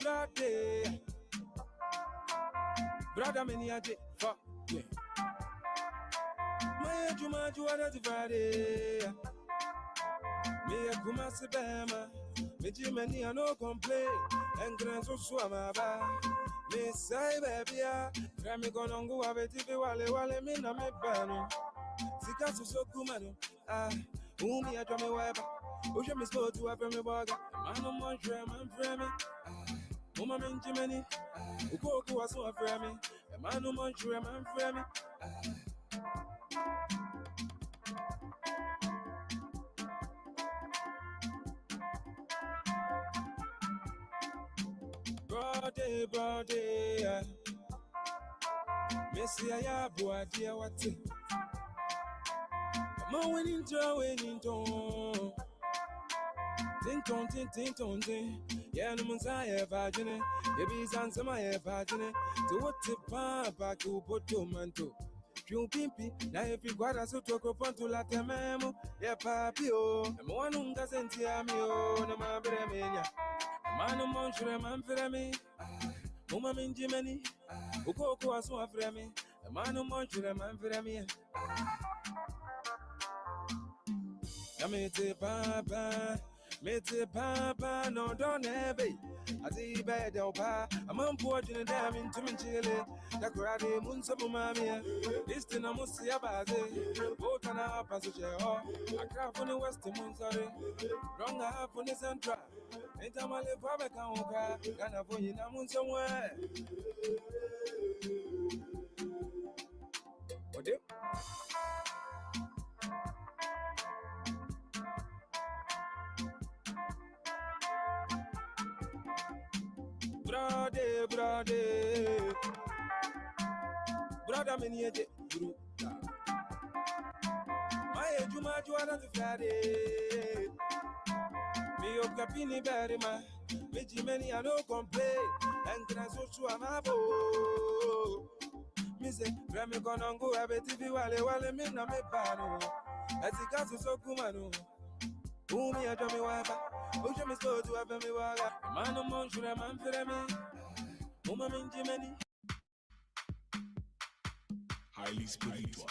Brother, brother, many a day, fuck, yeah. My Juma, Juana Friday. Me a Kumasi Bama, me Jimmy, I no complain, and Grand Swama. Me say, baby, Grammy gonna go have it if you wale me na me bano. Sikasu so kumano, umi a drum wipe. Ocean is go to a family burger. Man on my drum and frame. Mama men Jimmy, Uko was so frame. A man on my drum and frame. Brother, Messi, I have boy, dear, what's it? I'm a winning to Tinton, yeah, no one's I have virgin, baby, sans my virgin, to what the papa to put to manto. You pimpy, now if you got us to talk upon to la tememo, yeah, papio, and one who doesn't hear me, oh, no, my bremenia. Man, on man for me. Mama min Jimmy. Uko was one for me. A man on man for me. Mete papa, no don't have it. I see bad opa. A man portion damn into me chile. The karate munsabu mamia. This thing I must see about it. Both and a passage. I craft on the west of Munsari. Wrong half on the central. Ain't a male papa can Gana for you namun somewhere. What do? Brother, many a day, my Juma, Juana Friday. Me of Capini Berryman, Meji many I no complain, and Grasso Amabo. Miss Grammy gonna go have a TV while me na me pano. As it got so kumano. Umi a dummy wiper, Ocean is go to have me waga. Man of Montreal, man for me. Mama min Jimmy. Highly spiritual.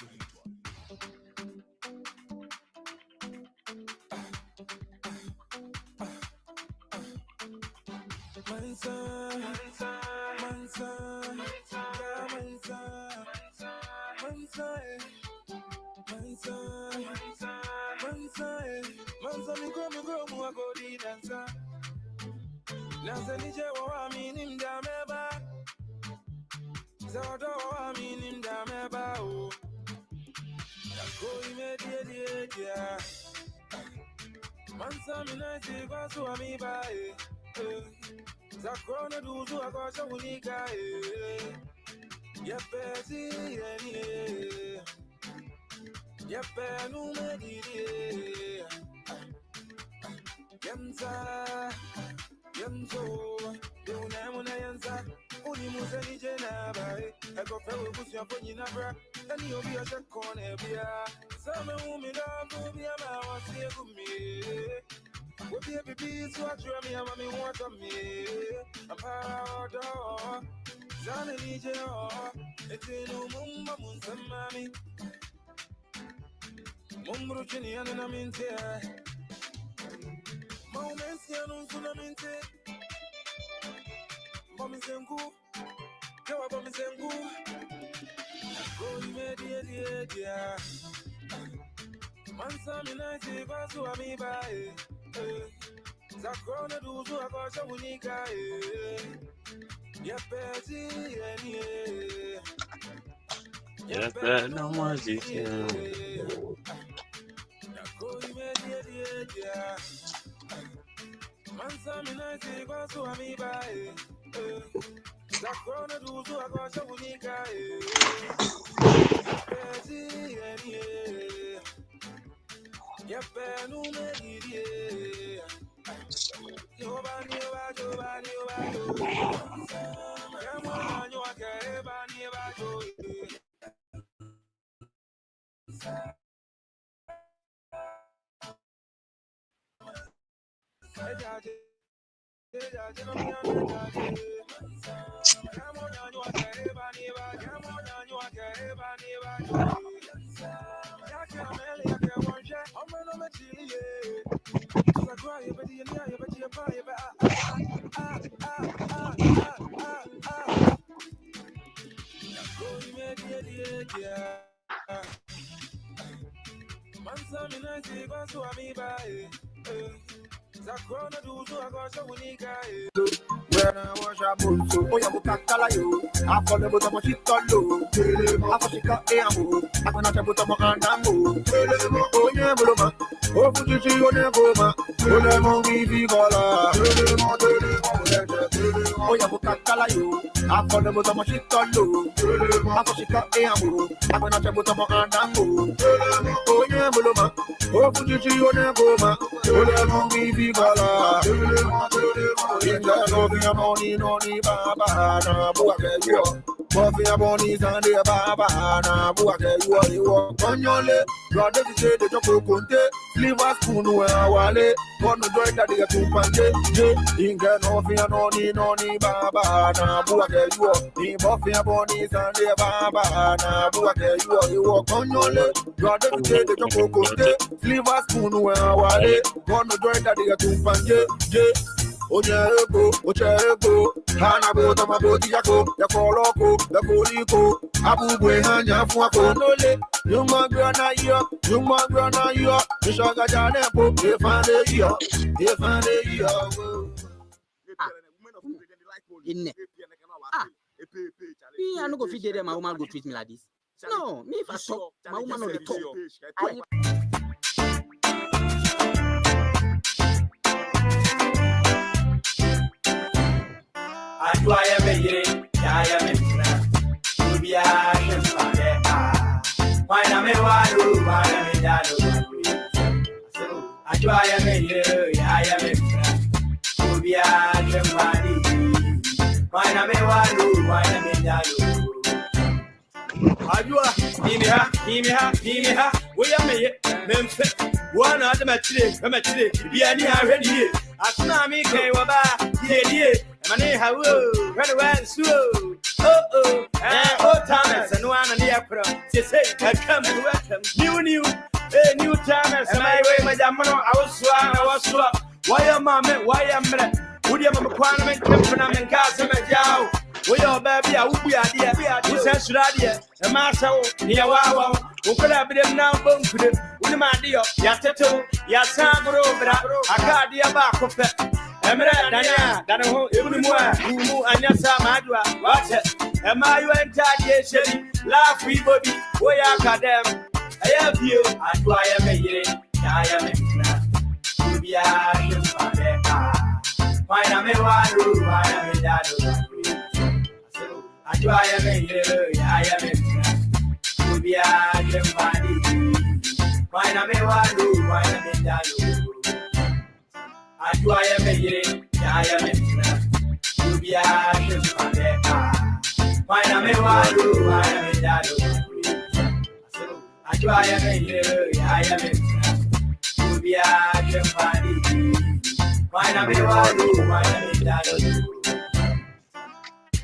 Mansa mi grow mu go di dancer. Nansa ni je wa mi nim da meba. Zodo wa mi nim da meba o. Go immediate dia. Mansa mi na si kwa so mi ba e. Zakrona duzu akosha unika e. Yepesi eni. Yepe nu mediri. Yemso, you never answer. Only Musani Jenaba, I go for Busia Ponina, and you'll be a check on every some women don't be a man, what's here for me? What be a baby, so I try me, and mommy want of me. I'm proud of Zanny J. It's in Mumma Munsamami Mumruchini, and I'm in there. Moments, you know, Sunaminte. Mommy Zengu, Mommy Zengu. Go immediate, yeah. Mansa Minati, Basu Amiba. Zakrona Duzu, Akosha Unika. Yapeti, Yep, no more Go immediate, yeah. Mansa Minati, Basu Amiba. Zakrona Duzu, Akosha Unika. Yapenu mediri. Yobani. Yamwana nyoke bani bajo. When I wash a boot, so boy, I will cut you. I call the bottom of it all low. I got to cut a move. I can not put on my hand and move. Oh, yeah, Buloma. Oh, put you on a goma. Oh, the movie color. Oh, yeah, will cut you. I call the bottom of it all low. I got to cut a move. I can not put on my hand and move. Oh, yeah, Buloma. Oh, put you on a goma. Oh, the movie color. Noni baba na buake yo. Bofi aboni sande baba na buake yo. Konyole, brother say the choko konte. Liver spoon we awale. Kono join that they to panje. Inga noni baba na buake yo. Ni bofi aboni sande baba na buake yo. Konyole, brother say the choko konte. Liver spoon we awale. Kono join that they to panje. Ochego, Hanabo, Tamaboti Yako, Yakoloko, the Koliko, Abu Buehanya Fuako, Nole, Yumagrana, you, Mishaga Janepo, if I I'm not going to feed them. My woman go treat me like this. No, me if I talk, my woman on the top. I am a year, I am a friend. To be a shame, why am I one? Why am I that? I am a year, I am a friend. To be a shame, why am I one? Why am I that? Adua, we are me, Memphis. One of them at today, be any already. Asnami came about, yeah. Money, how run away, so Thomas, and one on the apron. She said, I come and welcome. New Thomas, and my way, Madame, I was swap. Why am I, would you have a quantum and Castle and Jow? We are baby, I would be idea, we sent Radia, and Marshall, near Wow, who could have been now bone to the Unamandio, Yateto, Yasangro, Acadia Baco. Emra Dana, even more, who and Yasa Madua, what? Am I went to laugh, we body, we are cadem. I have you, and I am a year, I am a friend. To be a why am I one? Why am I that? And I am a year, I am a friend. To be a why am I one? Why am I that? And I am a year, I am a friend. To be a why am I one? Why am I that? And I am a year, I am a friend. To be a why am I one? Why am I that?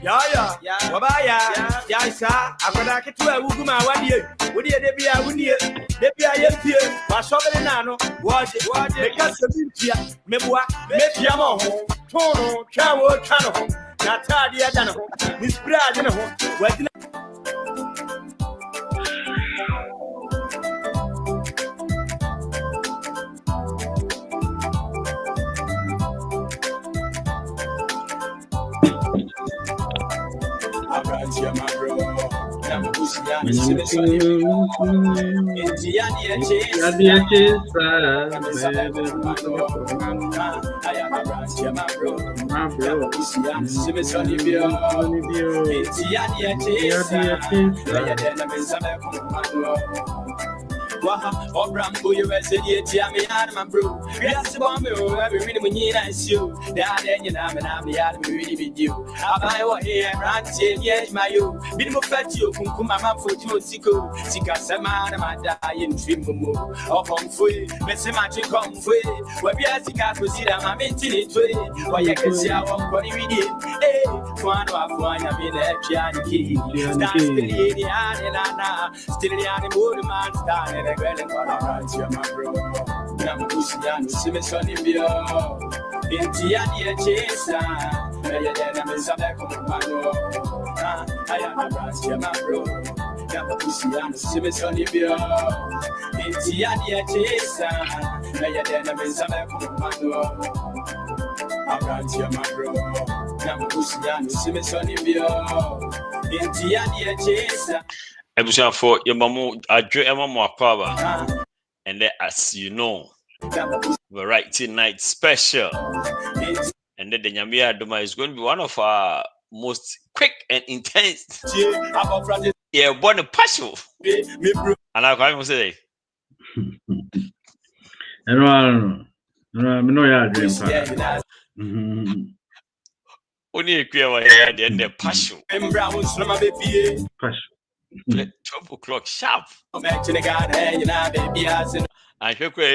Yeah, Wabaya, sir. I'm gonna get to a woman 1 year. Would you be a winner? They be a young peer, but somebody now was because the India, Mebua, Metiamo, Tono, Chawo, Chano, Natalia Dano, Miss Brad, Waha, or Brambo, you were said, yeah, me, I'm bro. Yes, bomb, every minute when you nice you. That then you know, and I'm the really with you. I was here, ranting, yes, my you. Been more fat you, Kuma, for you, Siko, Sika, Samana, my dying dream. Okomfo, Messemachi come free. Where we are the cat to see that I'm into it. Why you can see our body with it. Eh, one of one, I've been a piano key. Stand still in the Anna, still in the animal man, stand in a grand and my bro. Now, Luciano, Simson, Bio. In Tiania Chesa, I'm a Sabacomano. I am a branch, my bro. Now, Luciano, Simson, Bio. In Tiania Chesa, I'm a Sabacomano. I branch, my bro. Now, Luciano, Simson, Bio. In Tiania Chesa. Ebusian for your mamu, I drew Emma Mwapaba. And then, as you know, Variety Night Special. And then the Nyamia Doma is going to be one of our most quick and intense. Yeah, born a passion. And I can't say. No, yeah, dream. Only a queer here at the end of passion. Passion. 12 o'clock sharp. I should go.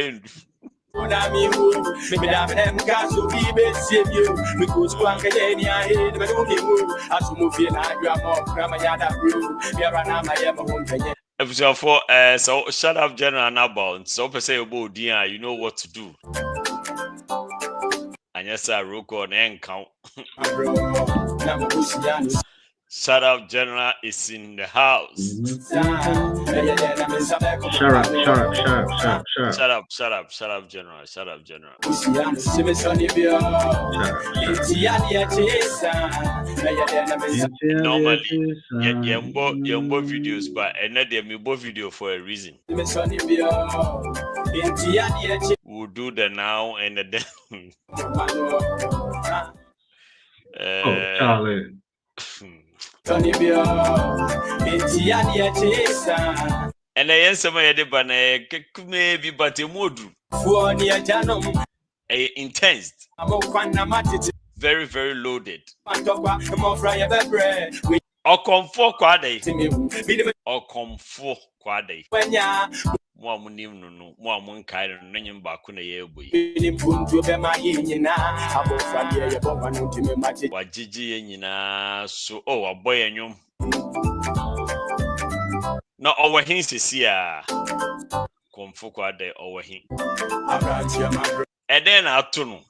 Episode 4, so shut up, General Nabound. So, per se, you know what to do. And yes, I rook on and count. Shut up, General is in the house. Shut up, General. Normally, you videos, but another me video for a reason. We'll do the now and the then. Charlie. And I answer my debane, maybe but a mood. Intense. Very, very loaded. Okomfo Kwadee. One kind of name back on the year. What Gigi so a boy and you. No, our hints is here. Okomfo Kwadee over him. And then I don't know.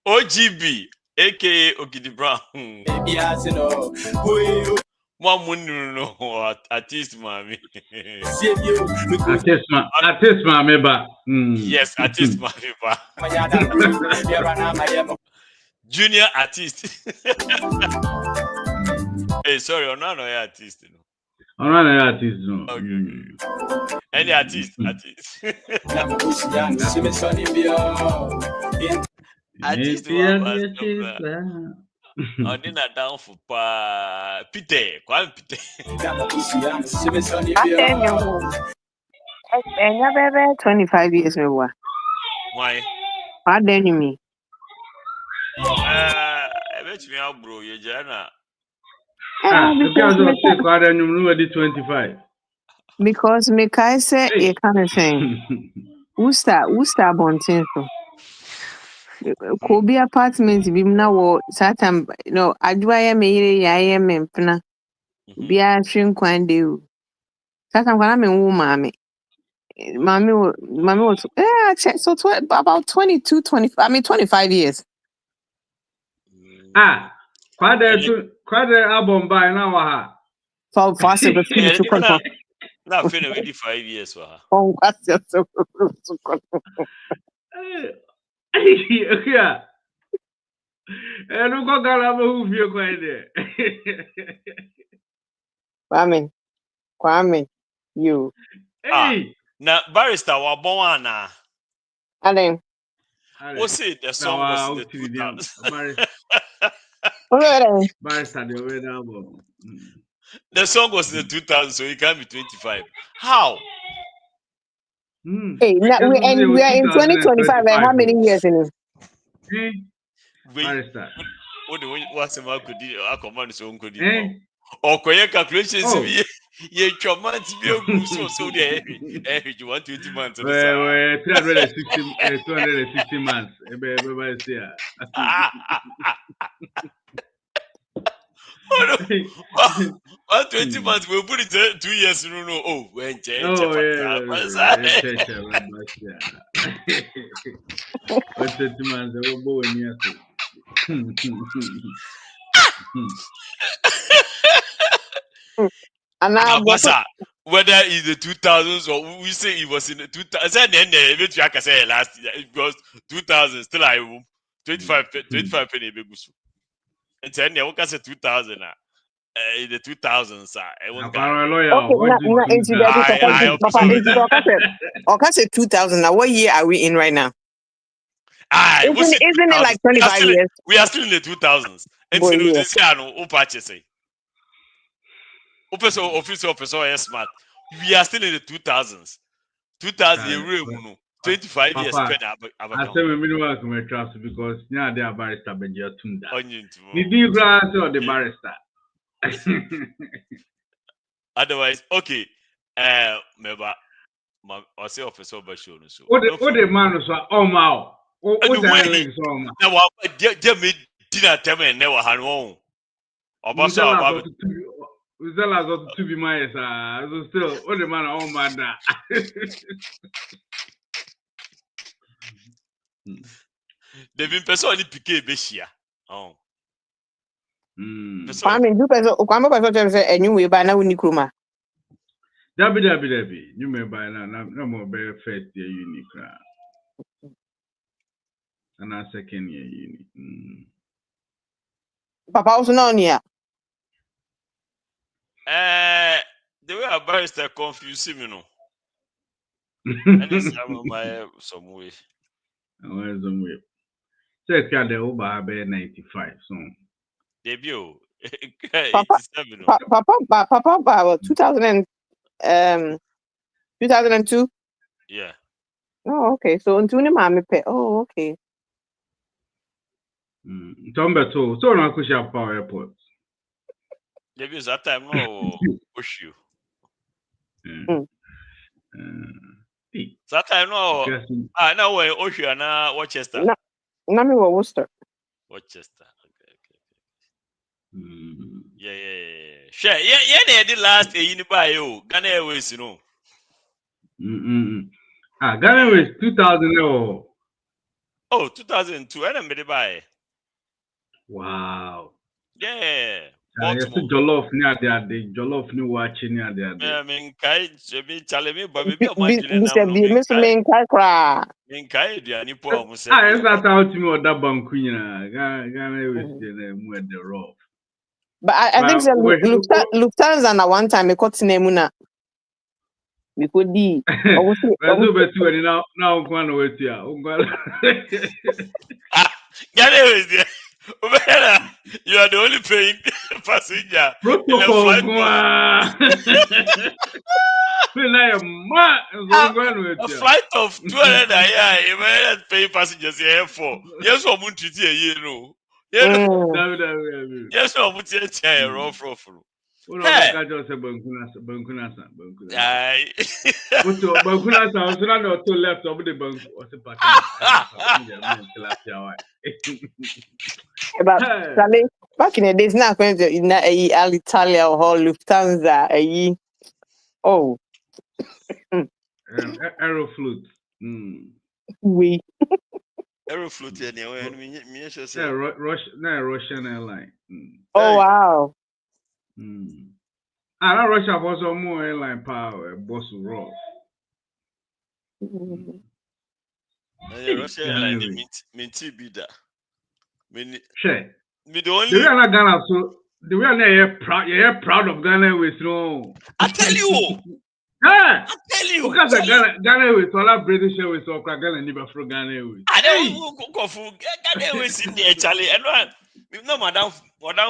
OGB, aka Okidi Brown. No, artist mommy. Artist mommy, but yes, artist mommy, junior artist. Hey, sorry, I'm not an artist. I'm not an artist, no. Okay. Any artist. I did not down for Pite. Quite Pite. And you're baby 25 years old. Why? Pardon me. I bet me out, bro. You're Jana. Because me kai say you can't say. Usta bontin so. Could be apartment bim na wo satam no adwaya me ya mpna. Bia twin kwan de o. Satam kwana me wo mame. Mame was so about 22 25 I mean 25 years. Kwadee album by now For fast but to confirm. Now feeling already 5 years for her. Oh, what's that so yeah. And look at who you're quite there. Kwame, you. Hey. Now barrister wa bon na. Alain. What's it? The song was in the 2000s. Barrister, the way down. The song was in the 2000s, so it can't be 25. How? Hey, now we are in 2025. And how many years in it? Barrister. What's the mark? I command so uncle. Or calculations. Ye months be so there. You want 20 months. 260 months. 20 months, we'll put it 2 years. No. Oh, when yeah. 20 months, I will go in here. Whether it's the 2000s or we say it was in the 2000s, then I can say last year it was 2000. Still, I will 25 penny big. And then you can say 2000 in the 2000s. Okay, say 2000. Now, what year are we in right now? Isn't it like 25 years? We are still in the 2000s. And so this year, no patches. Officer, smart. We are still in the 2000s. 2000, 25 years. I say we minimum come trust because now they are barrister Benja Tunda. Did you grant or the barrister? Otherwise, okay. Maybe I say officer Basho. So what the man was all mouth. What the now what dinner time and never had one. About we still have to be my so still what the man all mad. They've been personally piqué Beshia. Oh. I mean, you person say anyway, by now we need Kruma. Debbie. You may buy no more very first year unique. And our second year unique. Papa also known here. The way a barrister confusing me, no. And it's some way. Some way. Check out the over 95 song. Debut. Papa, 2002. Yeah. Oh, okay. So until the mommy pay. Oh, okay. Tombeto. So now push up power airport. Debut that time no push you. That time no. Now when Oshia na Worcester. No, me Worcester. Worcester. Yeah. Sure. Yeah. They did last a year by you. Ghana Airways, you know. Ghana Airways 2000. Oh, 2002. I didn't buy. Wow. Yeah. Yes, Jollof near the Jollof new watching near the. I mean, Kai, tell me, but maybe I'm Mr. Main Kakra. In Kai, the Anipo, it's not out to me or that Banquina. Ghana Airways the raw. But I think Lufthansa na one time I got Nemuna. We could be. Now one way to you are the only paying passenger. A flight of 200 you may not pay passengers here for. Yes, or Muntiti, you know. Yes, or Mutti chair rough. Bankuna. To left of the bank was a back in the days now, when in Alitalia or Lufthansa, oh, Aeroflot. We Aeroflot anyway. Russian airline. Oh wow. I Russia was a more airline power, boss Ross. Russia airline, minty bidder. Share. Me the only. The way I Ghana, so the way I proud of Ghana with no. I tell you. Ah, I tell you. because Ghana Airways, all British Airways, or Ghana never from Ghana Airways. I don't go for Ghana Airways in there, Charlie. And no, madam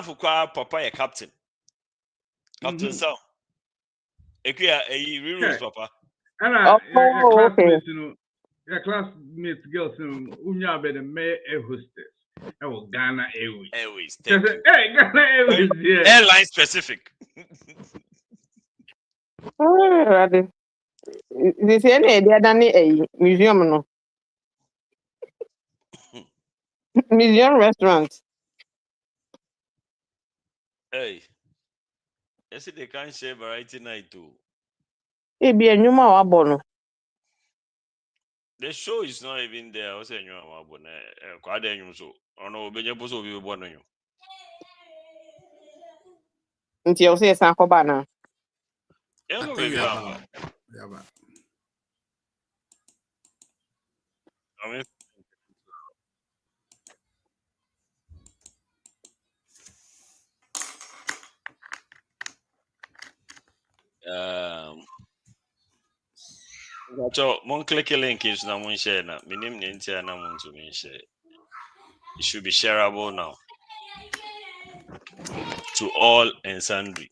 for Papa, a captain. Captain Sam. Ekuya, Rerules, Papa. And Oh, okay. Your classmates girls, unya be the mayor air hostess. Ghana Airways. Airways. Hey, Ghana Airways, yeah. Airline specific. This is a museum, no. Museum restaurant. Hey. Yes, they can't share variety night too. It be a new abono. The show is not even there. I was saying you are Kwadee so. I know be able to be born on you. Until say Sanko Bana. Yeah, I no, think baby. yeah, but I mean, so mon click a link is now one share now. My name is Intia now one to share. It should be shareable now to all and sundry.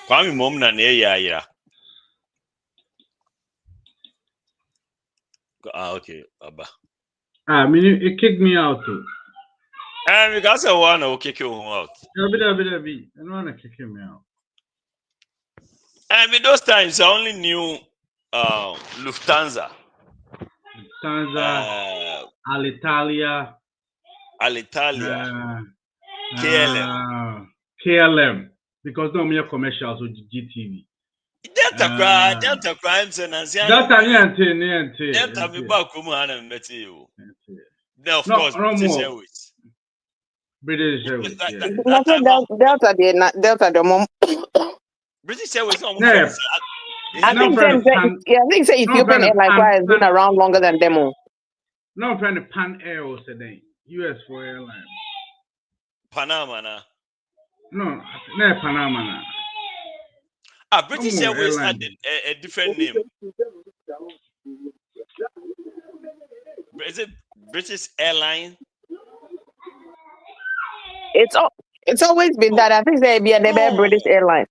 Kwame mom na yeah. Okay, Abba. It kicked me out too. And because I want to kick you out. I don't want to kick me out. And in those times, I only knew Lufthansa. Alitalia, KLM, because no mere commercials with GTV. Delta crimes and Delta be back and met you. Then of course British Airways. British Airways. Delta the mom. British Airways no. I think say Ethiopian Airlines has been around longer than them. No friend Pan Air was today. US for airline. Panama na. No, Panama na. British Airways had a different name. Is it British Airline? It's always been that. I think they be a British Airline.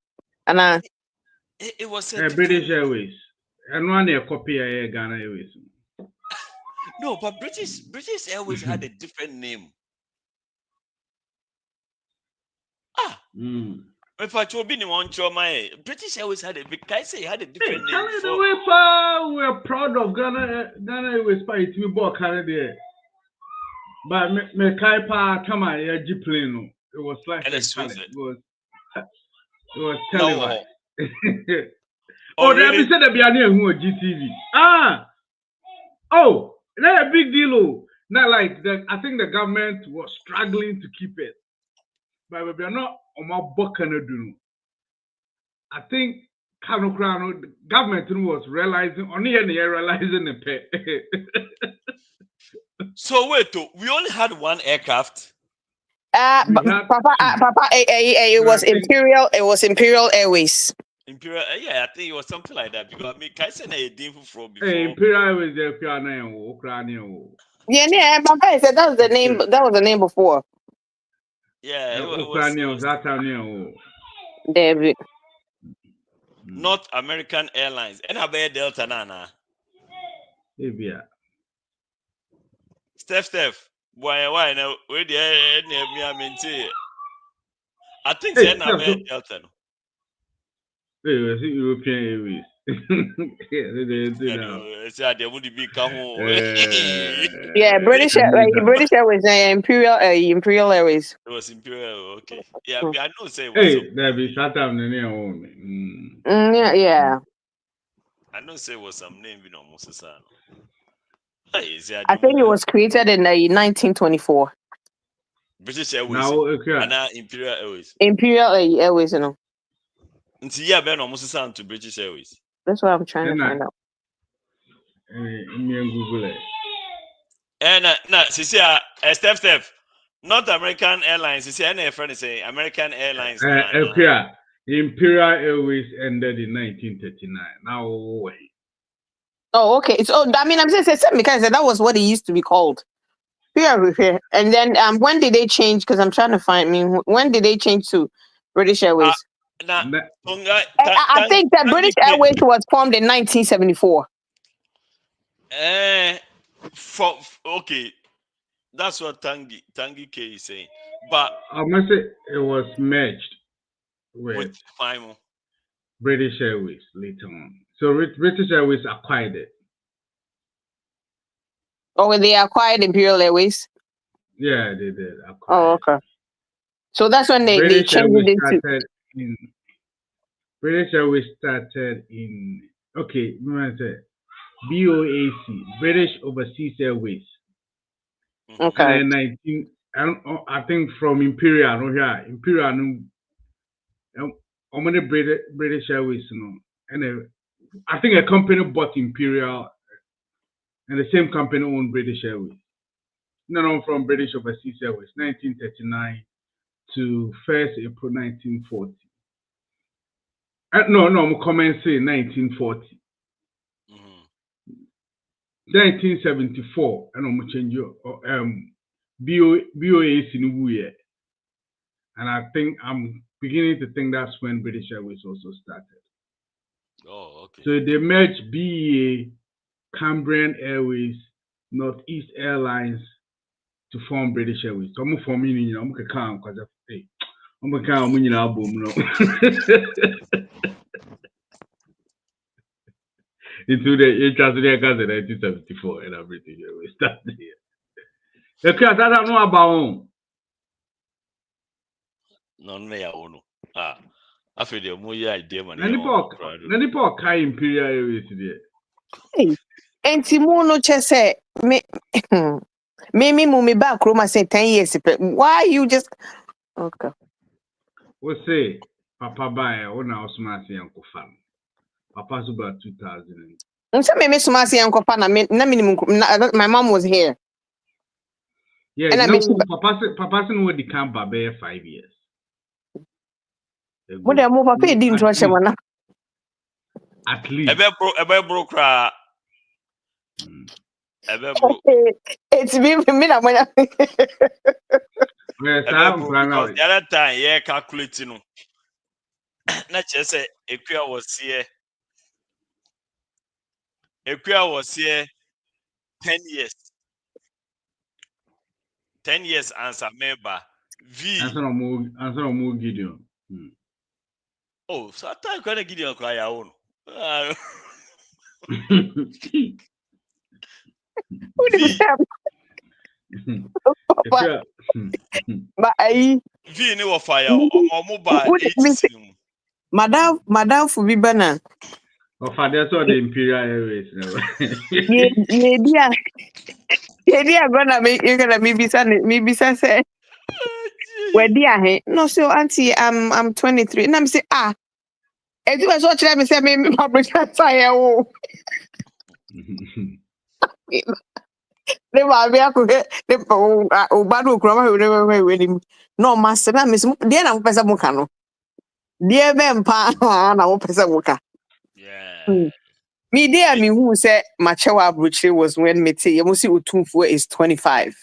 And it was British Airways. And one a copy of Ghana Airways. No, but British Airways had a different name. If I told you one my British Airways had a big guy say had a different name. We're proud of Ghana Airways by it we bought Canada. But me Kaipa Tama plane. It was like it was televised. Oh, really? They said that be a new GTV. Oh, that's a big deal. Not like that. I think the government was struggling to keep it, but we are not on my book. I think the government was realizing only realizing the pay. So wait, we only had one aircraft. Papa, it was Imperial. It was Imperial Airways. Imperial, yeah, I think it was something like that because I mean, Kaisen a different from before. Imperial Airways, Ukrainian. Yeah, Papa said that was the name. That was the name before. Yeah, Ukrainian. That time, David. Not American Airlines. And how Delta Nana? Yeah. Steph. Why now? Where the I think it's Delta. European Airways. They would be British Airways, Imperial Airways. It was Imperial, okay. Yeah, I know say there be shut down near home. Yeah. I know say was some name you know Moses. I think it was created in 1924. British Airways. And Imperial Airways. Imperial Airways, you know. Yeah, Ben almost to British Airways. That's what I'm trying to find out. Google it. And Steph, not American Airlines. You see, any friend say American Airlines. Imperial Airways ended in 1939. Now, wait. Oh, okay. So I mean, I'm saying because that was what it used to be called. Here. And then when did they change? Because I'm trying to find. I mean, when did they change to British Airways? I think that British Airways was formed in 1974. Okay, that's what Tangi K is saying. But I must say it was merged with Final British Airways later on. So British Airways acquired it. Oh, they acquired Imperial Airways? Yeah, they did. Oh, okay. So that's when they changed it into... British Airways started in... Okay, BOAC, British Overseas Airways. Okay. And then I think from Imperial, how many British Airways, and I think a company bought Imperial, and the same company owned British Airways. No, from British Overseas Airways, 1939 to 1st April 1940. No, I'm commencing 1940. 1974, and I'm changing BOAC in Wuye. And I think I'm beginning to think that's when British Airways also started. Oh, okay. So they merged BEA, Cambrian Airways, Northeast Airlines to form British Airways. So I'm forming, I'm going to count because I'm going to count on the album. Into the 1974 and everything. We started here. Okay, I don't know about no. I feel the more idea man. Nanipo Kai Imperial Airways today. Hey, and Timono just said, me back room. I said 10 years. Why you just okay? We say Papa buy when I was smart Uncle Fan. Papa's about 2000. My mom was here. Yeah, and Papa's in what the camp by 5 years. What the move Papa didn't rush him. At least. Ebe broke. It's me. The other time, yeah, calculating. Not just say Equia was here 10 years. 10 years answer member. V. Answer more Gideon. Oh, so I thought going to Gideon cry your own. But V no fire or mobile. Madam for be banana. Oh, father saw the Imperial Airways. Yeah, gonna maybe say. Where dear, no, so auntie, I'm 23, and I'm saying, if you was watching me say, me public fire. They were very good. They badu kroma we with him. No, master, na miss. Dear, I'm pesa mukano. Dear, mempa, na pesa muka. Yeah. Me dear, me who said Machawa Bruche was when me say you must see Utumfu is 25.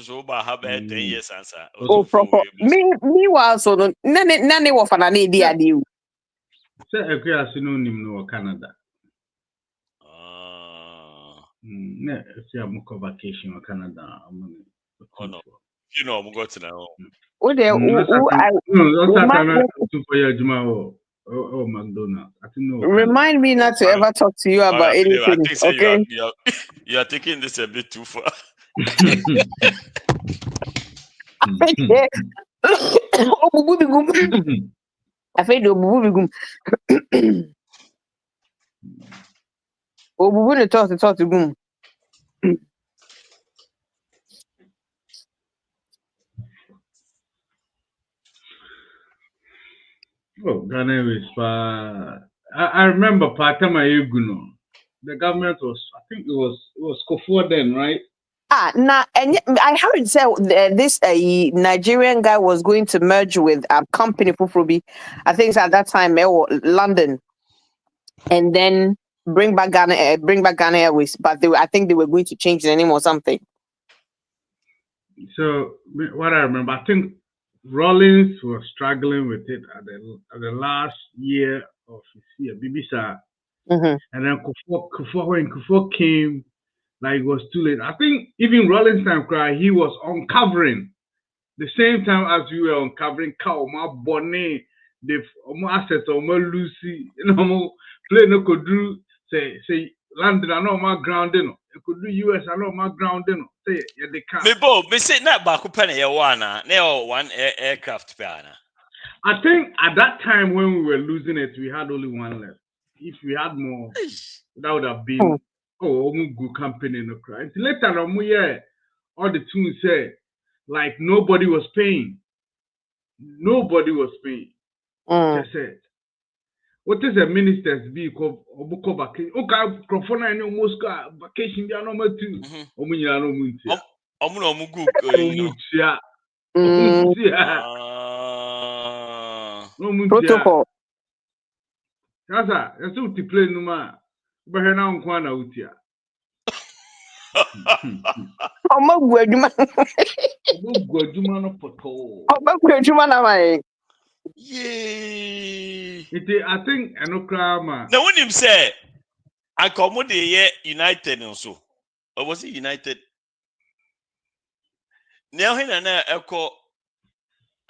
So about 10 years answer. Oh, proper. Me was so none of an idea you. So I create synonym no Canada. No, see I'm on vacation in Canada. Oh no. You know I'm going to know. Oh there Oh, McDonald's. I think no. Remind me not to ever talk to you about anything. Okay. You are taking this a bit too far. I feel oh, talk to boom. Oh, Ghana is I remember part of my Eguno. The government was, I think it was Kofor then, right? And I heard say this Nigerian guy was going to merge with a company Fufurubi. I think it's at that time London, and then bring back Ghana Airways. But I think they were going to change the name or something. So what I remember, I think Rollins was struggling with it at the last year of his year, BBC. And then when Kufuor came, like it was too late. I think even Rollins time cry, he was uncovering the same time as we were uncovering Cow, my Bonnet, the assets of my Lucy, play no could do say London, I know my grounding. It could do US, I know my grounding. Say yeah, they can't. Me say not back one aircraft piana. I think at that time when we were losing it, we had only one left. If we had more, that would have been good company in the crowd. Later on, all the tunes said like nobody was paying. Nobody was paying. Just said, what is a minister's vehicle or book of vacation? Okay, Crofona and almost got vacation. They are number two. Protocol. Sasa, yasu ti play numa. Bahe na nkwa na utia. Omo adwuma no poto. Omo adwuma na mai. Yay. I think enokrama. Now when him say I come with the United and so. Or was it United? Now he na echo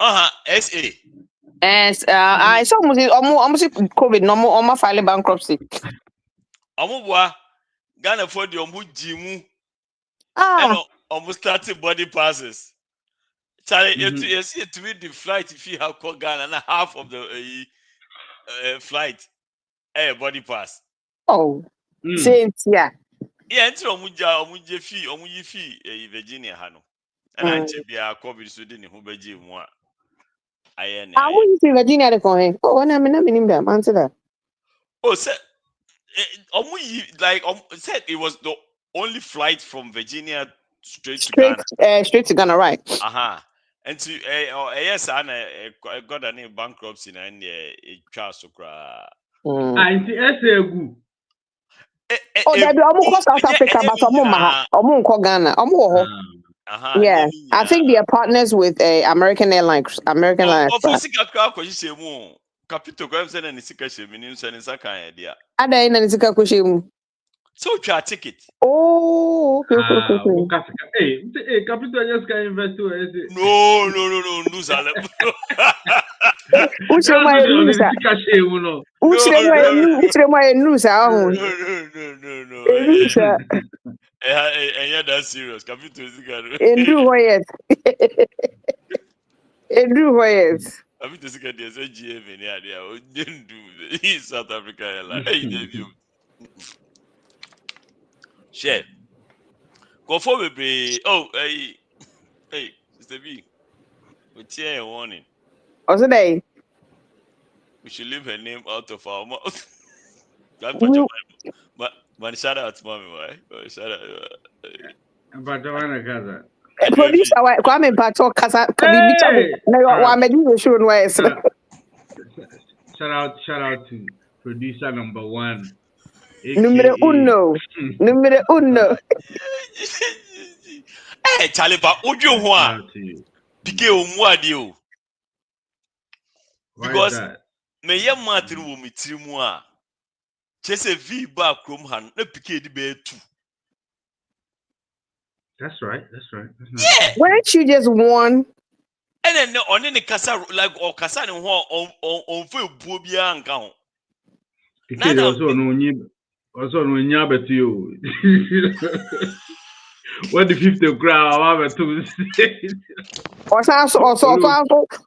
SA. Yes, I saw almost COVID. No more file bankruptcy. Ghana for the jimu. And almost 30 body passes. Charlie, you see to me the flight if you have called Ghana and half of the flight body pass. Oh, same yeah. Yeah, it's omuja fee Virginia Hano. And I check the COVID so didn't who be more. I want to Virginia the coin. Oh, I'm them. Answer that. Oh, said said it was the only flight from Virginia straight to Ghana. Straight to Ghana, right? And to yes, I got a name bankruptcy and Charles Sokra. And the they be almost South Africa, but Ghana. Yeah, I think they are partners with American Airlines. American Airlines. Capito Grams and Nisika Minim and Saka idea. Ada in Nisika Kushim. So your ticket. Oh, okay. Hey, Capito just can invest to it. No, lose all. Which am I lose? And you're that serious. Capito is I mean, this guy is a GM in the idea. Didn't do South Africa. Share. Go forward, oh, hey, Mr. B. We'll tear a warning. What's the day? We should leave her name out of our mouth. But shout out to mommy, why? Shout out. But the one I got that. Producer, Kwame Pato Kasa Kabibi. No, I'm a show where shout out to producer number 1. Numero uno. Hey, Charlie, but would you want to because me ya matri wo mitirimu a chese v back from han na pike di be 2. That's right. Yeah. Weren't you just one? And then on any kasa like or kasa ne ho on fe buo bia nka ho. Pike also no nya betu. What the 50th crowd have to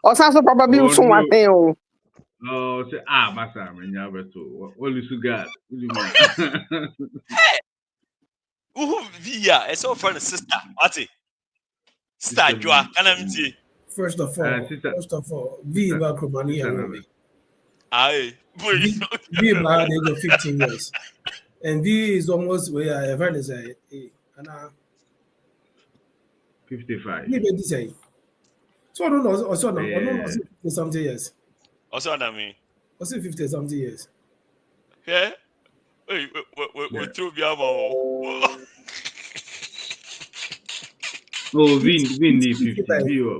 also probably someone thing. Oh, say massa nya betu. What you got? Via, it's all for the sister. What's it? Sister Joa, can I see? First of all, V about Romania. Aye, V about they go 15 years, and V is almost where I've heard is 55. Maybe this say. So I don't know. Also, no, I don't know. 50 something years. Also, I mean, I say 50 something years. yeah. Hey, we threw me out. Oh, Vin the 50.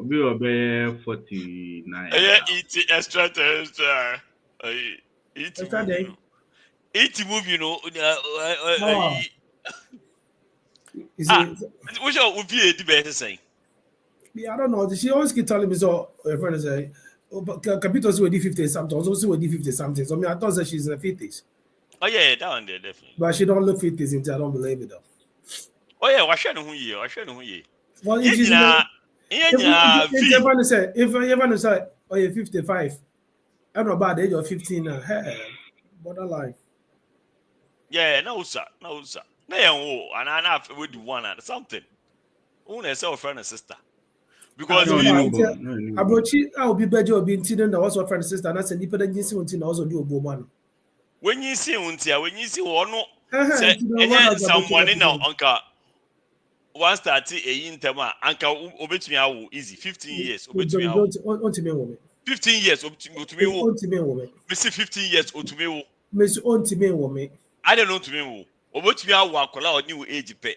We are 49. Yeah, eat extra. Eat Extra day. movie, you know. Oh. You see, Which one would be the better saying? I don't know. She always keep telling me so. Her friend is say, "Oh, but Capito see with 50 something. Also with 50 something." So I thought that she's in the 50s. Oh yeah, that one there definitely. But she don't look 50s until I don't believe it though. Oh yeah, what who ye? Well, if she's Yeah, if you ever say, oh, you're 55, I don't know about the age of 15 now. Hey, borderline. yeah, no sir. No, and I have with one and something. Who is our friend and sister? Because Abrochi, I will be better or being tidden that also friend and sister, and that's an independent until also do a woman. when you see Untia, when you see one, Someone in our uncle. Once that a interma, uncle obey me easy 15 years, obey me 15 years to me, Miss 15 years or to me, Miss Ontime woman. I don't know to me, obey me our or new age pay.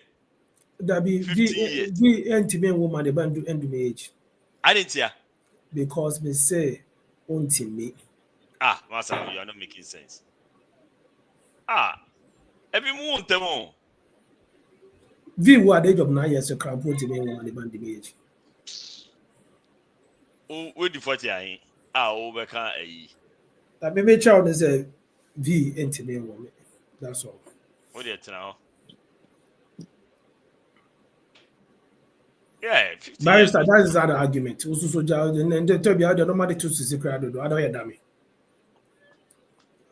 That be 15 years. the Ontime woman, the band do end the age. I didn't hear. Because me say Ontime. Master, you are not making sense. Every month, V what age of 9 years to crowd Ontime woman, the band the age. Wait the 40 I over That maybe child is a V Ontime woman. That's all. What is it now? Yeah, Barrister, that is another argument. Also, so and they tell me how the normally to secret. I don't hear dummy.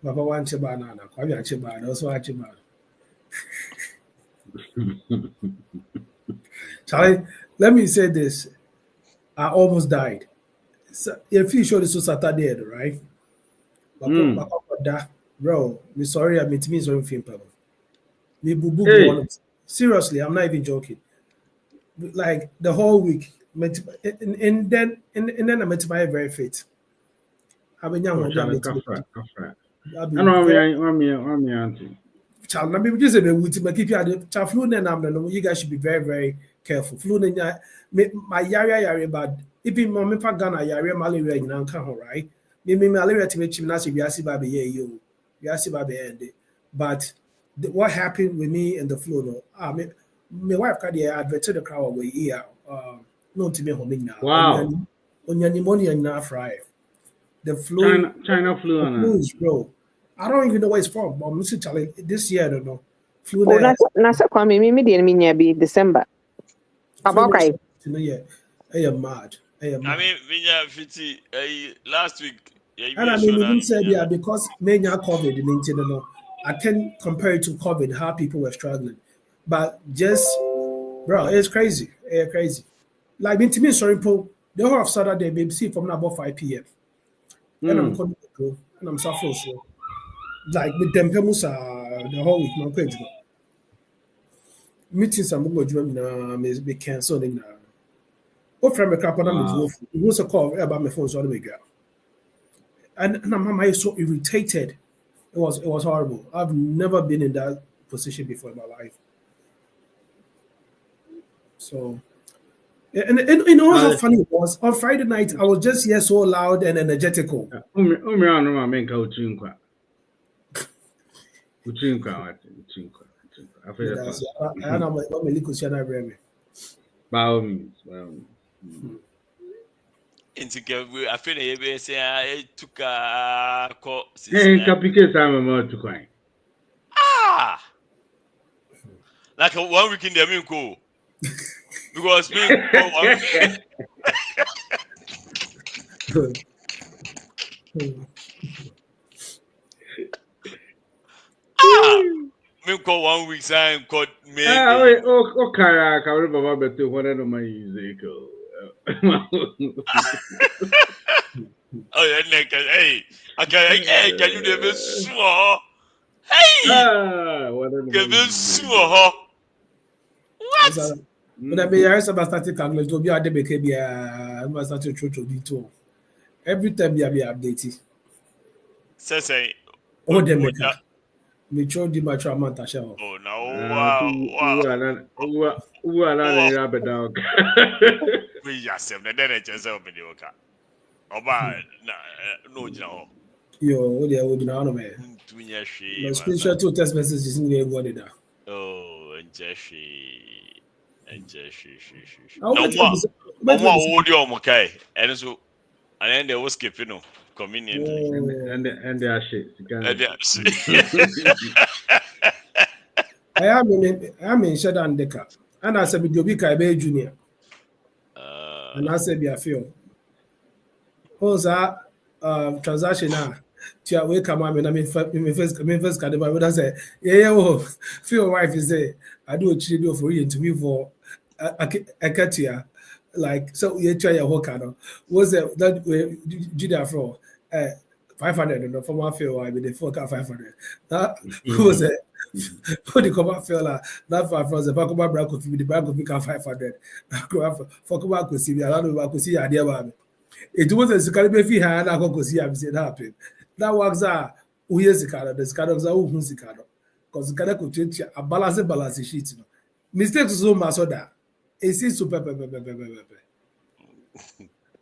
Papa one cheba na Kwame cheba also cheba. Charlie, let me say this. I almost died. So, if you show this on Saturday, right? Bro, me sorry, I mean to me it's very film. Me boo seriously, I'm not even joking. Like the whole week, and then I met my very fit. I've been young. I know auntie. Child, let me just say, keep you flu. You guys should be very, very careful. Flu, my yari, but if you mommy for Ghana, yari malaria in Anka, right? Maybe malaria to make him not see Yasi Baby, you Yasi Baby end. But what happened with me and the flu? No, my wife got the advertised the crowd away here. No, to me, home now. Wow. On your pneumonia now, fry. The flu, China flu, bro. I don't even know where it's from, but Mr. Charlie, this year I don't know. Flu. Oh, that's Kwame. Me be December. About okay. Yeah, I am mad. I mean, last week. And I mean, we didn't say yeah because many COVID, I can compare it to COVID how people were struggling. But just, bro, it's crazy. It's crazy. Like, to me, sorry, Paul, the whole of Saturday, maybe see from about 5 p.m. And I'm calling to go, and I'm suffering. So, like, with them, the whole week, my page. Meetings I'm going to do, be canceled. What from a couple of it was a call about my phone, so I go. And I'm so irritated. It was horrible. I've never been in that position before in my life. So, and you know how funny it was? On Friday night, I was just here so loud and energetical. I feel I took a call. Like 1 week in the mean cool. Because me, me call 1 week time called me. Okay, I can remember better what I know my music. Oh, yeah, hey, okay, can you never swore? Hey, what never swore? What? When I be here, some started calculate. To be at the BKB, I started to detour. Every time you be updated. Say. Oh, them make up. Me show the much amount of show. Oh no! Wow! Who are not rabbit dog? We just say the then just open the okay. Oba no jina. Yo, they would know man. My screenshot two text messages in the go there. Oh, and Jeshi. No more audio, okay. And so, and then they will skip, conveniently. And they are shit. I am in Shadow and Decker. And I said, Jobika Bay Junior. And I said, be a few. Who's that transaction now? Tia wake come on, I mean, first card, but I say, yeah, feel wife is there. I do a chill for you to me for a Katia. Like, so you try your work out. Was that way, Judah for 500 and from one feel I mean, the 500. That was it. For the cover fella, that 500, the back of my brand could be the brand could become 500. For come back to see me, I don't know if I could see idea about me. It was a Caribbean fee, and I could see I'm saying happy. That works are who is the card, the scatters are who's the card. Because the card could change a balance sheet. Mistakes so much so that it seems super.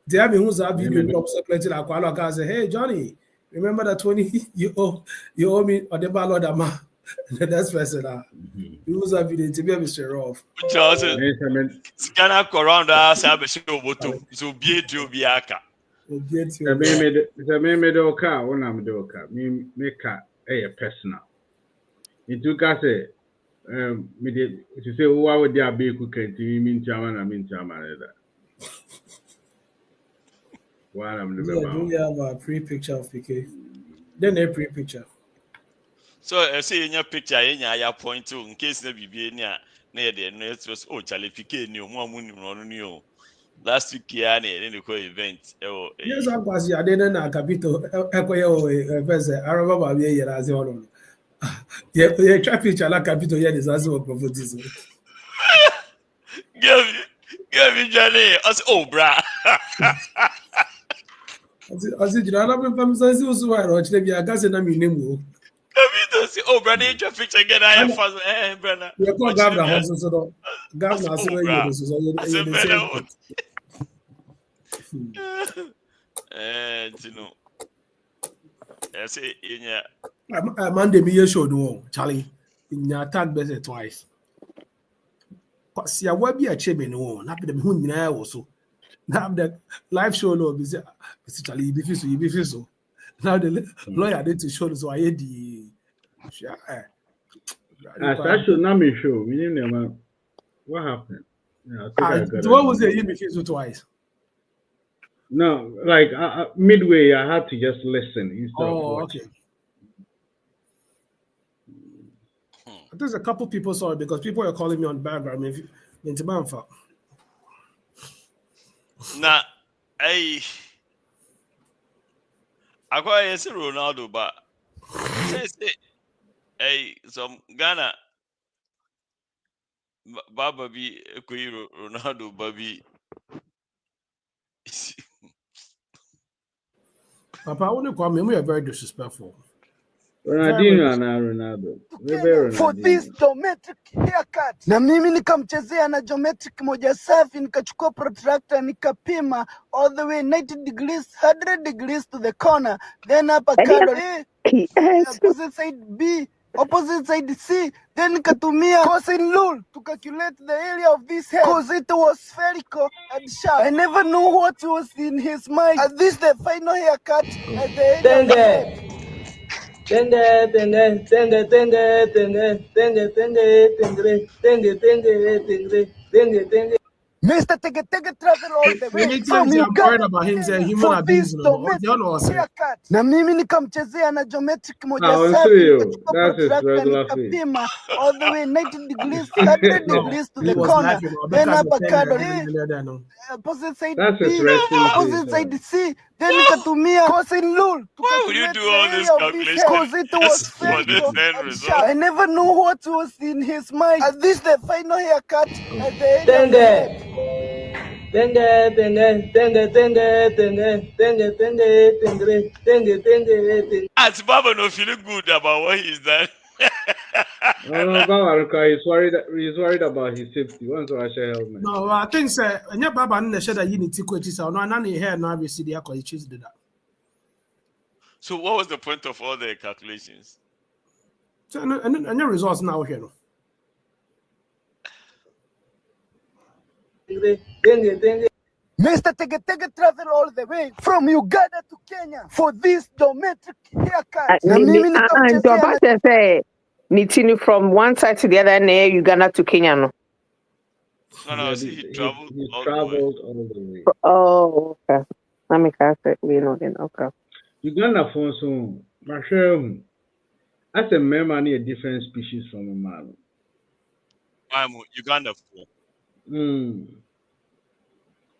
They have been who's a video of secretary like Kuala say, hey Johnny, remember that 20 you owe me or the ballot amount. That's person. Who's a video to be Mr. Rolf. Johnson, scan around us, I be so be it to be aka. The me do car, one am do car. Me make a personal. It took us me to say why would there be cook mean chairman. While I'm do we have a pre-picture of PK? Then a pre-picture. So I see in your picture, you point to in case the BB near the net was Charlie PK new more last week, yeah, in the event. Yes, I was I didn't know Capito Equio, I remember here as your yeah, traffic channel Capito here is also a prophecy. Give me Johnny, as bra. As it, I love him. Sometimes also I watch them. I guess na mi name. Brother, traffic again. I am fast. Brother. You can't grab the house so. Grab the house so you know. I say in ya. Monday me show do Charlie. In your tag better twice. Cause ya wa bi a chebe no. Na be dem hu nyina also. Now the live show no be say Mr. Charlie you be feel so. Now the lawyer did to show so I hear the that should not be show. What happened? What was it you be feel so twice? No, like midway I had to just listen instead of watching. Okay. There's a couple people saw it because people are calling me on background. Nah, I quite yes Ronaldo, but say some Ghana Baba be Ronaldo baby. Papa, I want to call me. We are very disrespectful. Ronaldo. For this geometric haircut. Na mimi nikamchezea na geometric moja safi, nikachukua protractor nikapima all the way 90 degrees, 100 degrees to the corner. Then hapa kando opposite side B, opposite side C. Then nikatumia cosine rule to calculate the area of this head because it was spherical and sharp. I never knew what was in his mind. And this the final haircut at the end of the head. Mr. Tege travel all the way from I'm worried Uganda about him saying for human this abuse. domestic haircut. Na mimi nikamchezea na geometric moja I'll safi, see you. nikachukua That's his protractor regular face. nikapima all the way 90 degrees, 100 degrees to He the was corner. laughing about Then because avocado, the opposite side That's his B, resting opposite face. side C. Then nikatumia cosine rule to Why would you calculate do the all this area of this hair, calculation because it was just for fake this end and result? sharp. I never knew what was in his mind. At this the final haircut at the end of the head. As Baba no feeling good about what he's done. No, Baba, he's worried about his safety. Once I share helmet. No, I think sir, and your Baba didn't share that unity quality. So no, none hair no obviously the alcohol choose that. So what was the point of all the calculations? So and your results now here no. Mr. Tege travel all the way from Uganda to Kenya for this geometric haircut. Na mimi nikamchezea na say Nitini from one side to the other near Uganda to Kenya no. No, see, he traveled all the way. Oh, okay. Let me cast it. We know then. Okay. Uganda for so mushroom. As a member, a different species from a man. I'm Uganda for.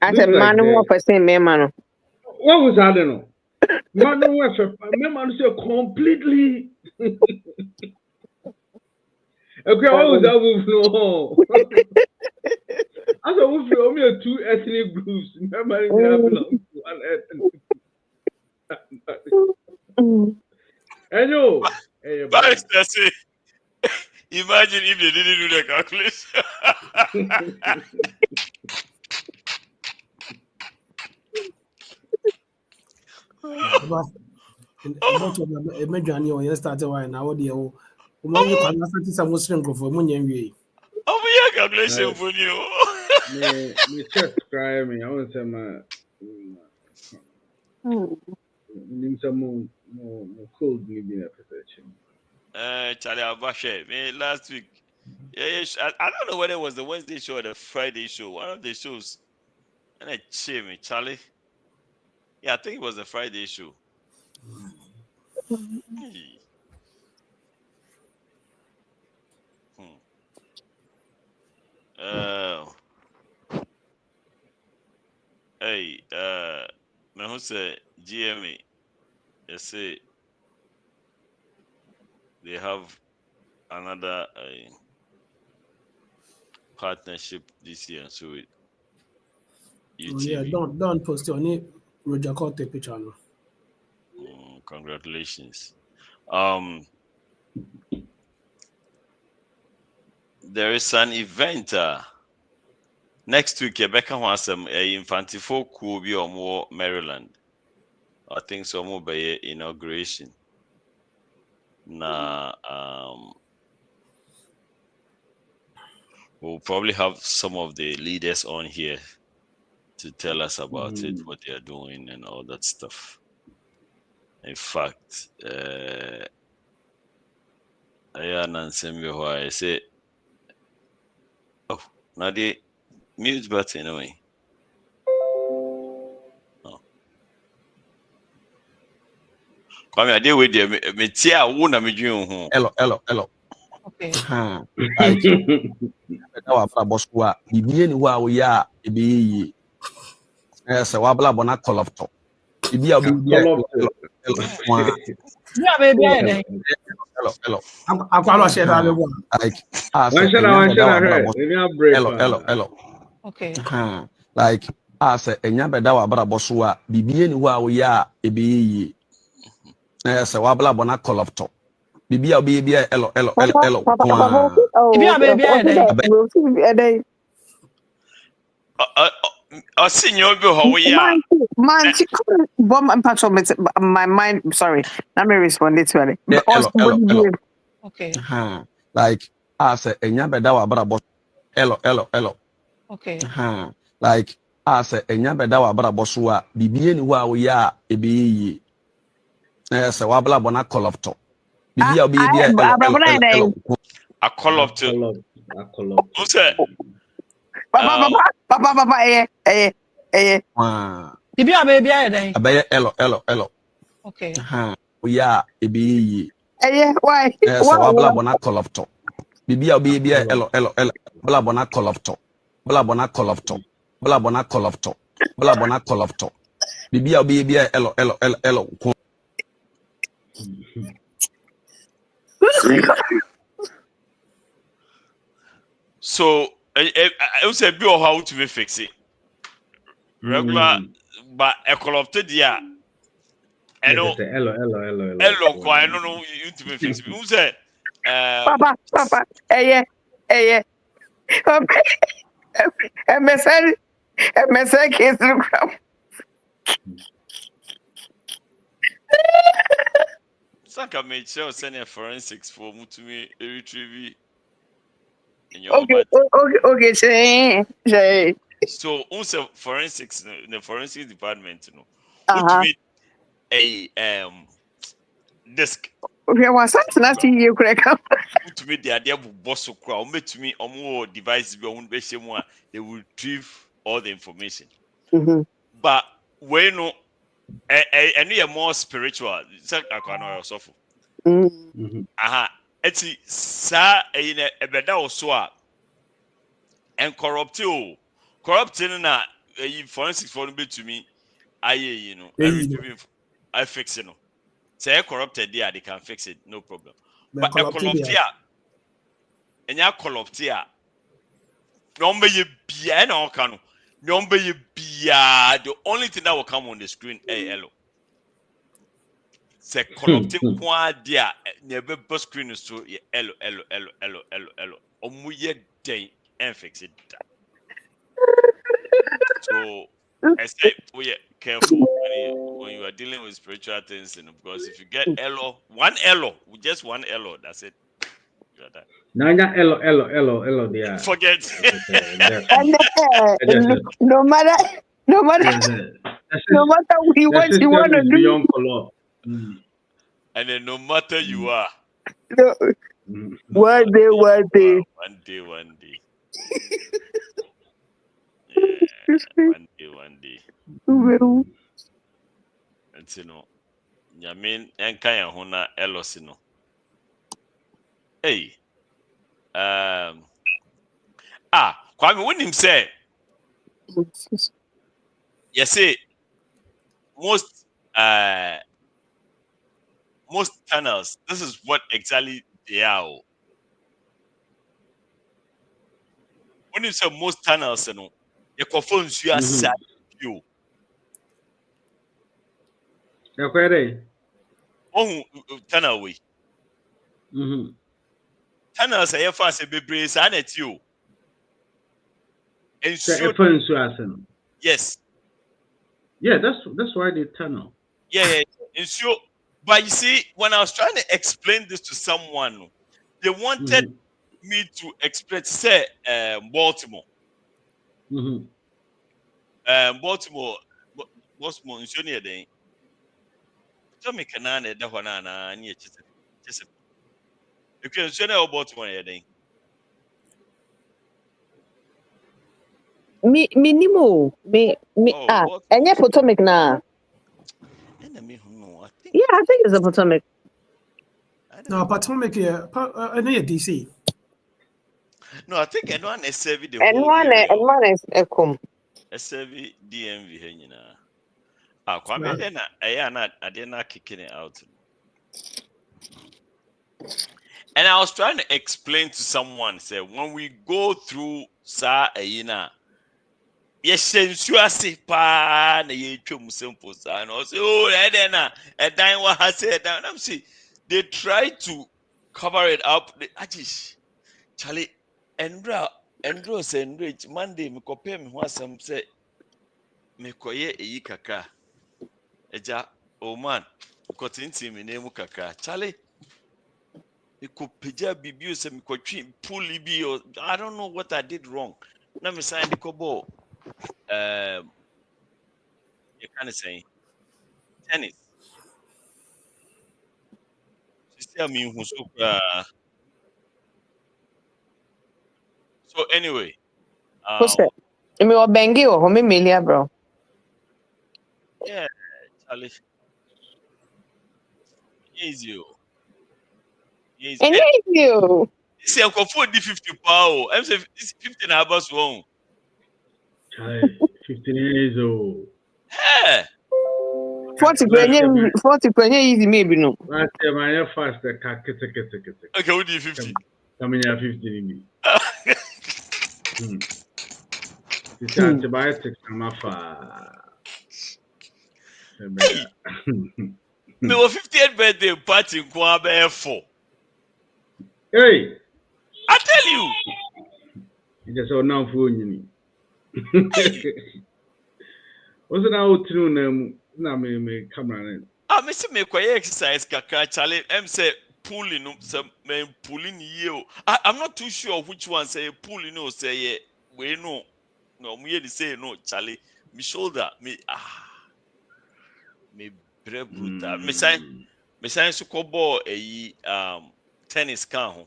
As a man, more for same man. What was that? No, man, no, man, completely. Okay, what was that move? No. As a move, only two ethnic groups. Remember, belong to one ethnic. Hello. Imagine if they didn't do the calculation. Imagine you started why now the you can start some Muslim go for money anyway. Oh, yeah, calculation for you. Me chest cry me. I want to say my. Need some more cold maybe in a perception. Charlie Abashe, me last week. Yeah, I don't know whether it was the Wednesday show or the Friday show. One of the shows. And I cheer me, Charlie. Yeah, I think it was the Friday show. Hey, man, who said GMA? They say they have another partnership this year, so it. Oh, yeah, don't post it on it. Roger caught the picture. No? Congratulations. There is an event next week. Rebecca wants some Infantifo Kubi or more Maryland. I think so more by inauguration. Now, we'll probably have some of the leaders on here to tell us about it, what they are doing, and all that stuff. In fact, I say, oh, now the mute button anyway. Oh. Come here, with the metia wuna me dream. Hello. Okay. Our Bosqua, the being where we are, be yes, a wabla bona colopto. Yeah, baby. Hello. Hello. Okay. Like I said, and Yabeda Wabra Bosua, be being where we are, a be yes, a wabla bona colopto. Bibi baby hello. Senior how we are. Man, my mind, sorry, let me respond to it. Hello. Okay. Like I said, and Yabeda Wabra hello. Okay. Like I said, and Yabeda Wabra Bosua, Bibi where we are, a be yes, a wabla bona colopto. A call up to. Who said? Papa, Bibi a baby a then. Abaya elo. Okay. We are ebi. Why? So wabla bona kolopto. Bibi a baby elo. Bla bona kolopto. Bla bona kolopto. Bla bona kolopto. Bla bona kolopto. Bibi a baby elo. So I was a bit how to fix it. Regular, but a corrupted yeah. I know. Hello, I don't know you to be fixed. Who said? Papa. MSN case through crap. Saka made sure send a forensics for to me retrieve in your Okay, say. So also forensics in the forensics department, you know. Uh-huh. A disk. Okay, was that you correct? To me the idea of boss crowd to me more devices they will retrieve all the information. But when no and we are more spiritual, it's like I can yourself. It's sa in a better also and corrupting na forensics for me to me. I I fix it. No, say corrupted there, they can fix it, no problem. But a corrupted and ya corrupted number you be no can number you be the only thing that will come on the screen. Hello. Say corrupted one there never bus screen is so hello. Omuye day and fix it. So I say we are careful when you are dealing with spiritual things, because if you get just one elo, that's it. Nanya elo there. Forget. No matter what you want to do. Beyond color. And then no matter you are. One day. One day. One day. And you know, Yamin and Kaya Hona Elosino. Hey. Kwame, when him say, you say, most tunnels, this is what exactly they are. When you say most tunnels, you know, your phones you are sad you. You're quite tunnel way. Tunnels are fast a baby, and it's you. And so, yes. Yeah, that's why they tunnel. Yeah. And so, but you see, when I was trying to explain this to someone, they wanted me to explain, say, Baltimore. Baltimore, in Sonia Day. Tommy Canana, the Honana, near Chesapeake. If you're in Sonia or Baltimore, day. Minimo. And Potomac now. Yeah, I think it's a Potomac. No, Potomac here. Near DC. No, I think anyone is serving the and one is Ekom. A serving DMV here. Kwame, then I did not kicking it out. And I was trying to explain to someone, say, when we go through Sa Ayina, yes, you are say pa na ye twem simple and also and then what I said down. I'm see they try to cover it up. Charlie Andrew said rich Monday me compare me what some say me koye eyi kaka eja oh man continue me name kaka Charlie me ko peja bibi say me ko twi pull bi I don't know what I did wrong. Now me sign the kobo you kind of say tennis. Sister me who so anyway, What's that? I mean, what Bengi or home Emilia, bro? Yeah, Charlie. Easy. Easy. And you. This is Uncle 50 power. I'm saying 50 hours wrong. 15 years old. Hey. 40 easy, maybe no. Last year, my fast, Okay, what do you 50? Coming here 50 in me. This antibiotics, I'm a Me 50th birthday party in Kwabe 4. Hey! I tell you. You just saw now for you. What's it now to na me camera? Me see me quiet exercise kaka Charlie. Say pulling some men pulling you. I'm not too sure which one say pulling or say we no. No, me say no Charlie. Me shoulder me me bre brutal. Me say so kobo tennis can ho.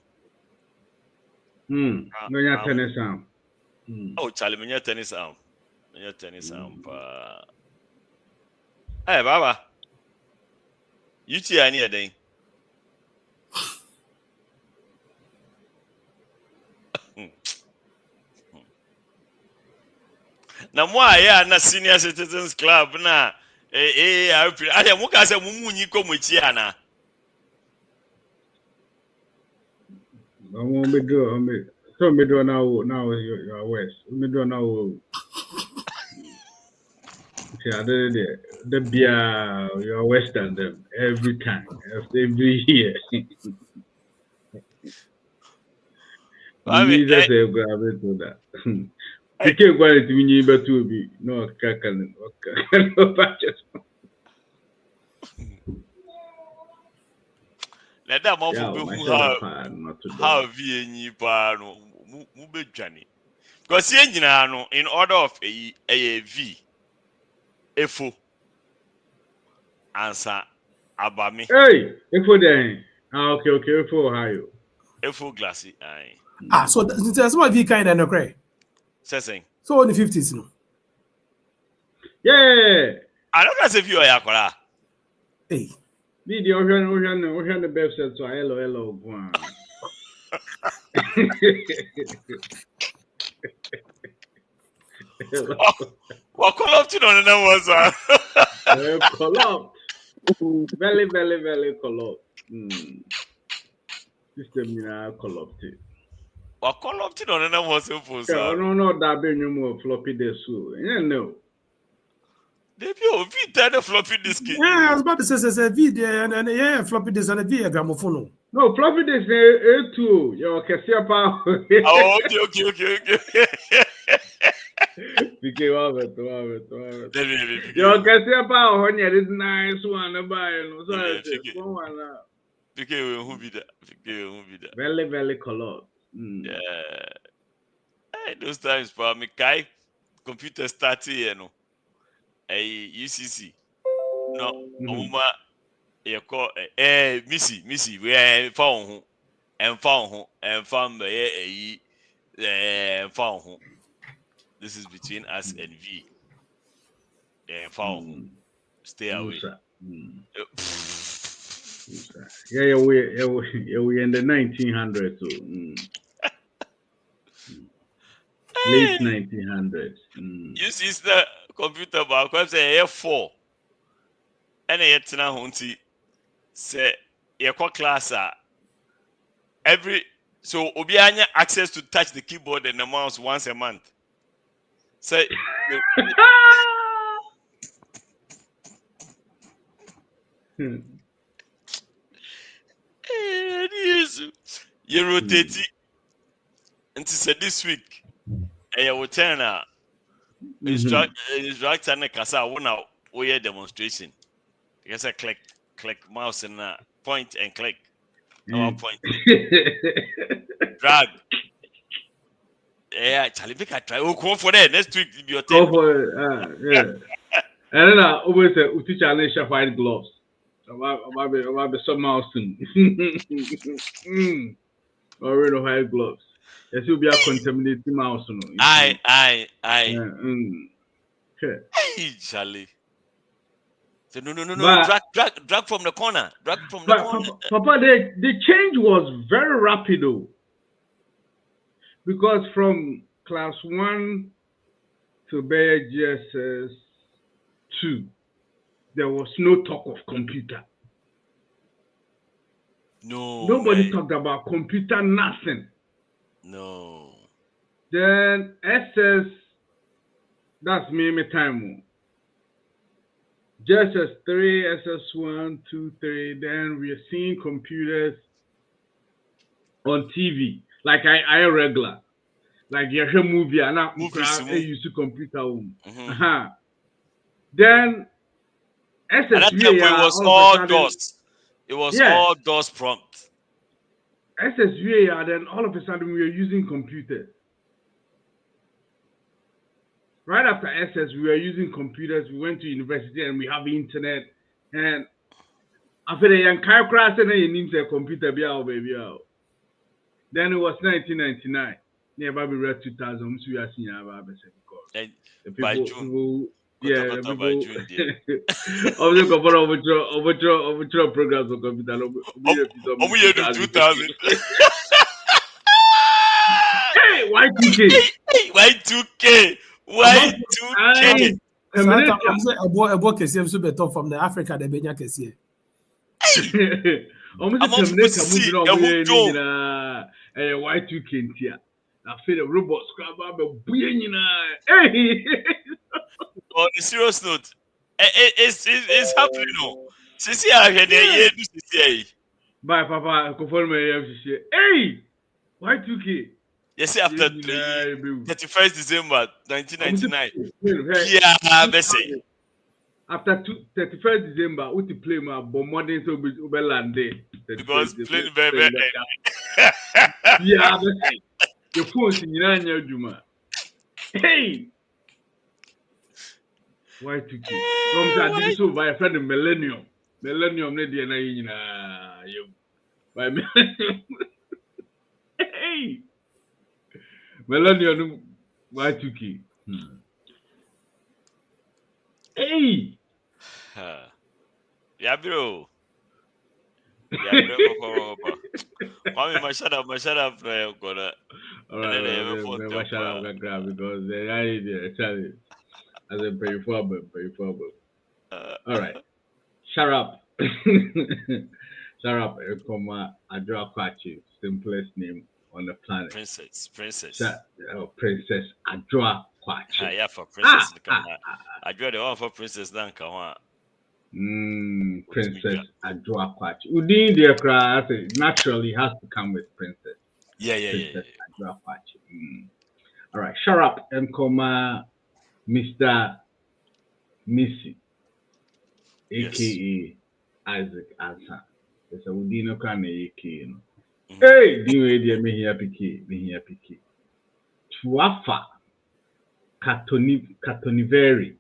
No ya tennis arm. Oh Charlie, me tennis arm. Me tennis arm pa. Hey baba. You see any thing? Na mo aya na senior citizens club na I mo ka say mo munyi ko mo chi ana. I'm me do so me do now your west. Me do now. Yeah, the beer your western them every time, every year. I mean, just a grab it to that. You can't go to me, but to be no cackling. Let that man how VNE no mube Johnny. Because in order of a V Efo answer Abami. Hey, Efo then. Okay, Efo Ohio. Efo glassy. Aye. So that's what V kind of cray. Saying. So in the 50s, no. Yeah. I don't know if you are Yakora. Hey. Video Ocean the best set so hello one. What call up to no was collapse. Very collapse. System collapse. What call up to no was no that be no more floppy disk. No. They be the floppy disk. Yeah, I was about to say video and yeah, floppy disk and a video gramophone. No, floppy disk A2. Your Cassia power. Oh, okay. Your Cassia power on this nice one buy no so who be that? Very color. Yeah. Hey, those times for me kai computer starting you know. UCC. No, Oma call Missy, we found this is between us and V. Stay away. Yeah, we in the 1900s. Late 1900s. You see the computer back when say F4. And yet now hunty say your class so Obianya access to touch the keyboard and the mouse once a month. Say you rotate it until say this week and you will turn instructor and kasa wona we demonstration. You say click mouse and point and click. Our point. Drag. Yeah, Charlie, make I try. Come for that next week. Be your turn. Yeah. And then I always say, "Uti challenge white gloves." About some mouse soon. Already white gloves. Yes, you'll be a contaminating mouse. No. Aye. Okay. Hey, Charlie. So no. But, Drag from the corner. Drag from the but corner. Papa, the change was very rapid though. Because from class 1 to GSS 2, there was no talk of computer. No. Nobody Man. talked about computer, nothing. No. Then SS, that's me time. GSS 3, SS 1, 2, 3. Then we are seeing computers on TV. Like I regular. Like you hear movie and I use a computer. Then At that time, it was all DOS. It was all DOS prompt. SSVA, then all of a sudden we were using computers. Right after SS, we were using computers. We went to university and we have internet. And after the young car crash, and you need a computer, baby. Then it was 1999. Never be read 2000. We are seeing about the people. Yeah, people. Obviously, cover overture programs on computer. We had 2000. Hey, Y2K. Y2K. Y2K. A boy can see better from the Africa, the Benya can see. Y2K here. I feel the robot scrap up a hey. On a serious note, it's happening now. Sisi I had a year. Bye, Papa. Conform me. Hey, Y2K. Yes, after 31st December 1999. Yeah, Bessie. After 31st December, we to play my bombarding to be Uberlande. Because playing very. Yeah, Bessie. The phone's in your Juma. Hey. Y2K. From that, this is by a friend of Millennium. Millennium, you. By Millennium. Hey. Millennium, Y2K. Hey. Yeah, bro. My shut up. All right, because they are as a pay for. All right, shut up. Shut up. Ekoma Adra Kwachi, simplest name on the planet. Princess. Princess Adra Kwachi. Yeah, for princess. Adra the one for princess. Danka. Princess Adra Kwachi. Udin dear cry, naturally has to come with princess. Yeah. Adra Kwachi. All right, shut up, Ekoma Mr. Missy, aka Isaac Ansa. It's a Udino kind of AK. Hey, do you me here PK? Tuafa Katoniveri.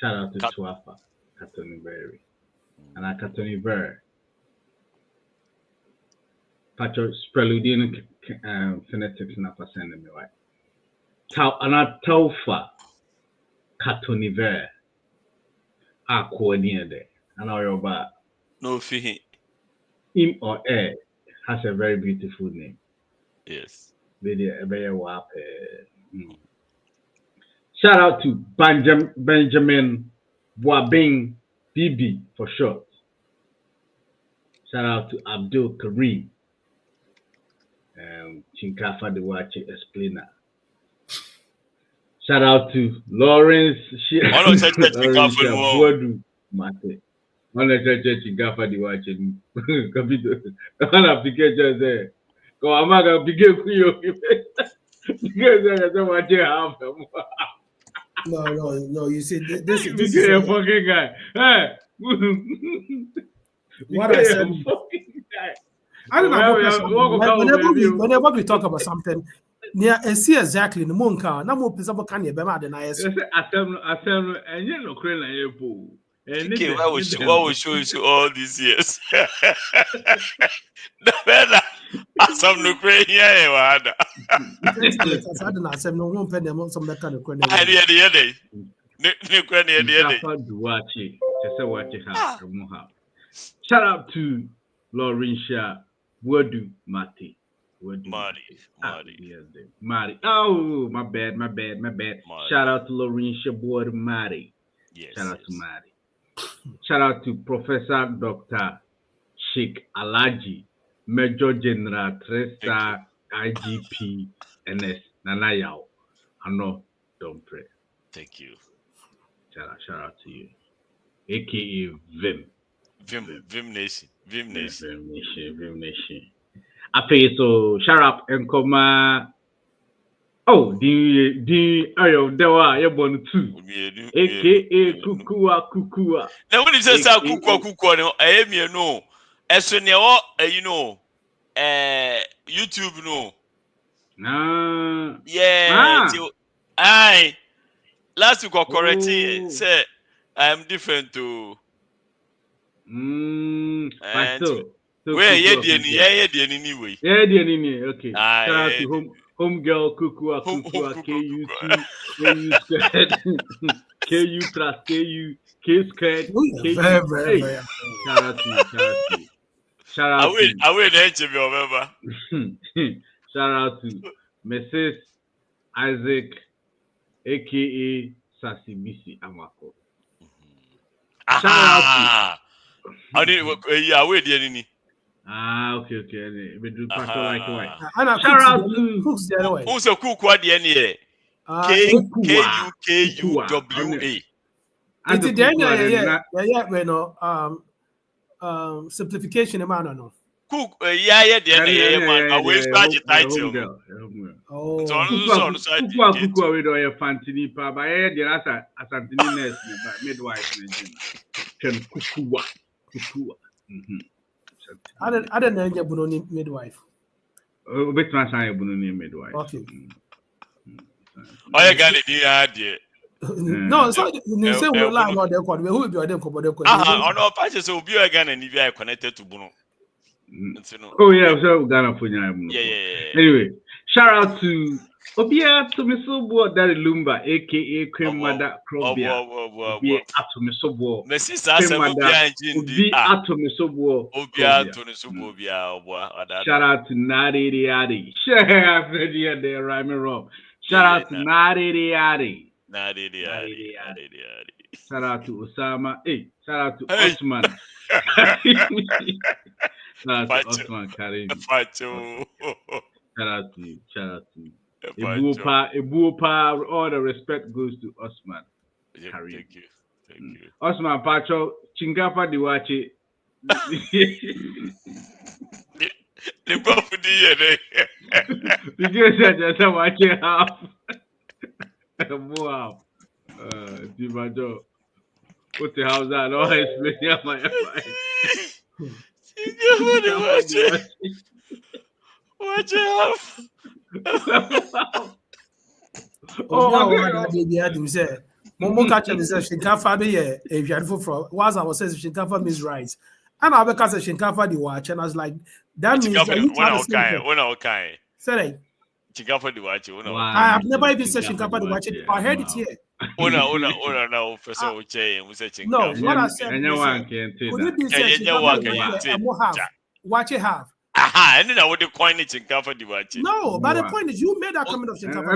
Shout out to Tuafa Katoniveri. And a Katoniveri. Pacho Spreludino phonetics na sending me right. Taufa Katoniver Aquanier there. And our bar. No fee. Him or her has a very beautiful name. Yes. Shout out to Benjamin Boabing BB for short. Shout out to Abdul Kareem. Chinkafa the Wachi Explainer. Shout out to Lawrence Shabuadu Mate. One of the Chinkafa the Wachi Capito. One application there. Go Amaga begin Kuyo. No, you see this is a fucking guy. Hey. What I said. I don't know. Whenever we talk about something, near and see exactly the monka, no more people can you be mad than I say. Assembly, and you know, Crane and what will show you all these years? Asam no kwe here wada. I don't say no one penny among some kind of credit. I did it. Ne kwe ne did Duwache. Just watch it have. Shout out to Laurentia Wadu Mati. Mari. Oh, my bad. Mari. Shout out to Laurentia Wadu Mari. Yes. Shout out to Mari. Shout out to Professor Dr. Sheikh Alaji, Major General Tresta IGP NS Nanayao. I know, don't pray. Thank you. Shout out to you. AKA Vim Nation. Vim Nation. Okay, so shout out and come. Oh, the ayo dewa you born too. AKA Kukua. Now when you say Kukua no, I am you know. As when you know, YouTube no. Nah. Yeah. I last week got correcting. Say I am different to. Where yeah, anyway. Yeah, okay. Shout out to home girl Kukua KU KU plus K squared. Very. Shout out to you. I will answer me, remember. Shout out to Mrs. Isaac, aka Sasibisi Amako. Shout out to. I didn't. Okay. We do patrol like white. Shout out to Cooks the other way. Who's a Cook Kwadee? KUWA. It's the simplification man no. Cook yeah man. I will start the title. Oh. Kukua we do a fantini pa ba e dey asantini nurse but midwife can Kukua. I don't know your bunoni midwife. Oh, bet my sign bunoni midwife. Okay. Oh, you got it, no, so you say we lie about them code. Who be them code? Oh no, patches will be again and if you are connected to Bruno. Oh yeah, so Ghana for you. Yeah. Anyway, shout out to Obia to me so board that Lumba, aka Cream Mother Crobia. Obia to me so board. My sister said Obia to me so board. Obia to me so board. Shout out to Nadi. Share video there, rhyme wrong. Shout out to Nadi. Shout out to Osama. Hey, shout out to Osman. Shout out to Osman Karim. Shout out to you. Ibuopa, all the respect goes to Osman. Karim. Thank you. Osman Pacho, Chingafa Diwachi. The property, because I just watch it half. Wow. Dimajo. Put the house out. Oh, explain my advice. Watch it off. Oh, baby, I do say. Momo catch me say Shinkafa be a beautiful from. Was I was saying Shinkafa means rice, and I because Shinkafa the watch, and I was like, that means when okay. Say Shinkafa the watch. I have never even said Shinkafa the watch. I heard it here. No, for so we say no, what I said. Could it be said watch it have? Aha, and then I would coin it Shinkafa the watch. No, but the point is you made that comment of Shinkafa.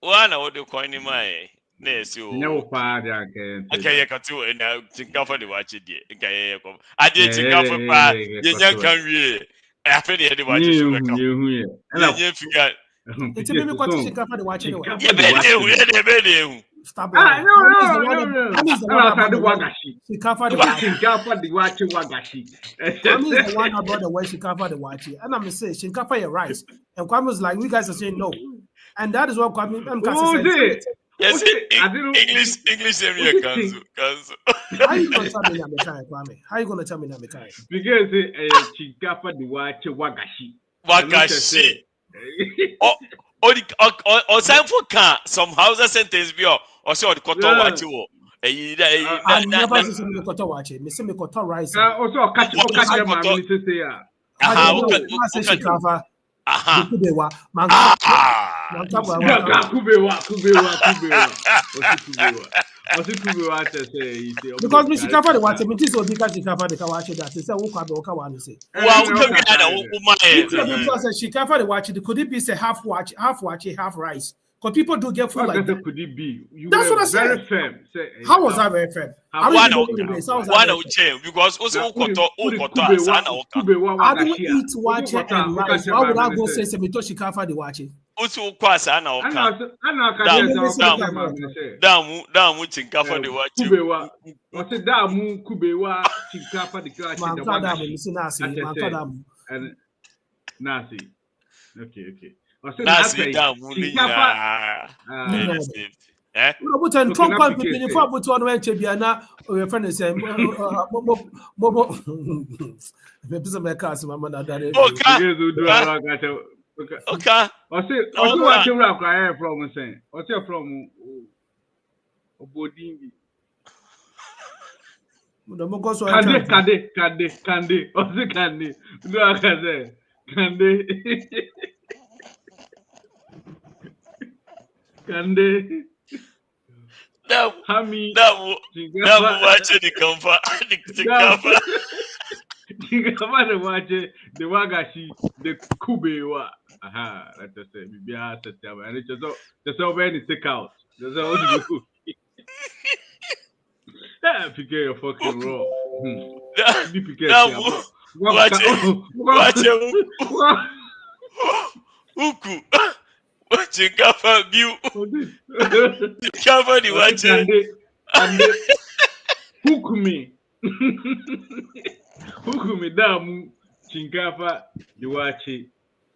One I would coin in my. No father can. Okay, I can do it now. Shinkafa the watch it. Okay, I did Shinkafa. You can read. I feel the watch you. And I forgot. It's a baby watching Shinkafa the watch anyway. Stop. No. That means the wagashi. Shinkafa the watch wagashi. That means the one about the way Shinkafa the watch. And I'm saying Shinkafa your rice. And Kwame's like, we guys are saying no. And that is what Kwame said. Yes, English area cancel. How you gonna tell me that time, Kwame? How you gonna tell me that time? Because Shinkafa the watch wagashi. Or time for car some houses sentence be or so the cotton watch you. I never see me cotton watch it. Me see me cotton rice. Also catch them say Shikafa. Kubewa. Because me Shikafa the watch, me this will be Shikafa the kawache that say who kwa be one say. Shikafa the watch, could it be say half watch, half rice? Because people do get food like that. Could it be? That's what I said. Very firm. How was that very firm? One because also how do we eat watch and rice? Why would I go say Semito Shikafa the watch? Also kwasa na oka. Damu chinkafa the watch. Kubewa. What's it damu kubewa chinkafa the watch? Mankadamu. And nasi. Okay. Nasi damu eh? But and Trump before but one when Chebiana or your friend is saying Mobo Okay. What's your rock I am from saying? What's your from Obodimbi? Kande. What's the candy? Do I say Kande? Damu wache the comfort. Chinkafa the wache, the wagashi, the kubewa. Aha, let's say, maybe I said, and it's just over any take out. That's all you do. Pick your fucking raw. Uku. Chinkafa view. Chinkafa the wache. Hukumi damu chinkafa the wache.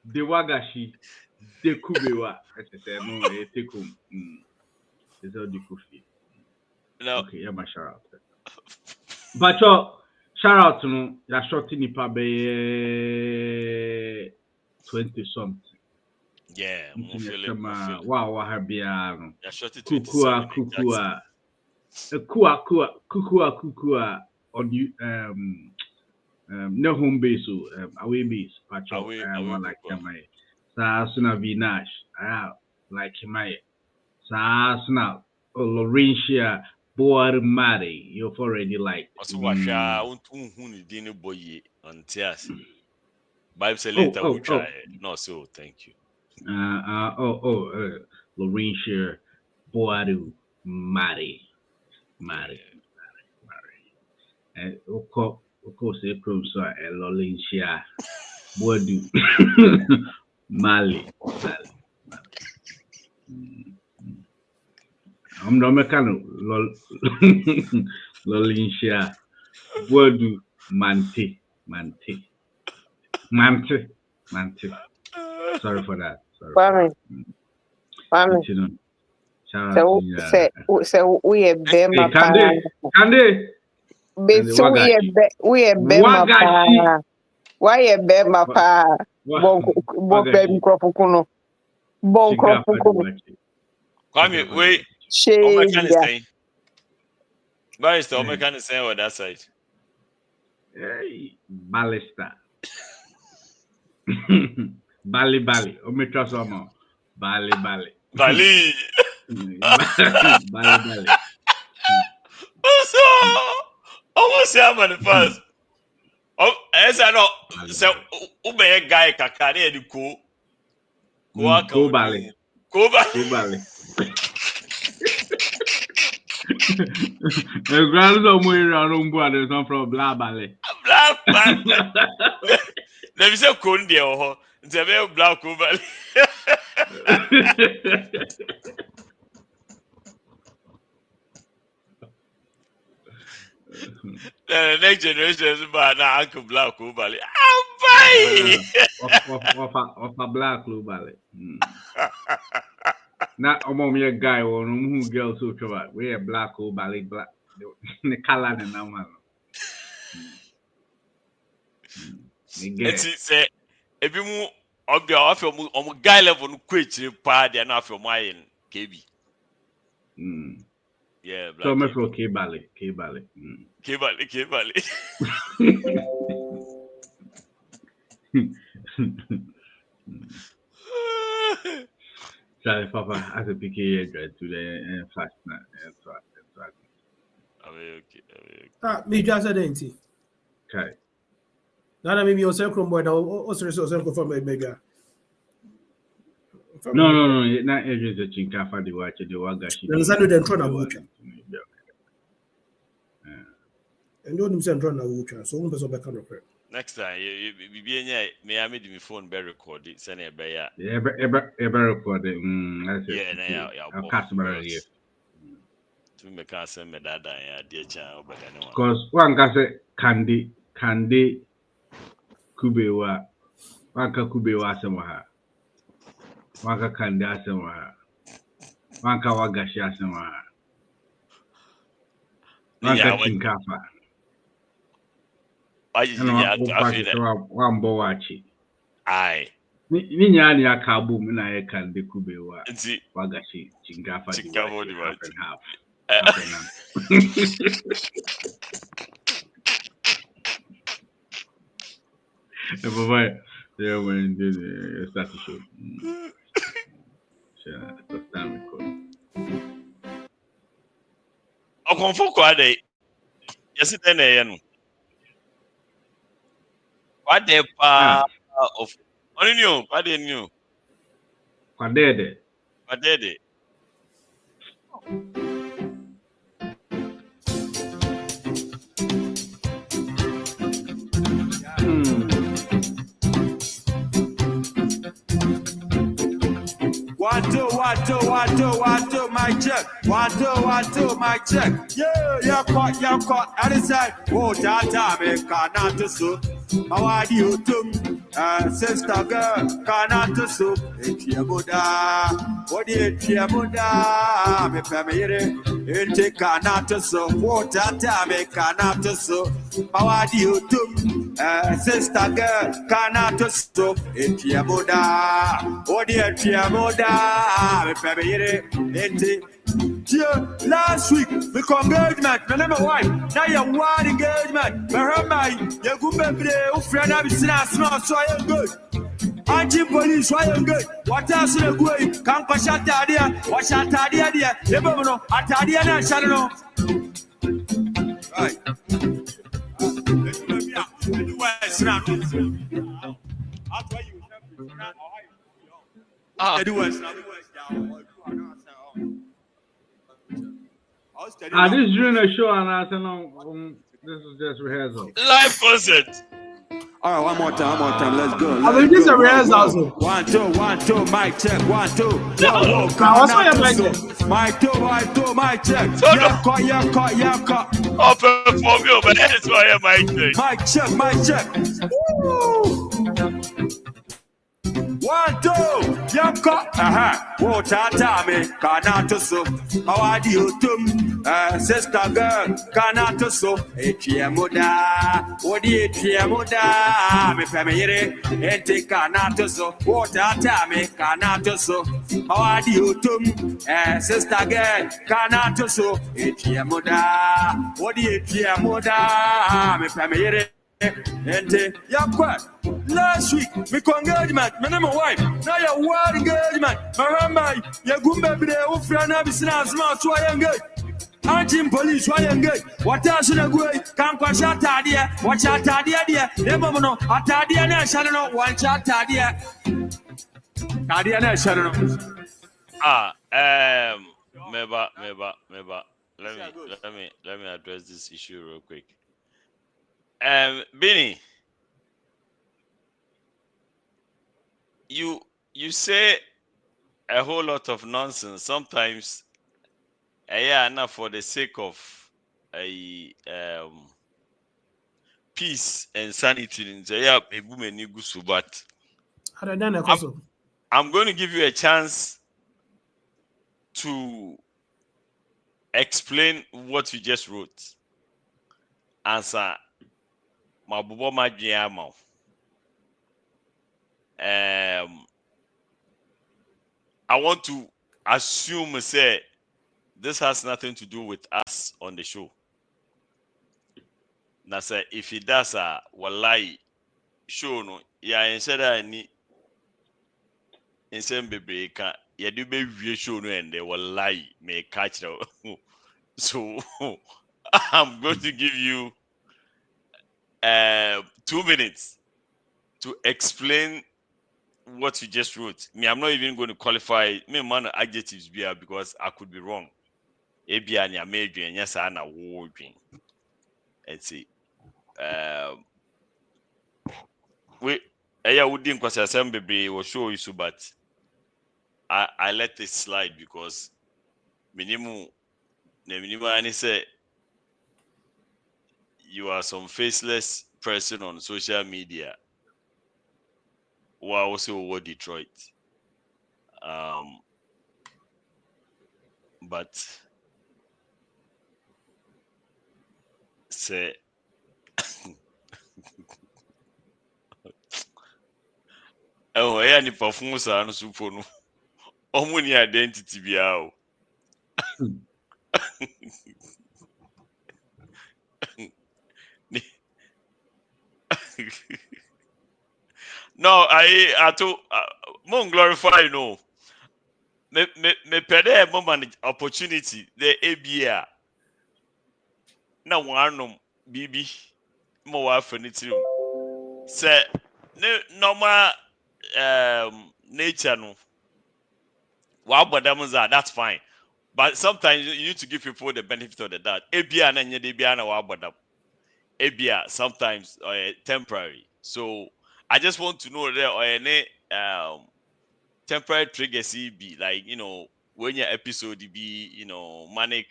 The wagashi, the kubewa. I said, no, take home. It's all the coffee. Okay, yeah, my shout out. But shout out to no, you're shorting the pub 20 something. Yeah, wow, I have been kukua on you no home base away base patrol like my suna vinash like my suna Laurentia boar mari you've already like Bible say later we'll try no so thank you Laurentia boar mari and of course, the proofs are a Lolinshia, Bodu, Mali. I'm no mechanic, Lolinshia, Bodu, Mante. Sorry for that. Family. So we are Bema. Kande. So we are Bema. Why a Bema pa? Bon cropuno. Kwame, wait. Where is the mechanic saying on that side? Hey, Ballista. Bali. Ometra somo. Bali. Bali. Almost say I'm the first. Oh, as I know, so ube a guy kakari and go Bali. The grand of way around board is not from Bali. Let me say Kundi or the very black Bali. The next generation is about Uncle Black Bali. Of a black Bali. Not among me a guy or who girls who try. We are black Bali black. The color and now man. Say if you move up your offer on guy level quit party and off your mind KB. Yeah, so much for K-Bali. Sorry, Papa, as a PK today and fast now. Okay. Me just said anything. Okay. Now maybe your second boy now also second from maybe. No. Not agents the chinkafa the watch the wagashi. Then send them trying to watch. And don't send trying to watch. So one person back on the Next time, you may I made my phone be recorded. Send it by ya. Ever recorded. That's it. Yeah. Customer here. To me, can't send me that. Dear child, but anyone. Because one can say Kandi Kubewa, Wanka Kubewa Samaha, Wanka Kandi Asamaha, Wanka Wagashi Asamaha, Wanka Chinkafa. One bowachi. Aye. Ninyani akabu mina Kandi Kubewa, Wagashi Chinkafa, half. Bye. Yeah, when did start the show? Sure, first time record. Okomfo Kwadee. Yes, it is. Kwadee of only new. Kwadee new. Kwadee. One, two, my check. One, two, my check. Yeah, you're caught at the side. Oh, that me can't so. How are you, sister girl? Can't so. It's your Buddha. What is your Buddha? Me family. It's can't so. What that me can't so. How are you, sister girl? Can't so. It's your Buddha. What is your Buddha? Last week, we engagement, my name is wife. Now you're one engagement. Mahamai, you're good baby, your friend, I've seen us small, so I am good. Anti-police, why am good? What else are you going? Can't push out the idea. Watch out the idea. You never know. At the idea, I shall know. Right. This is during a show and I said no, this is just rehearsal. Live concert. All right, one more time, let's go. I mean, this is a rehearsal. 1, 2, mic check, 1, 2. No, Mic 2, mic check. Yeah, cut. Open for you, but that's why I mic check. Mic check. Woo! 1, 2, yaka, whoa, tata me, can't so. How are you, sister girl, can't so. Etiamuda, what do you Etiamuda? Me family, and take can't so. Whoa, tata me, can't so. How are you, sister girl, can't so. Etiamuda, what do you Etiamuda? Me family. Last week, we engagement, my name is wife. Now you're one engagement. Mahamai, you're good baby, your friend, I've seen us smart, so I am good. Anti-police, why am good? What else should I go? Can't watch out idea. Watch out idea. Never know. At idea, I shall know. One shot idea. Idea, I shall know. Meba. Let me address this issue real quick. Benny, you say a whole lot of nonsense sometimes. Not for the sake of peace and sanity. But I'm going to give you a chance to explain what you just wrote. Answer. I want to assume say this has nothing to do with us on the show. Now say if it does, wallahi, show no yeah instead of ni insem bebre ka ya do be wie show no and they will lie me catch them. So I'm going to give you 2 minutes to explain what you just wrote. Me, I'm not even going to qualify me man adjectives because I could be wrong. Ebia ni amedwe yes I na wo dwen. Let's see. We yeah we didn't kwase asem bebre will show you so but I let it slide because minimum and say you are some faceless person on social media. Wow, also over Detroit. But say oh yeah ni perfume sa no supo no. Omo ni identity bia o. No, I to mon glorify you know. Me pede moment opportunity the ABA. Na wanom bibi mo wa furniture. Say ne normal nature no. Wow, but that's fine. But sometimes you need to give people the benefit of the doubt. ABA na nye ABA na wabadam. ABA sometimes temporary. So I just want to know there or any temporary triggers be like when your episode be manic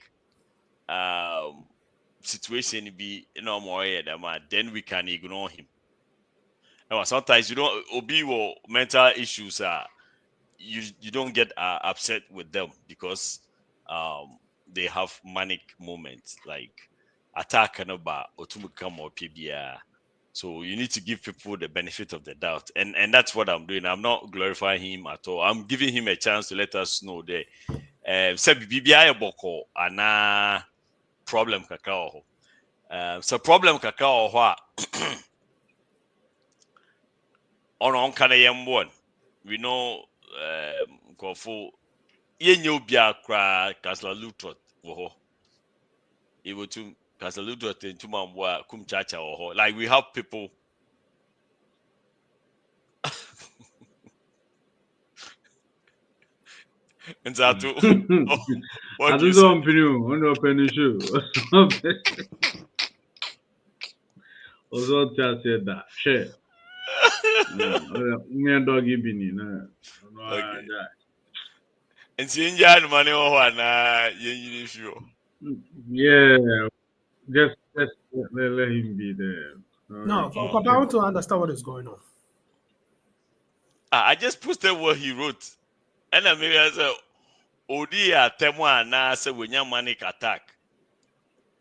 situation be more then we can ignore him. Now, sometimes you don't obi or mental issues you don't get upset with them because they have manic moments like attack and about otumukam or PBR. So you need to give people the benefit of the doubt, and that's what I'm doing. I'm not glorifying him at all. I'm giving him a chance to let us know that say BBI boko ana problem kakao. So problem kakao on kana yem we know Okomfo yenye obi akra kasla lutot wo ho able to kasla lutot into mamwa kum chacha wo ho like we have people and that I what do you just say? want to open the show. Also, just said that. Shit. Me and doggy bini na. Okay. And seeing Jan money or na yenyi sure. Yeah, just let him be there. No, Papa, I want to understand what is going on. I just posted what he wrote. And I maybe I said Odi temwa na say when your manic attack.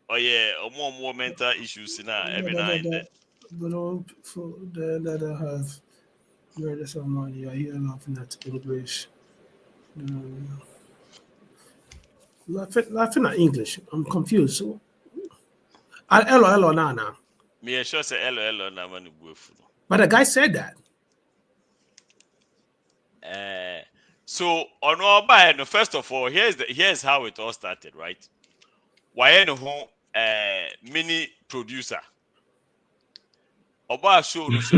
Oh yeah, or more mental issues in every now and then. Below for that have read someone you are here laughing at English. Laughing at English. I'm confused. Hello, Nana. Me sure say hello na mani buefu. But the guy said that. So on our by no first of all, here's how it all started, right? Why no mini producer. Oba show no so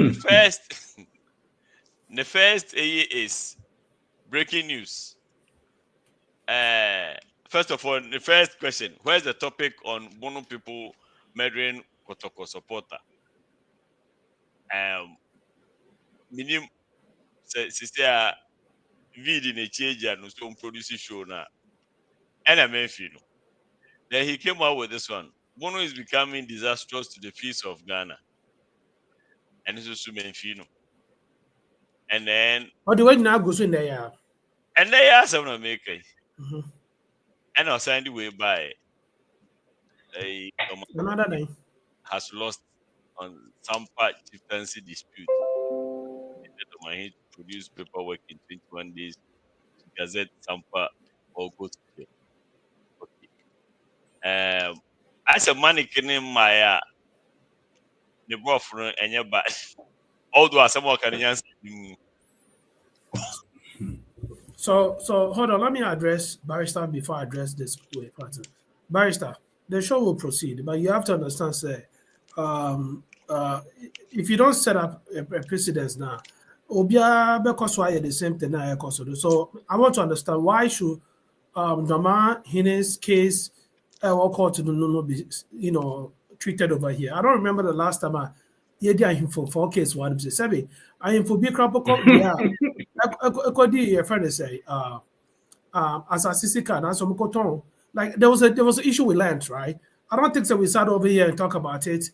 the first is breaking news. First of all, the first question: where's the topic on Bono people murdering Kotoko supporter? Minimum sister vid in a change and so produce show now. And I mean, then he came out with this one. Bono is becoming disastrous to the peace of Ghana, and this is Sumenfino. And then, the way now goes in there. And they are some American. And I'll send the way by Another day has lost on some part chieftaincy dispute. He produced paperwork in 21 days to Gazette Sampa or go to jail. Okay. As a mannequin in my the boyfriend and your back although someone can answer. So hold on. Let me address Barrister before I address this part. Barrister, the show will proceed, but you have to understand, say, um, uh, if you don't set up a precedence now, Obia because why the same thing now. So I want to understand why should Dama Hines case or court to no be treated over here. I don't remember the last time I did him for 4 case what say Sebi. I am for big crap yeah. Your friend say as a CC card and some cotton. Like there was an issue with land, right? I don't think that we sat over here and talk about it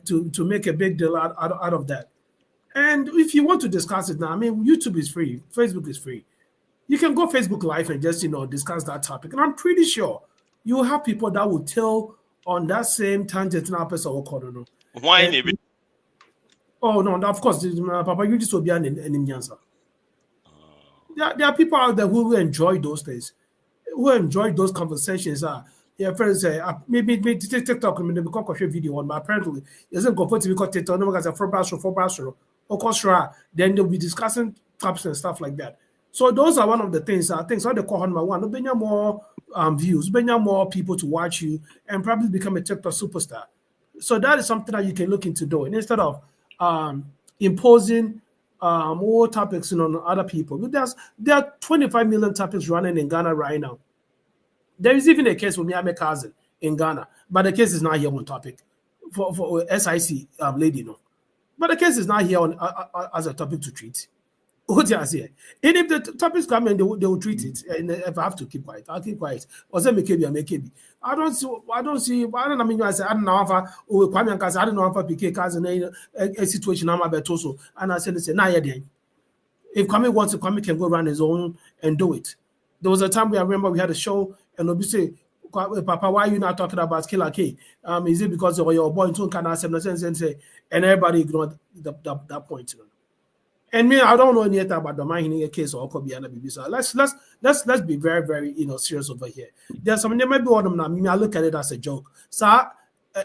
to make a big deal out of that. And if you want to discuss it now, I mean, YouTube is free, Facebook is free. You can go Facebook Live and just discuss that topic. And I'm pretty sure you will have people that will tell on that same tangent now person or call. Why Oh no, of course, Papa, you just will be an answer. There are people out there who enjoy those things, who enjoy those conversations. Yeah, friends say maybe TikTok and they become a video on, but apparently it doesn't go for TikTok. No one's a for browser, of course, then they'll be discussing topics and stuff like that. So those are one of the things. I think so. They call on my one. Bring more views, bring more people to watch you, and probably become a TikTok superstar. So that is something that you can look into doing instead of imposing more topics on other people. There are 25 million topics running in Ghana right now. There is even a case with me, I'm a cousin in Ghana, but the case is not here on topic for SIC lady, no. But the case is not here on as a topic to treat. What do I say? And if the topics come in, they will treat it. And if I have to keep quiet, I'll keep quiet. Or say make it. I don't see. I don't know. I say I don't know if I don't know if I PK cousin a situation I'm about also. And I said, nah, yeah, then. If Kwame wants to, Kwame can go run his own and do it. There was a time where I remember we had a show and they'll be say, Papa, why are you not talking about Killer K? Is it because your boy in can answer and say, and everybody ignored that point. And me, I don't know anything about the mining case or could be another baby. So let's be very, very serious over here. There's some there might be one of them. I look at it as a joke. So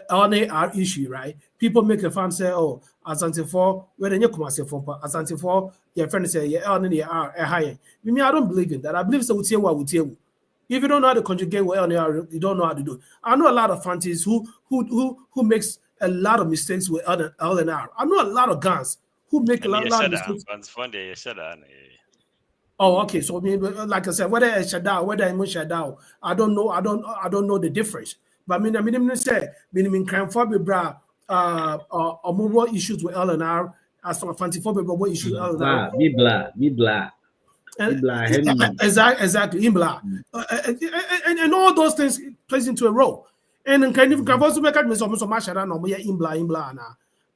on our issue, right? People make a fan say, oh, Asante for when you come as a for Asante for your friend say yeah, on the higher. Me, I don't believe in that. I believe so would tell what would tell you. If you don't know how to conjugate well, you don't know how to do it. I know a lot of fancies who makes a lot of mistakes with L and R. I know a lot of guns who make a lot of mistakes. Oh, okay. So like I said, whether it's Shadow, whether it's Shadow, I don't know the difference. But I mean, say, crime for bra, or more issues with L and R as for fancy for what issues L and R. Be blah. Exactly, Imbla. And all those things plays into a role. And can you also make me so much around or Imbla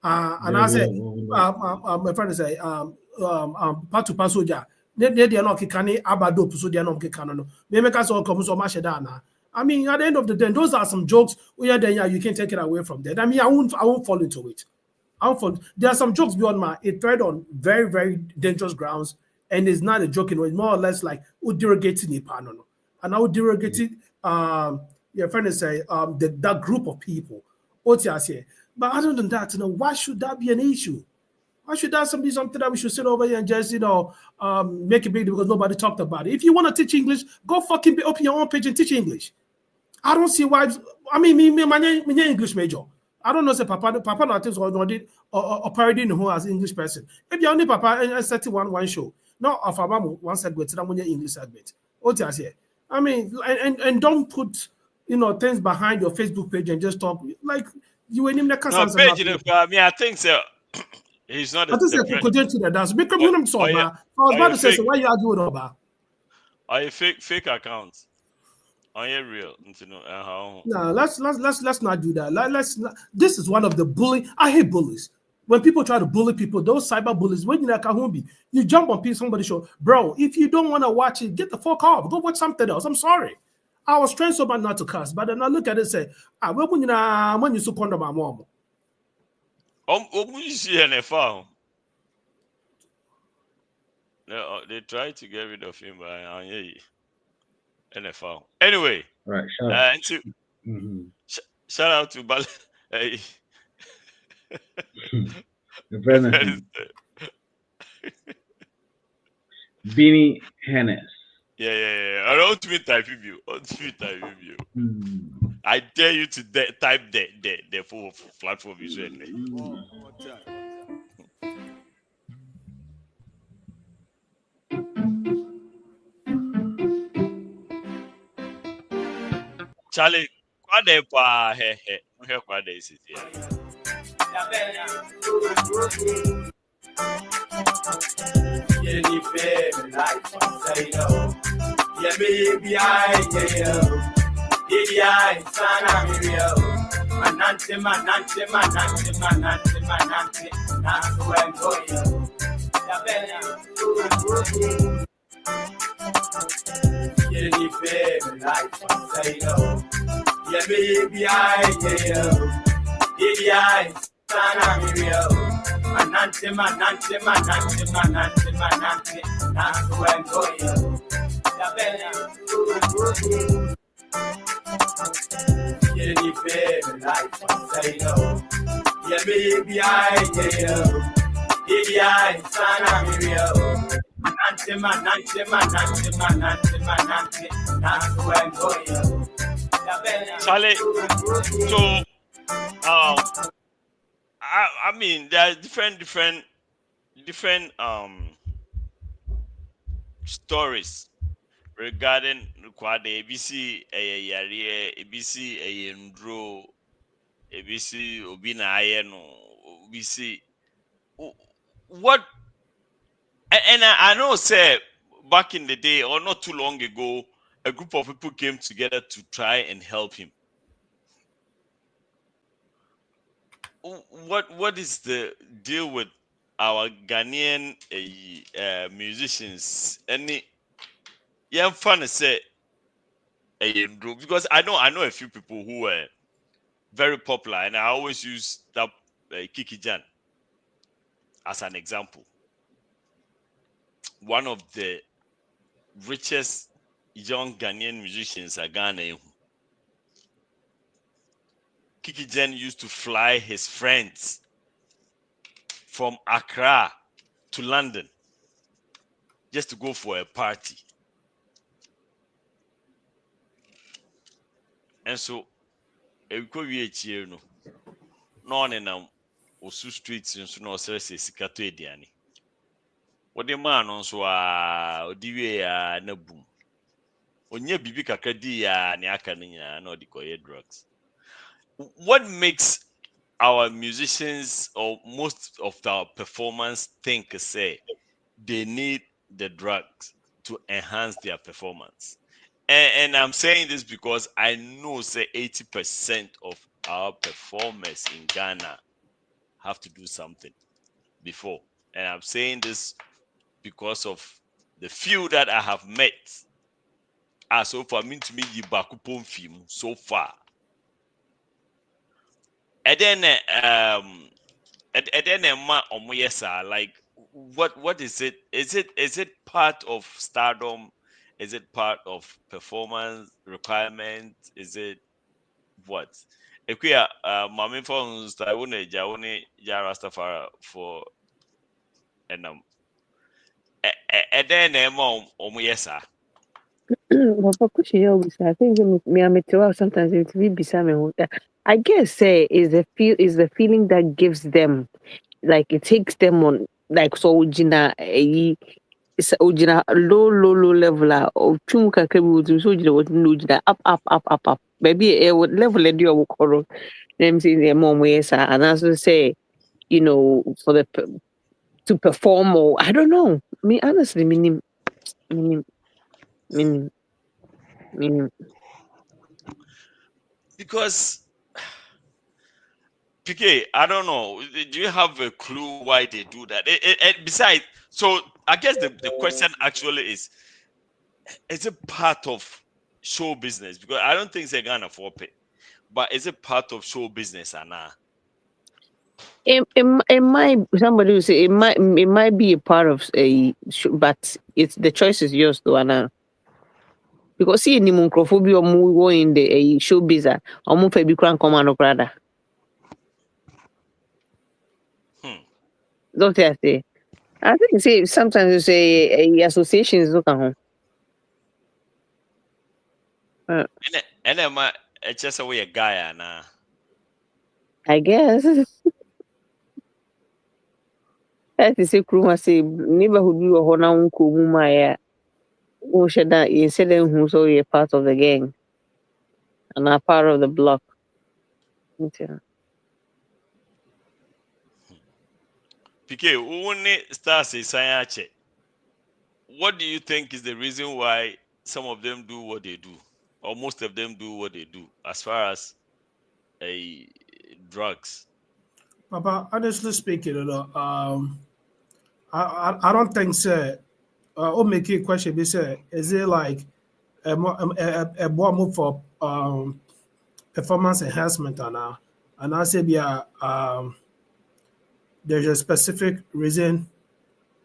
and I say my friend say Patu Pasoja, they are not kikani abado so they are not kikano. They make us all come so much dana. I mean, at the end of the day, those are some jokes where then you can't take it away from that. I mean, I won't fall into it. There are some jokes beyond it tread on very, very dangerous grounds. And it's not a joke, it's more or less like derogating the panel. And I would derogate your friend say that group of people. But other than that, why should that be an issue? Why should that be something that we should sit over here and just make a big deal because nobody talked about it? If you want to teach English, go fucking open your own page and teach English. I don't see why. I mean, me, my English major. I don't know, say Papa not things or parodying who as English person. Maybe only Papa set one show. Not of Abamu one segment, that one English segment. What I say? I mean, and don't put things behind your Facebook page and just talk like you ain't even the no page. I think so. He's not. I just say could to the dance. Because when I'm sorry, I was about to say, so why you arguing about? Are you fake accounts? Are you real? No, let's not do that. Let's not. This is one of the bully. I hate bullies. When people try to bully people, those cyber bullies, when you're like Kahumbi, you jump on somebody's show. Bro, if you don't want to watch it, get the fuck off. Go watch something else. I'm sorry. I was trained so much not to cuss, but then I look at it and say, when you support my mom. They tried to get rid of him by NFL. Anyway, right. Shout out to Bal. Beanie Hennes. Yeah. I don't mean type review. I dare you to type the full platform you said. Charlie, Kwadee pa he. Kwadee is here. Yeah, baby, I sana mirio. Manante, Nancy, Nancy, yeah, baby, I sana mirio. Manante, yeah, baby, I sana mirio. Charlie, so I mean there are different stories regarding Kwadee. ABC yare, ABC ndro, ABC obina ayeno, ABC what. And I know, say, back in the day, or not too long ago, a group of people came together to try and help him. What is the deal with our Ghanaian musicians? Any young fun say because I know a few people who were very popular, and I always use that Kiki Jan as an example. One of the richest young Ghanaian musicians are Ghana. Kiki Jen used to fly his friends from Accra to London just to go for a party. And so, we go here, no one osu streets in no service sikato ediani. What the man on so odiwe na boom. Onye bibi kakra di ya ne aka nya na odikoye drugs. What makes our musicians or most of our performers think say they need the drugs to enhance their performance? And I'm saying this because I know say 80% of our performers in Ghana have to do something before. And I'm saying this because of the few that I have met. So far, mean to me, Yibakupon film so far. And then like what is it? Is it part of stardom? Is it part of performance requirement? Is it what? Ekuya mami phones I won't Rastafari for and then But for Kushi, always, I think me and sometimes it's really beside me. I guess say is the feeling that gives them, like it takes them on, like so ojina it's ojina low level of chum kakra bi so ojina up maybe a level edu o koro them say the mom yes and also say for the to perform, or I don't know, me honestly meaning because PK, I don't know. Do you have a clue why they do that? Besides, so I guess the question actually is it part of show business? Because I don't think they're gonna afford it. But is it part of show business or not? It might, somebody will say it might be a part of a but it's the choice is yours though, Anna. Because see any microphobia or more in the show business or more for be crank command or brother. Don't I say? I think say sometimes you say associations look at home. And then it's just a way a guy na. I guess. That is a crew must say neighborhood you or now uncle Mumaya. Who should that you said who's so you're part of the gang and are part of the block. Yeah. PK, only stars is Sayache. What do you think is the reason why some of them do what they do, or most of them do what they do, as far as drugs? Papa, honestly speaking, I don't think so. Make a question. Be say, is it like a move for performance enhancement and I say there's a specific reason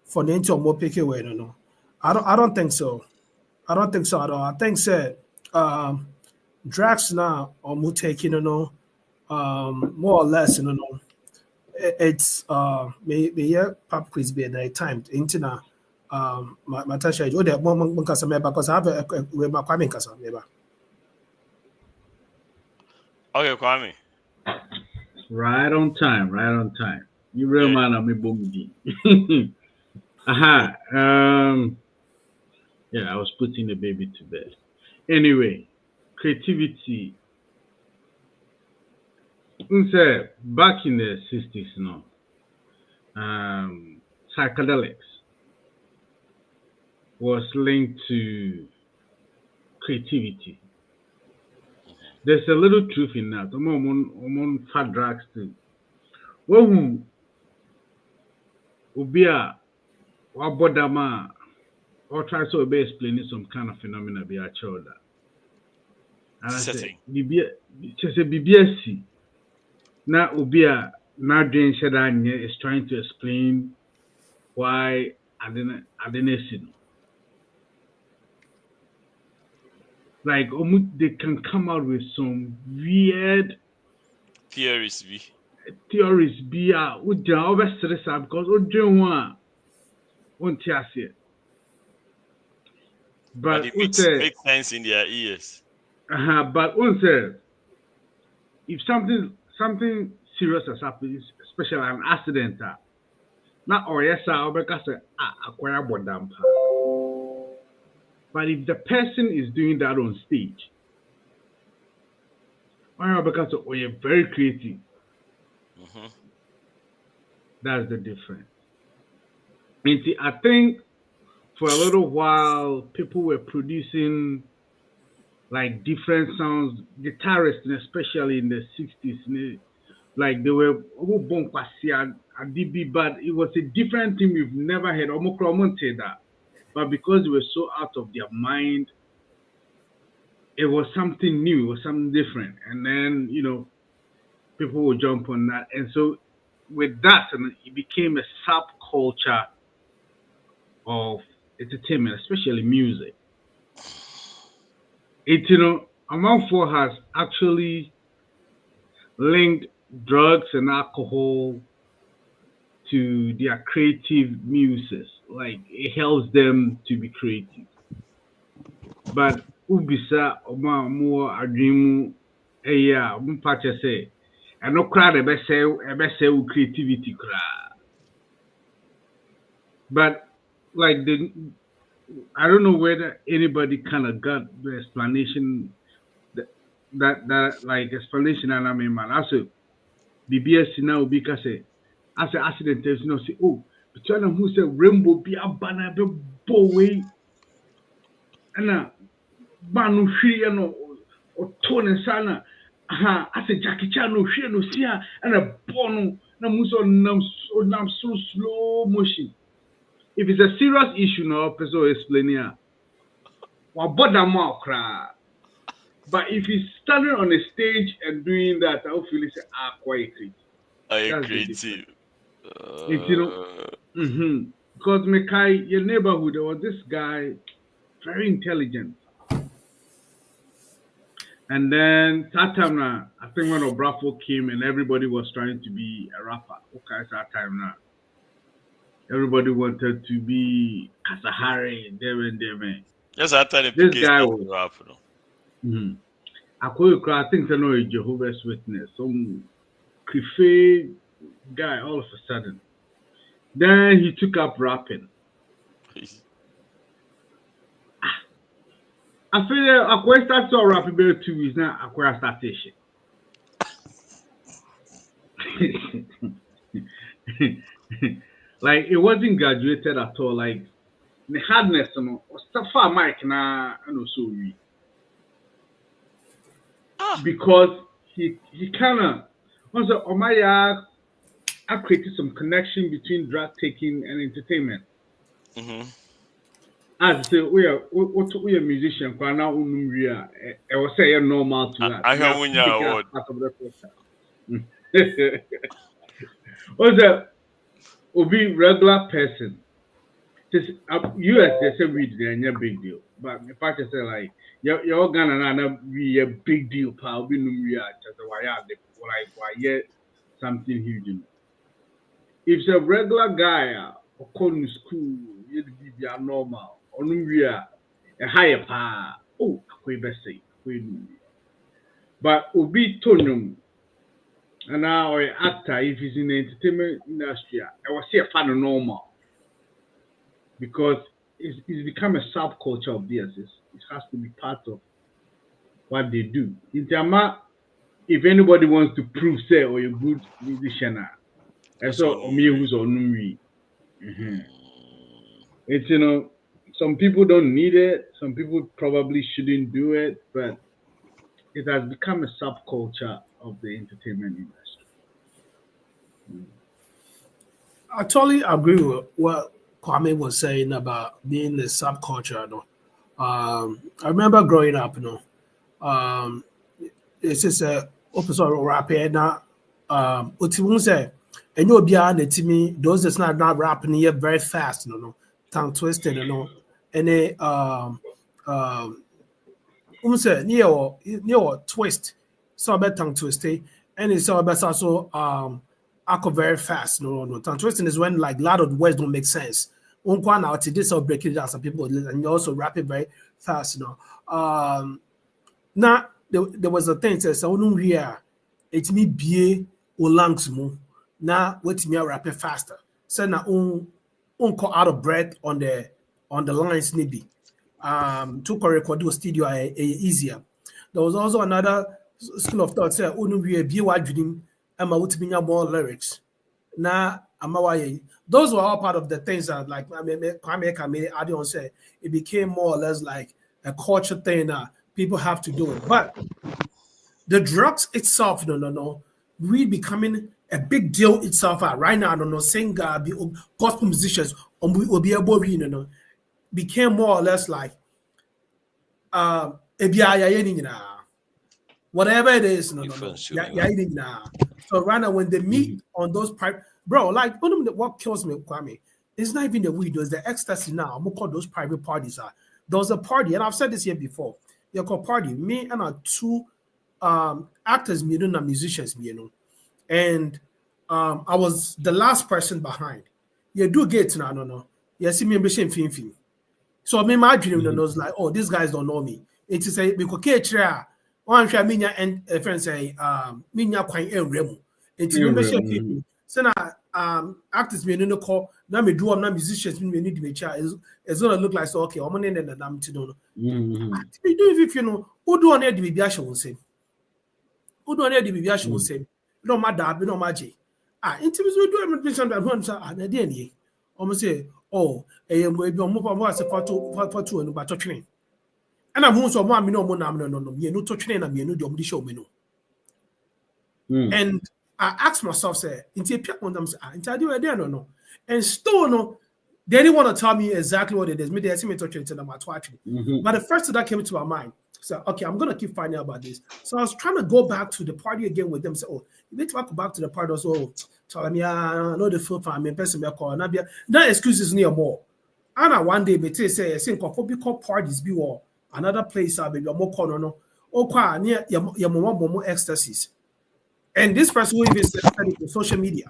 for the into more picky way, no. I don't think so. I don't think so at all. I think so drugs now or more taking, more or less, it's me pop quiz be at time into na my tasha oh the one because I have a with my kwame kasa maybe. Okay, Kwame. Right on time, right on time. You real man of me boogie. Aha. Yeah, I was putting the baby to bed. Anyway, creativity. Say back in the 60s, psychedelics was linked to creativity. There's a little truth in that. I'm on fat drugs too. Well, Ubia, Wabodama, or try to be explaining some kind of phenomena be a child. And I say, BBSC. Now, Ubia, now doing Shadanya is trying to explain why I didn't see. Like, they can come out with some weird theories. Theories be because but it makes sense in their ears. But if something serious has happened, especially an accident, not or yes, acquire bodampa. But if the person is doing that on stage, because you're very creative, that's the difference. And see, I think for a little while, people were producing like different sounds, guitarists, especially in the 60s, like they were but it was a different thing we've never heard. That. But because they were so out of their mind, it was something new, it was something different. And then, people would jump on that. And so with that, it became a subculture of entertainment, especially music. Okomfo has actually linked drugs and alcohol to their creative muses. Like, it helps them to be creative. But ubisa more adrimu mumpacha say and no crowd ebese creativity cry. But like I don't know whether anybody kind of got the explanation that like explanation and I mean man also BBS now because as an accident there's say between who say rainbow be a banner be boy and Banu Shia or Tony Sana, as a Jackie Chan, no Shia, no Sia, and a Bono, Namuso Nam so slow motion. If it's a serious issue, no, person explain here. But if he's standing on a stage and doing that, I will feel it's quite creative. Are you creative? Because Mekai, your neighborhood, there was this guy, very intelligent. And then that time now, I think when Obrafo came and everybody was trying to be a rapper. Okay, it's that time now. everybody wanted to be Kasahari, Devin. Yes, I tell you, This guy was. I think I know a Jehovah's Witness, some Krife guy all of a sudden. Then he took up rapping. I feel like I started to rap about 2 weeks now. I started shit. Like it wasn't graduated at all. Like the hardness, stuff for Mike na and also we. Because he kind of also Omaya I created some connection between drug taking and entertainment. As I say, we are musician. Kwa na we are. I was saying normal to us. I have won your award. What's that? Be regular person. Just US they say we did a big deal, but if I say like you're gonna be a big deal, pal. We know we are just why something huge. If it's a regular guy or calling school, you'd be normal. Or we are a higher power. Oh, we best say but Obi Tonum. And now an actor, if he's in the entertainment industry, I was say a fan normal. Because it's become a subculture of theirs. It has to be part of what they do. In Tama, if anybody wants to prove, say, or you're a good musician, I saw me who's on Numi. It's, some people don't need it. Some people probably shouldn't do it. But it has become a subculture of the entertainment industry. I totally agree with what Kwame was saying about being the subculture. I remember growing up, it's just a opposite rap here now. Utimun say, and you'll be on it to me, those that's not rapping here very fast, tongue twisted, and they say near twist, so about tongue twisted, and it's all about also echo very fast. No. Tongue twisting is when like a lot of words don't make sense. Now to this or break it down some people and you also rap it very fast. Now there was a thing that says here it's me be or lungs mo. Now wait me rap it faster. So now call out of breath on the lines maybe. To record do studio easier. There was also another school of thought say we be what dream and would be more lyrics. Now those were all part of the things that like I don't say it became more or less like a culture thing that people have to do it. But the drugs itself, really becoming a big deal itself right now. Saying gospel musicians will be able to became more or less like whatever it is, So right now when they meet on those private, bro, like what kills me, Kwame, it's not even the weed, it's the ecstasy now. I'm gonna call those private parties. There was a party, and I've said this here before. You're called party. Me and our two actors, and musicians, and I was the last person behind. You do get now, You see me in film. So me my dream was like, oh, these guys don't know me. It is a because one share minya and friend say minya kwan enremu. Enti me share people. So now actors me no call na me do na musicians me need me chair is gonna look like so okay, omo ne na nam ti no. We do if who do on the bibi ahye won say. Who do on the bibi ahye won say. No matter no maje. Enti we do me sometimes when say na dey ani. Omo say oh, we be omo pa say photo no ba twetwe. And I'm also more no to train and the show me no. And I asked myself, say, and still no, they didn't want to tell me exactly what it is. Maybe they see me touching it and I'm But the first thing that came to my mind, so okay, I'm gonna keep finding out about this. So I was trying to go back to the party again with them. Say, oh, you need to go back to the party also. Tell me, I know the full family person me call. That excuses near more. And one day, but say, I think of parties be war. Another place I'll be more corner near your ecstasies. And this person will be studied in social media,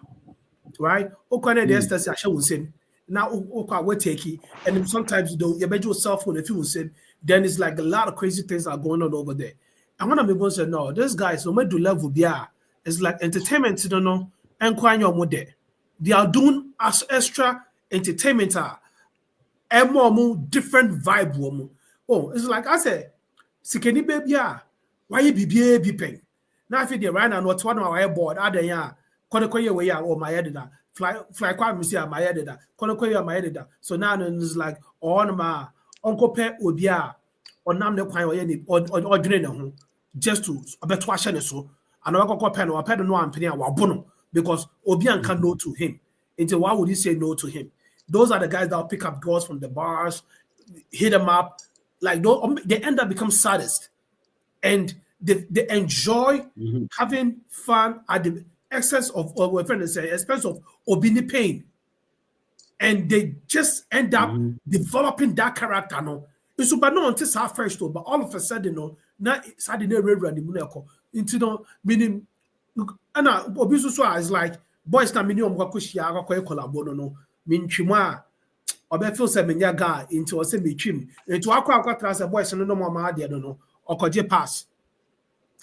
right? The ecstasy I show him. now we take it, and then sometimes you don't. You bet your cell phone if you said, then it's like a lot of crazy things are going on over there. And when I'm going to say no, this guys no matter level it's like entertainment. You don't know, and quite your model. They are doing as extra entertainment and more different vibe. Oh, it's like I said, Sikeni baby, why you be paying? Now if you right now, what's one of our airboard, other ya, Konokoya way or my editor, fly quite Monsieur, my editor, Konokoya, my editor. So now it's like, on my Uncle Pet would be or Namne Quay or Dreno, just to a better question so. And I got pen or pen no one penny or bono because Obian can no to him. Into why would you say no to him? Those are the guys that will pick up girls from the bars, hit them up, like they end up become saddest. And they enjoy having fun at the expense of obini pain, and they just end up developing that character. No, it's super no until our first but all of a sudden, no, now suddenly into no meaning. And obisu is like boys na mini omwakushia akwa collabo no minchima obe feel say menya guy into say me chim into akwa trans boys no mama dey no okoje pass.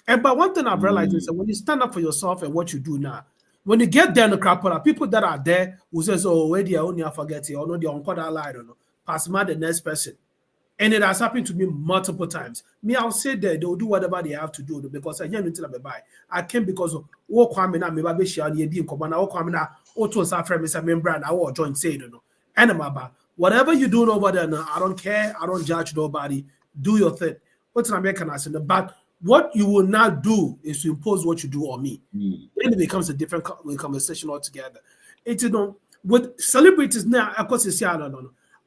And but one thing I've realized is that when you stand up for yourself and what you do now, when you get there in the crap, people that are there who says, oh, where they only forget it, or no, they on call lie, I don't know, pass my the next person. And it has happened to me multiple times. Me, I'll say that they'll do whatever they have to do because I can't tell them bye. I came because of what Kwamina, me baby, she and ye command, or Kwamina, or to us, friend, Mr. Membrane, I will join say, you know, and whatever you're doing over there now, I don't care, I don't judge nobody, do your thing. What's an American I said, but what you will not do is to impose what you do on me. Then it becomes a different conversation altogether. It's with celebrities now, of course,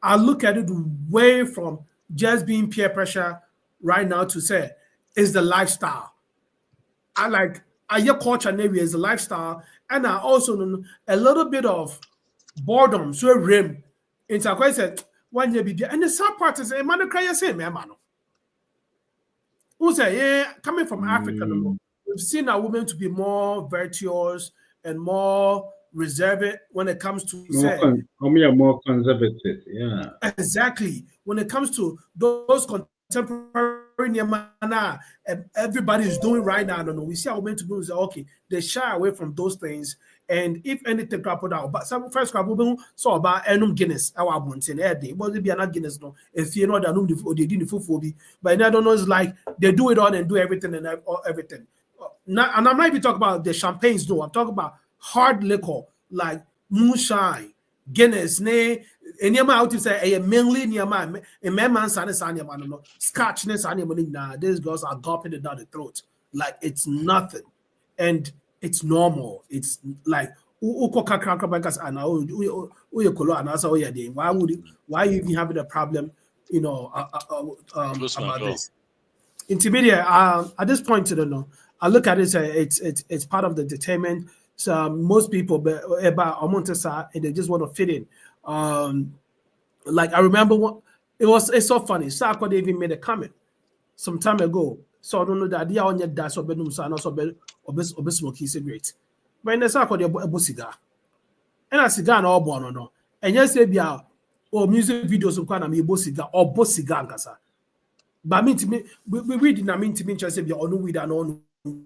I look at it way from just being peer pressure right now to say is the lifestyle. Your culture maybe is the lifestyle, and I also know a little bit of boredom. So rim into I said one year be and the sad part is a man cry say man. Who say, yeah, coming from Africa, we've seen our women to be more virtuous and more reserved when it comes to more conservative, yeah. Exactly. When it comes to those contemporary manner, everybody is doing right now. We see our women to be say, okay, they shy away from those things. And if anything crap out, but some first crap so about enum Guinness, our bunting, it wasn't be an Guinness, no. If you know that they didn't full but I don't know, it's like they do it all and do everything and everything. Now, and I'm not even talking about the champagnes, no. I'm talking about hard liquor like moonshine, Guinness, nay, and your mouth to say a mainly near man, a man, scotchness, and these girls are gulping it down the throat like it's nothing. And it's normal. It's like why are you even having a problem, about this? Intermediate, at this point, I don't know. I look at it, it's part of the entertainment. So most people, and they just want to fit in. Like I remember, it's so funny. Sarko even made a comment some time ago. So I don't know that idea on your dash or bedroom son or smoking cigarettes. But in the Sarko, they cigar. And a cigar no born no. And yes, they be or music videos of kind of me cigar or both cigar. But mean to me, we read in a mean to me, just say be on weed and on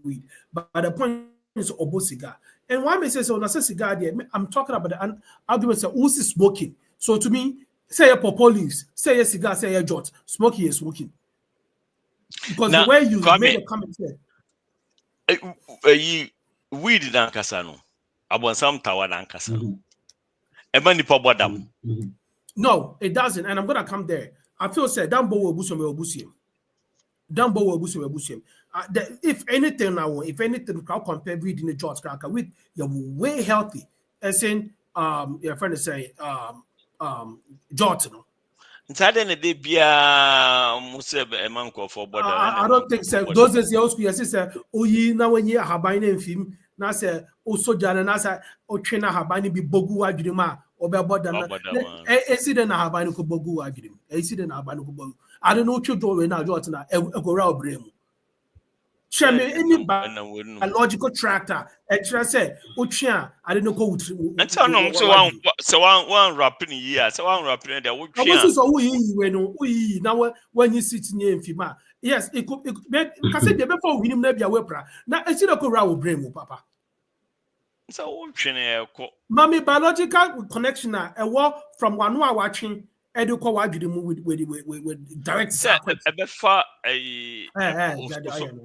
weed. But the point is obo cigar. And why me say so? When I say cigar, I'm talking about the argument say who's smoking. So to me, say a purple leaves, say a cigar, say a jot, smoking is smoking. Because now, the way you made a comment here, weed dan kasano. Abon sam tawa dan kasano. Eba ni pobo dam. No, it doesn't, and I'm gonna come there. I feel said Dambo will busim. Dambo will busim. If anything now, crowd compare weed in the George Cracker with you're way healthy. As in your friend is saying George. I don't think so. Those is your school sister. Oh, ye now when you have buying in film. Now say also Jana Nasa or China have buying be Bogu Adrima or Babodana. Accident I have buying Bogu Adrim. Accident I have buying Bogu. I don't know what you do now, Jotana, a Gorau Brim. Shame any biological tractor. Extra say, Uchia, I don't know. And so no, so one rapping here, so one rapping there. What we now when you sit near Fima. Yes, it could be because before we never be aware. Now I see the corral brain, Papa. So Mommy biological connection a war from one who are watching educate with direct far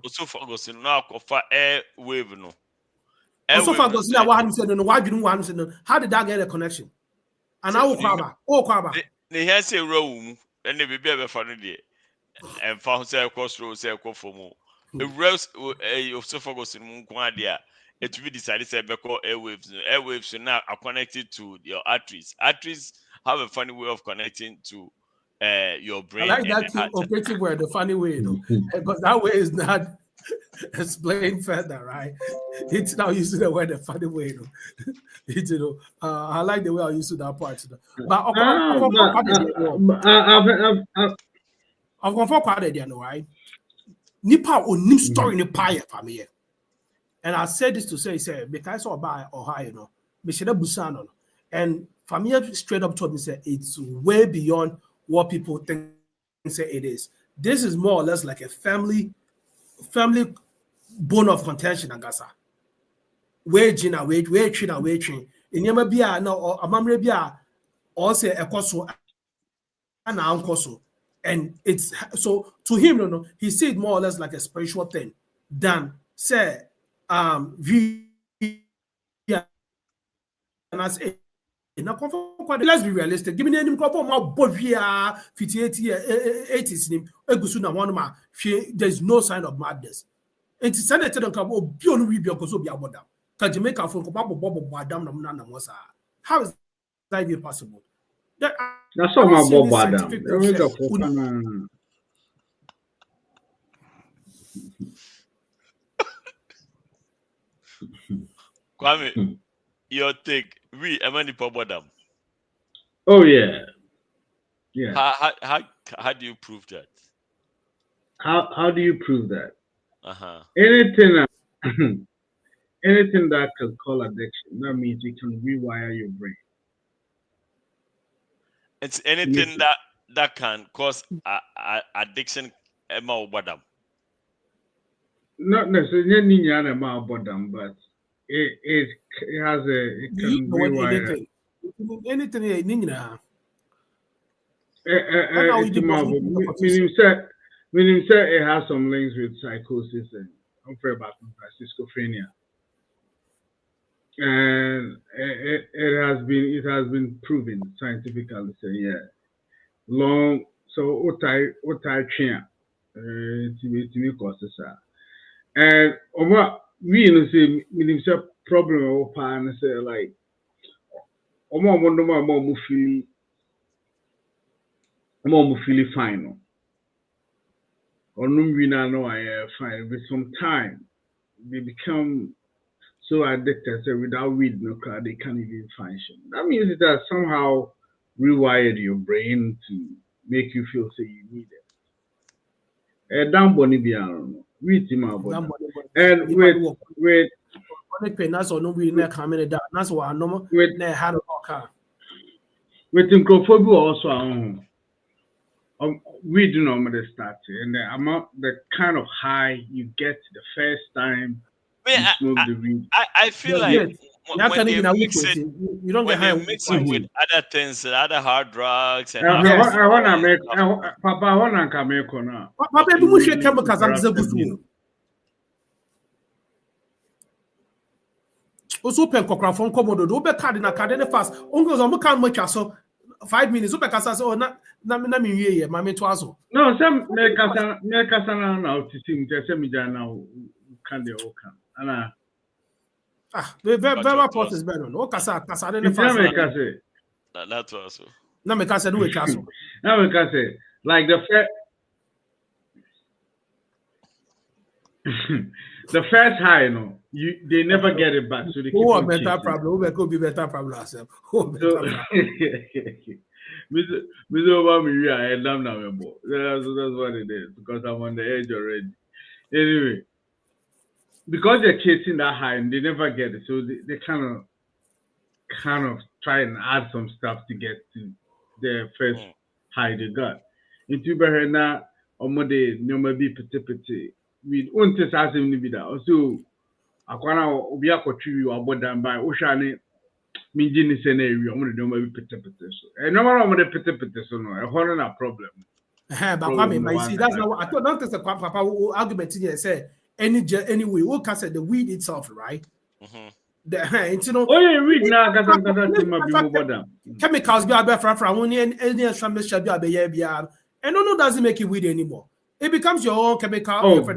also focus no for air wave no. Also focus na one said no why didn't one said how did that get a connection? And now kwaba. Ne here say room and the baby be for no dey. And found say cross road say ko for mo. The rest also focus in mo kwa dey. It will be decided to be called airwaves. Airwaves now are connected to your arteries. Arteries have a funny way of connecting to your brain. I like that operative word, the funny way, because that way is not explained further, right? It's now using the word the funny way, I like the way I used to that part. But Okomfo Kwadee, right? Nipa onim story ni pie Fameye. And I said this to say, because I buy Ohio, Michelle Busano. And Fameye straight up told me, say, it's way beyond what people think say it is. This is more or less like a family bone of contention, Agasa. Waging. In Yamabia, no, Amamrebia, also a coso and uncoso. And it's so to him, no, he see it more or less like a spiritual thing than say, and I say, let's be realistic. Give me any couple more bovia 58 80s name. There's no sign of madness. It's senated on couple beyond we be because of Yaboda. Can Jamaica for Bobo Adam Namana Mosa? How is that even possible? That's all my Bob Adam. Kwame, your take. We am any problem. Oh yeah. How do you prove that? How do you prove that? Anything that can call addiction, that means you can rewire your brain. It's anything that can cause addiction. Not necessarily but it has it can rewire. Anything meaning it has some links with psychosis and I'm afraid about schizophrenia. And it has been proven scientifically. So yeah, long so what I change to me causes and we say meaning problem or pan say like more feel fine. Or we know I fine with some time they become so addicted so without weed no car they can't even function. That means it has somehow rewired your brain to make you feel say you need it. Down boni biano. Read him about and wait that's all no we never coming down. That's why I know with had a car. With Okomfo also we do normally start and the amount the kind of high you get the first time you smoke the weed. I feel like when you don't get high mix it with other things, other hard drugs and I wanna make Papa I wanna come now. Papa you should come because I'm the also pen kokra from komodo do be card na card fast ongoes on can much so 5 minutes so because say oh na me wie ma me to aso no some me kasa na autism say me now can dey okay ana very process better no kasa dey fast that's also na me kasa do we kaso na me kasa like the first high, you know, they never get it back. So they keep on better problem. Who could be better problem ourselves? That's what it is because I'm on the edge already. Anyway, because they're chasing that high and they never get it, so they kind of try and add some stuff to get to their first high they got. Into Bahena or Mode, no maybe pete. We won't test as him be that. Also, Aquana Obiako tree or Bodan by Oshane, Mijin scenario, I'm going to do maybe pete. And no matter what the pete, so no, a horror problem. But Kwame, you see, that's not what I thought. Not just the Papa argument here. Say anyway, we'll cast the weed itself, right? You know, oh yeah, weed now because chemicals be a from any establishment shall be a and no doesn't make it weed anymore. It becomes your own chemical.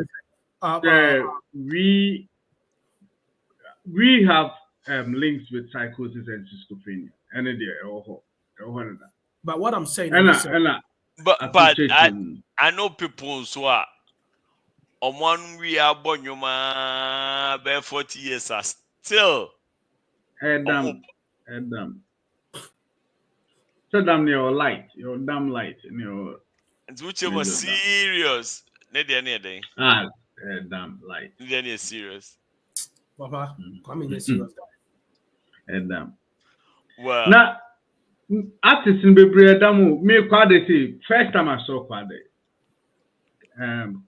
We have links with psychosis and schizophrenia, and but what I'm saying, but I know people who are on one we are born you about 40 years are still and so damn your light, your damn light, your which was serious. Damn light. Then serious. Papa, come in serious guy. And well now artists in Bebre Damu, me Kwadee say first time I saw Kwadee.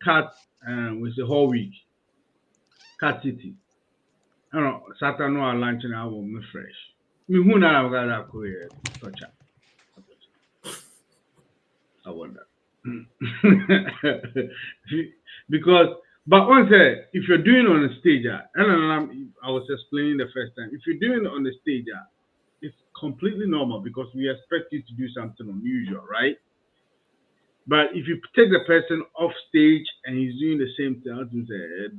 Cat was the whole week. Cat City. I don't know, Saturday no lunch and I will me fresh. Me who now got that career touch up. I wonder. Because but once if you're doing on the stage, and I was explaining the first time, if you're doing it on the stage, it's completely normal because we expect you to do something unusual, right? But if you take the person off stage and he's doing the same thing, I would say head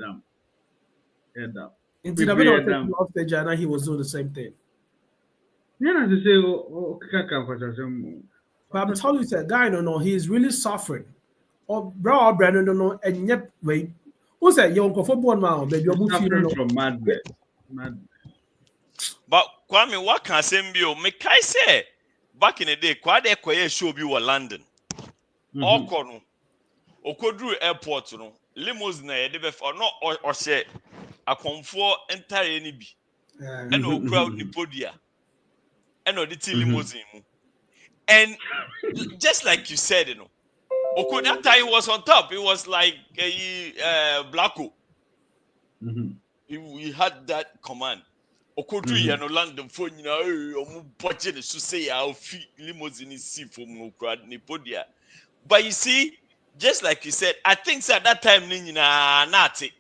down. Instead of off stage and he was doing the same thing. Yeah, to say, but I'm telling you, that guy, no, he's really suffering. Or bro, Brandon, don't know, and yet wait. Who's that? You're for born man, baby. You're suffering from madness. But Kwame, what can I say? Make I say back in the day, Kwadee Koye show be wa London. Okono, Okodru airport no limousine na yede bef no or say Okomfo entire ni bi. And okra ni podia. And the limousine. And just like you said, you know, Oko that time was on top. It was like a Blacko. He had that command. Okodru ya no London phone na omu budget so say ya fi limousine si for mo crowd ni podia. But you see, just like you said, I think at that time na nati.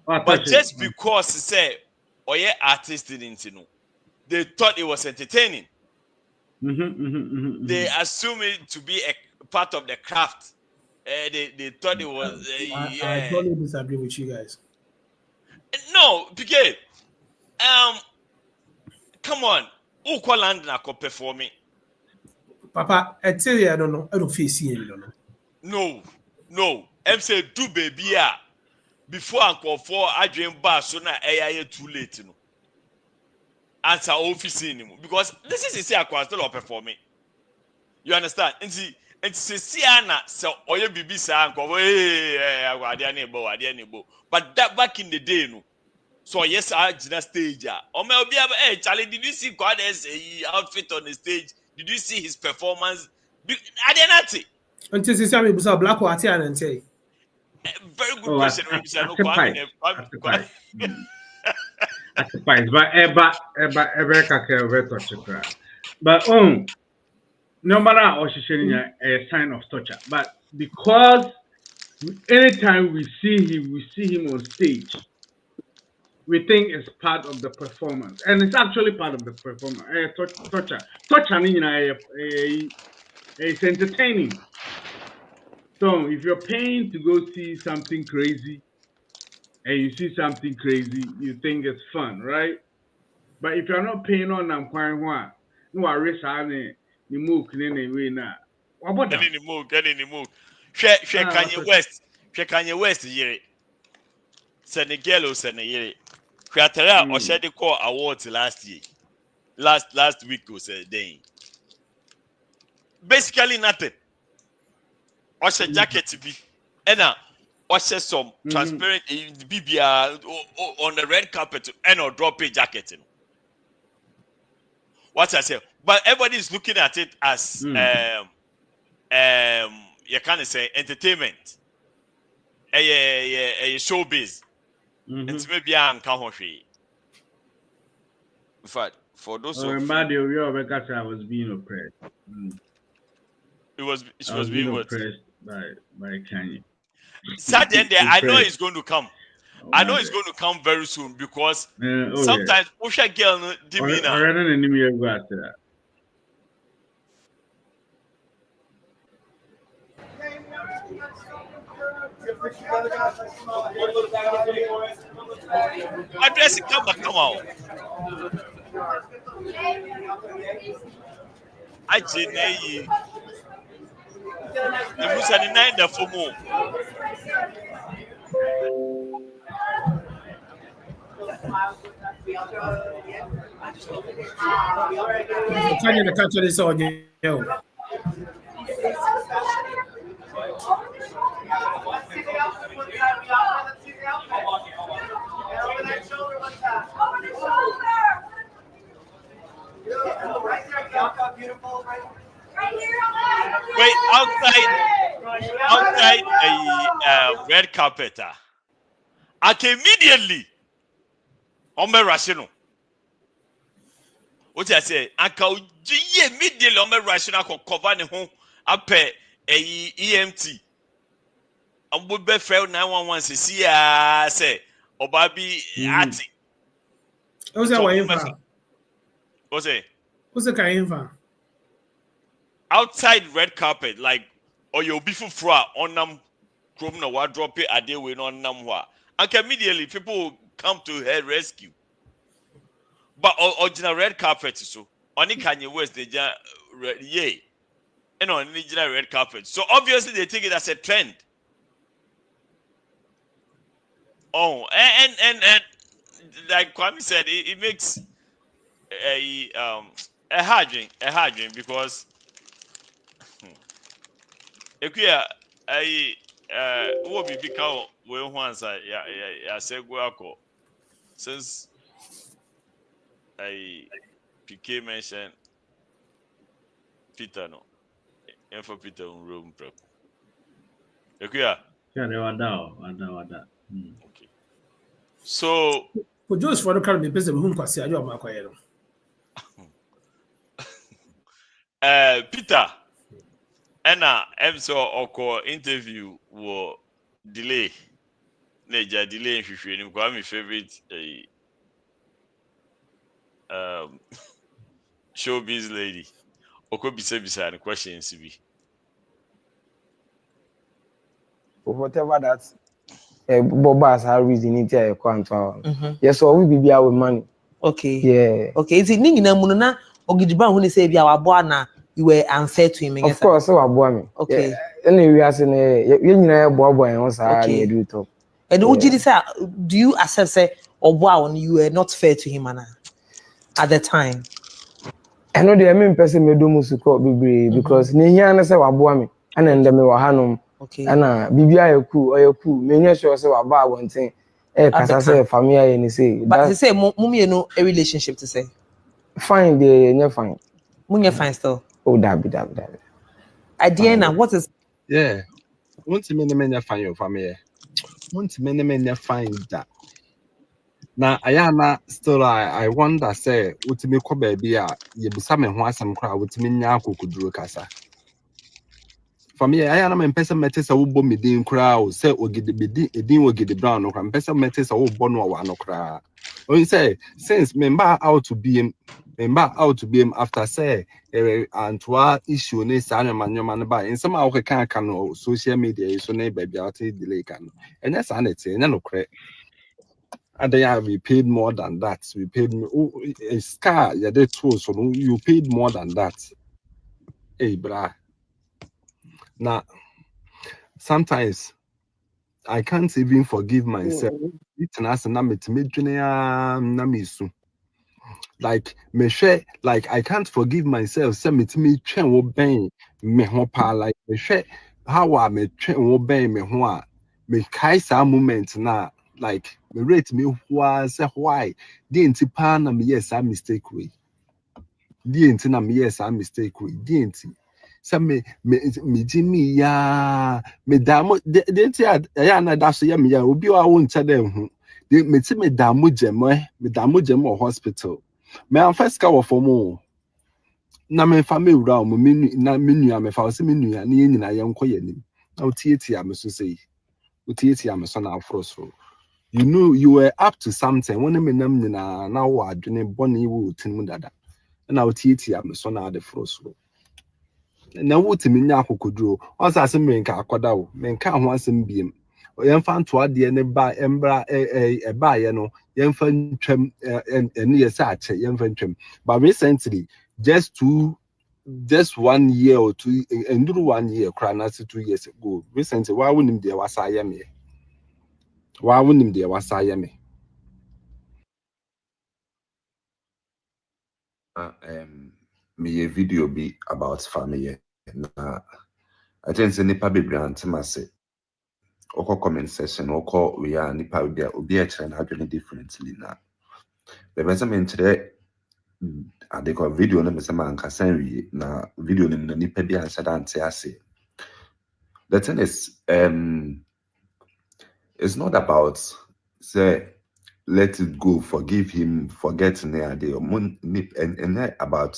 But just because he said oye artist didn't know, they thought it was entertaining. They assume it to be a part of the craft. They thought it was. I totally disagree with you guys. No, because come on, who call London to perform it? Papa, I tell you, I don't know. I don't face you, No. I'm saying do baby before Uncle for I dream bar so now AI too late, you know. Answer office anymore because this is a say I still performing. You understand? And see Siana so oye bibi sa Uncle but that back in the day, no. So yes, I did stage. Or maybe Charlie, did you see Kwadee's outfit on the stage? Did you see his performance? I didn't know it. Until you see me, was a black or and say. Very good question. But no matter how she's showing a sign of torture. But because anytime we see him on stage, we think it's part of the performance, and it's actually part of the performance. Torture, it's entertaining. So if you're paying to go see something crazy, and you see something crazy, you think it's fun, right? But if you're not paying on them, no worries, the move, what about that? Get in the move. Kanye West, yere. Senegalo, Senegale. Kratera or said the call awards last year. Last week was a day. Basically nothing. Or jacket to be. And watches some transparent BBR on the red carpet and or drop a jacket. What I say, but everybody is looking at it as you can't say entertainment, a showbiz. It's maybe I'm in fact, for those of you, I was being oppressed. She was being oppressed by Kanye. Saturday, I know it's going to come. I know it's going to come very soon because sometimes Osha girl demeanor. Already an enemy go after that. Address come out. I Jenny. The Musa the night the FOMO. Can you catch this on you? Wait, outside a red carpet. I can immediately on my rational. What I say, I can immediately on my rational cover the home up a EMT. I would be fair 911 to see say or baby at What's that way for? What's it? What's the kind for? Outside red carpet, like or you'll be for on them chrome no wardrobe a day with on them and immediately people will come to her rescue. But original red carpet so only Kanye West they just and on original red carpet. So obviously they take it as a trend. Oh, and like Kwame said, it makes a hard drink because if we are what be become when once I say go since I PK mentioned Peter no and for Peter room prep. If we are okay. So for Joe's for the current be busy whom kwasi ajo makoyero. Peter Anna so oko interview will delay. Neja delay if you my favorite showbiz lady. Oko bisa the questions be. Whatever that Bobas have reason it here quantum. Yes, so we be with money. Okay. Yeah. Okay. Is it ningi na mununa ogijiba when say bia wabo na you were unfair to him? Of course, so wabo me. Okay. Anyway, as in you nyina bobo en ho sa na do talk. And Ojidi say, do you accept say obo you were not fair to him at the time? I know the main person me do musuko bibre because ne hia na say wabo me ana ndem we hanom. Okay. Ana bibia oyeku me nya sure say wabo abonten kasa say family ni say. But they say mummy no a relationship to say. Fine, they never fine. Munye fine still. Oh, that be. Adiana, what is? Yeah. Once many find your family. Once many find that. Now, Ayana still I wonder say, what me ko baby ye busame ho asam kra what me nya akokuduro kasa. Family Ayana me pesa metesa wo bo medin kra o say ogide bedi edin ogide brown no kra pesa metesa wo bo no wa no kra. When say since member out to be him after say Antwa issue ne sanya manyoman ba in some how can social media so ne baby out delay can and that's sanity and no credit. And then we paid more than that. We paid a scar yeah they too so you paid more than that. Hey brah. Now sometimes I can't even forgive myself. It's like me share, like I can't forgive myself. Say me to me chen wo ben me ho pa like me share how I me chen wo ben me ho me kai sa moment na like me rate me say why didn't pan na me yes a mistake way didn't na me yes a mistake way didn't say me Jimmy ya me damo didn't ya na da so ya me ya obi wa won cha dem hu me ti me damo gemo hospital me am first ka wo for mo na me Fameye Vrs mo menu am fa so menu ya na nyina ye nko ye nim na otieti am so say otieti am so na afro you know you were up to something when me nam nyina na wo adwene boni wo tinmu dada na otieti am so na de froso na wo timi nya akokoduro osase me nka akoda wo me nka ho asem biem yemfa nto ade ne ba embra ba ye no yemfa ntwam ene ye sa ache yemfa ntwam but recently just 1 year or 2 enduru 1 year cry na 2 years ago recently why wonim de wasa ye me why wonim de wasa ye me me a video be about Fameye. Na I think say nipa bebre antima say oko comment section oko we are nipa obi a chere na adwene differently na the person me chere adeko video na me say man kasan wi na video na nipa bi ansa dante ase. The thing is it's not about say let it go, forgive him, forget near the and about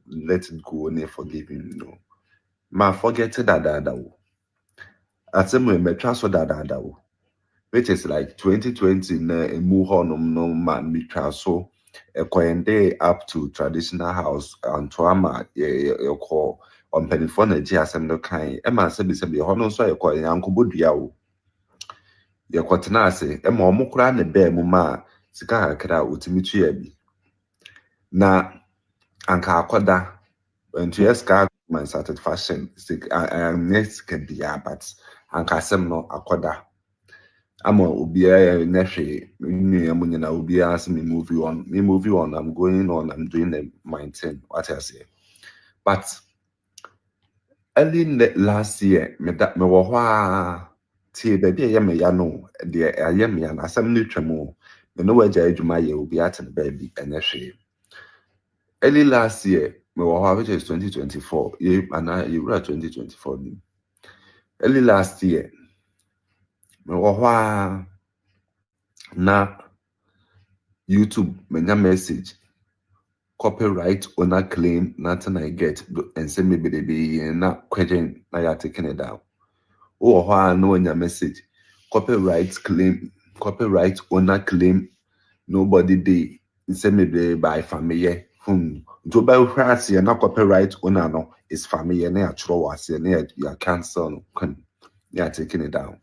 let it go and forgive him. No, ma forget that. I say me transfer that which is like 2020 na move on no man me transfer a up to traditional house and trauma you call on penifone G asem no kind. Emma say be hono so you call yanko bodua wo. Ye kwatena ase e ma omukura ne be mu ma sika kakra otimitu ya bi na anka akoda ntu yeska my satisfaction next can be but anka sem no akoda ama obi na hwe nnu am nyina obi as me move on I'm going on I'm doing my thing what I say but early last year me wo ho tie baby ye me ya no de aye me ya na asem no twamo me no waja adwuma ye obi aten baby ene hwe early last year me wo which is 2024 ye ana you were 2024 ni early last year me wo na YouTube me nya message copyright owner claim nothing I get and say maybe they be na question na ya taking it down. Oh, no nya message copyright owner claim nobody dey say maybe by Fameye to buy France na copyright owner no is Fameye na atro wase na ya cancel no can ya taking it down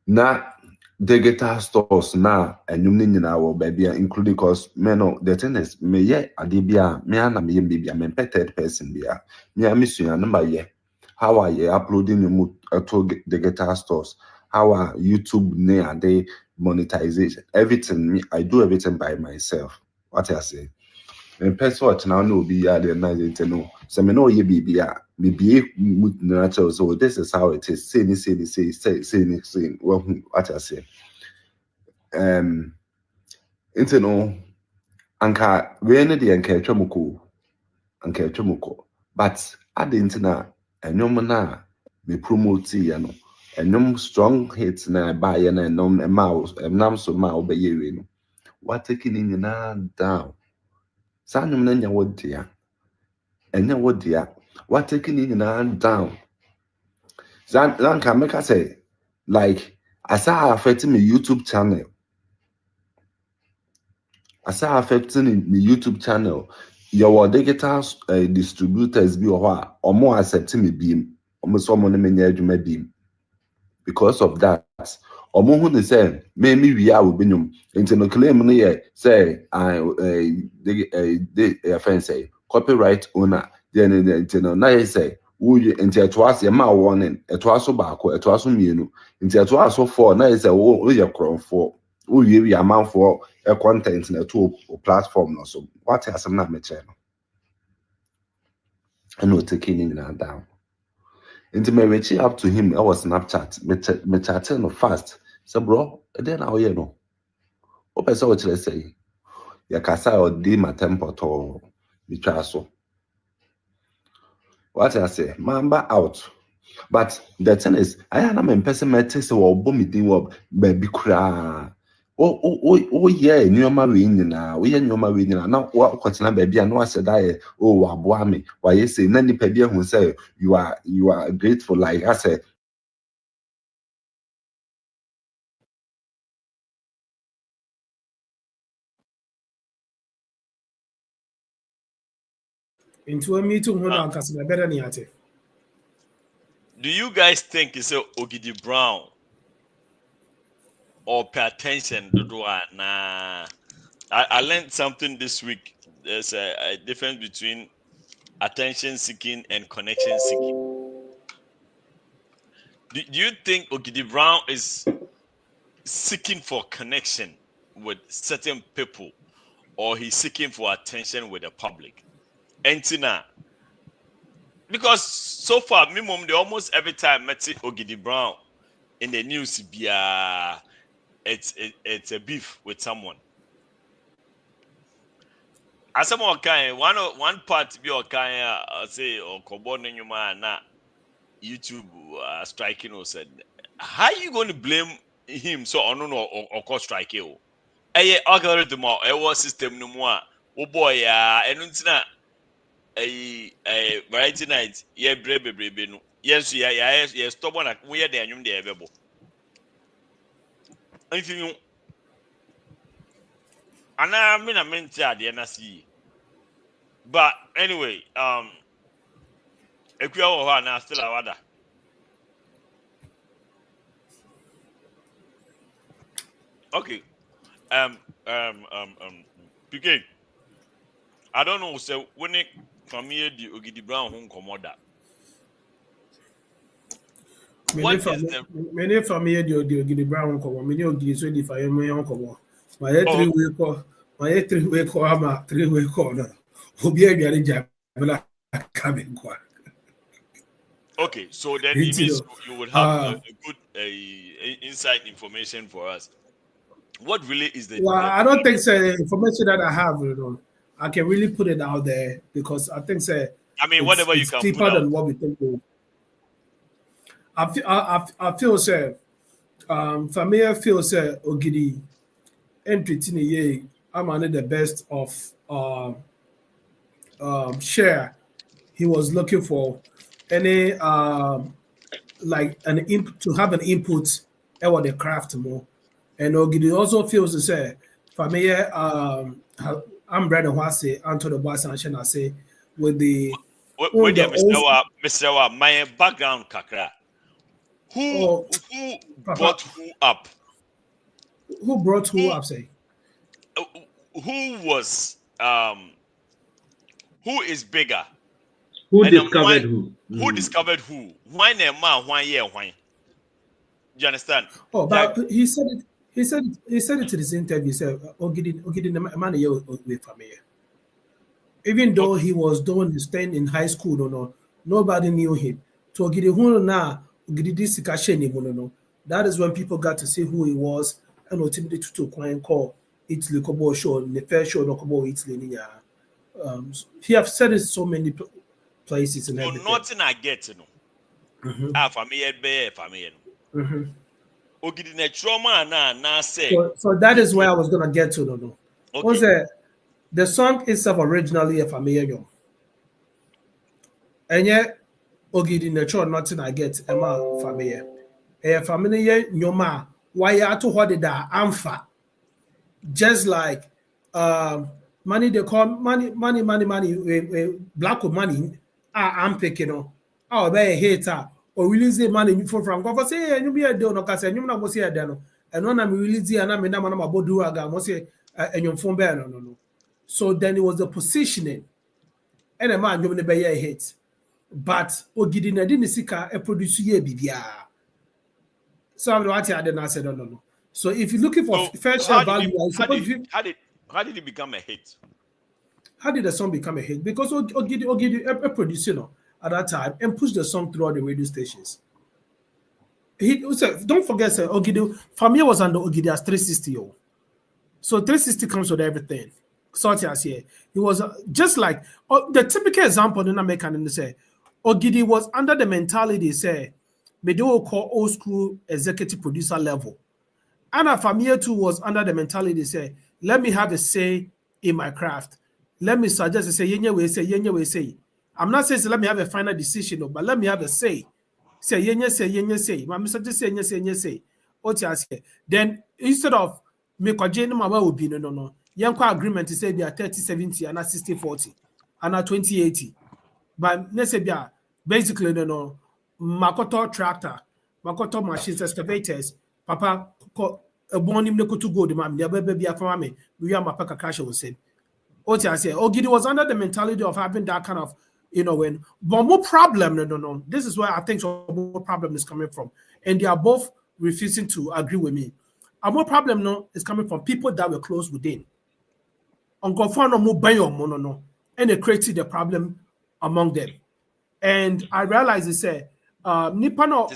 na digital stores na enyum ni nyina wo baby including cause me no the thing is me ye ade bia me ana me baby am third person bia me amisua no ba ye how are you uploading to digital stores how are YouTube ne ade monetization everything me I do everything by myself what I say and person what now no be ya the nice no so me no ye bibia me be natural so this is how it is say well what I say into no anka we ne de anka atwamuko but adint na enyom na me promote ya no enyom strong hits na ba ya na enom nam so ma obeye we no what taking in na down sanum na nya wodia enya wodia what taking in na down zan can make us say like as I affecting my YouTube channel affecting my YouTube channel your digital distributors be or more accepting me beam almost someone many adwuma beam because of that omo hu ne say me we are obinum into no claim no ye say they offense say copyright owner then into no na say we into etwas ye ma warning etwaso baako etwaso mienu into etwaso 4 na say wo ye kronfo we amanfo content na to platform no so what asem na me che no and no taking in down Into me reaching up to him, I was Snapchat. Me chatting no fast. So bro, then now you know. What person what you say? Ya kasa or di my temper to be so. What I say? Mamba out. But the thing is, I am a person met so or booming up baby cry. Oh yeah, nyoma winning now. We are nyoma winning now. What na baby and what said I wabuami. Why you say nani pebia who say you are grateful like I said. Into a meeting when I'm casting better than yet. Do you guys think it's a Ogidi Brown or pay attention to do it? Nah. I learned something this week. There's a difference between attention seeking and connection seeking. Do you think Ogidi Brown is seeking for connection with certain people, or he's seeking for attention with the public? Entina. Because so far, minimum, almost every time I met Ogidi Brown in the news, it's a beef with someone. As someone kind, one part be kind, say or Kobon na YouTube striking or said, how you going to blame him so on or cause strike you? A algorithm or a system no more. Oh boy, and untina a variety night, yeah, brebe no. Yes, yeah, stop on we are there, the available. If you and I mean, I meant the NSC. But anyway, if you are now still a water. Okay. PK. I don't know. So when it from here, the Ogidi Brown home commoda. Many from here, the Ogidi Brown come. Many Ogidi so if I am my uncle. My 3-way call. My 3-way call. I'm a 3-way corner. Who be a job? Coming qua. Okay, so then it means you would have a good inside information for us. What really is the? Well, I don't think so. Information that I have, I can really put it out there because I think so. I mean, whatever you can deeper put than out. what we think. I feel so. Fameye feels so. Ogidi entry in the year. I'm under the best of share. He was looking for any like to have an input about the craft more. And Ogidi also feels to say, Fameye, I'm Brandon Wase, Anto the Boss and I say, with the. Mr. My background, Kakra. Who brought who up? Who brought who up, say? Who was, who is bigger? Who discovered who? Who discovered who? Why ne man, why year, why? Do you understand? Oh, but he said it. He said it in his interview. He said, "Ogidi, the man here with Fameye." Even though he was doing his thing in high school, no, nobody knew him. To Ogidi, who now Ogidi this no. That is when people got to see who he was, and ultimately to call Italy Kobo show, the first show no Kobo Italy. He have said it so many places and everything. Nothing I get, Fameye be Fameye. Ogidi ne trauma na say. So that is where I was gonna get to, no. Okay. The song itself originally a Fameye, and yet Ogidi ne trauma nothing I get Emma Fameye. A Fameye nyoma why you to what did that amfa. Just like money they call money black with money I'm picking on. Oh, they a hater. Or release the money from God. Say, you be a donor, because you not go see a dano. And when I'm releasing and I'm in a bodu, I must say, and your phone banner. No. So then it was the positioning. And a man, you're going to be a hit. But Ogidi didn't see a producer BBA. So I'm what I didn't say, no. So if you're looking for fair share value, how did it become a hit? How did the song become a hit? Because Ogidi a producer, at that time and push the song through all the radio stations. Don't forget, sir, Ogidi, Fameye was under Ogidi's 360. So 360 comes with everything. Sortias here. He was just like the typical example in America, and say Ogidi was under the mentality, say, they do call old school executive producer level. And Fameye too was under the mentality, say, let me have a say in my craft. Let me suggest, say, yenye we say. I'm not saying let me have a final decision, but let me have a say. Say, yenye say. My Mr. Just yenye say. Then instead of me kwajeni mawa obi no. Yankwa agreement is say be a 30-70 and a 60-40 and a 20-80. But nesebia basically no makoto tractor, makoto machines, excavators, papa a born him to go the man, the baby after me, we are my paka cash was saying. Ogidi was under the mentality of having that kind of, when but more problem, no. This is where I think more problem is coming from. And they are both refusing to agree with me. A more problem is coming from people that were close within. And they created the problem among them. And I realized they say, Nipano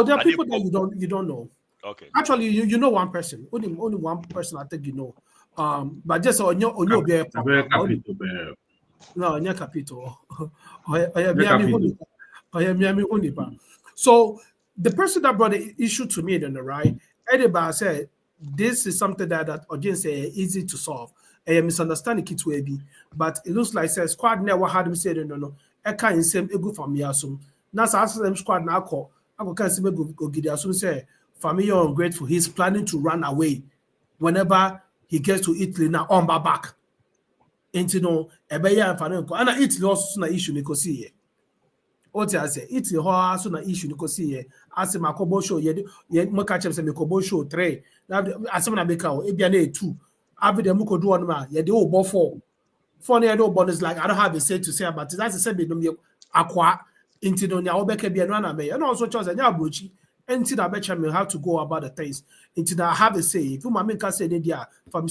there are people that you don't know. Okay. Actually, you know one person. Only one person I think you know. But just on your no, capital. So the person that brought the issue to me then, right? Ediba said this is something that audience say easy to solve. I misunderstand it will be, but it looks like says squad never had him say no. I can't say ego for me assume. Now them squad now call. I can't say go get assume say Fameye ungrateful. He's planning to run away whenever he gets to Italy now on my back. Into no ebeya and Italy also na issue ni kosi. What I say, Italy also na issue ni kosi. As my kobo show ye catch them say me kobo show 3. Now as na make out ebiane 2. Abi dem ko do one ma ye dey obo 4. 4 near no bonus like I don't have a say to say about it. That's the same be no akwa into no nya obeke bia no na me. And also choose nya abrochi. Until that betcha me how to go about the things. Until that I have a say. If you can say that from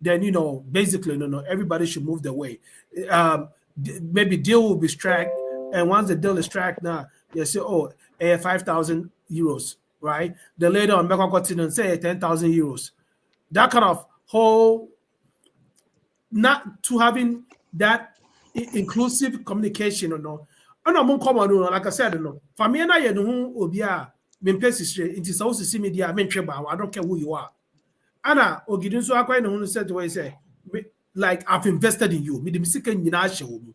then basically everybody should move their way. Maybe deal will be struck, and once the deal is struck now, they say, 5,000 euros, right? The later on Mecca continent say 10,000 euros. That kind of whole not to having that inclusive communication like I said, Fameye na ye no obi a me pesi straight into so see media me ntweba I don't care who you are. Ana Ogidi so akwa no said the way say like I've invested in you. Me the sika nyina hye wo mu.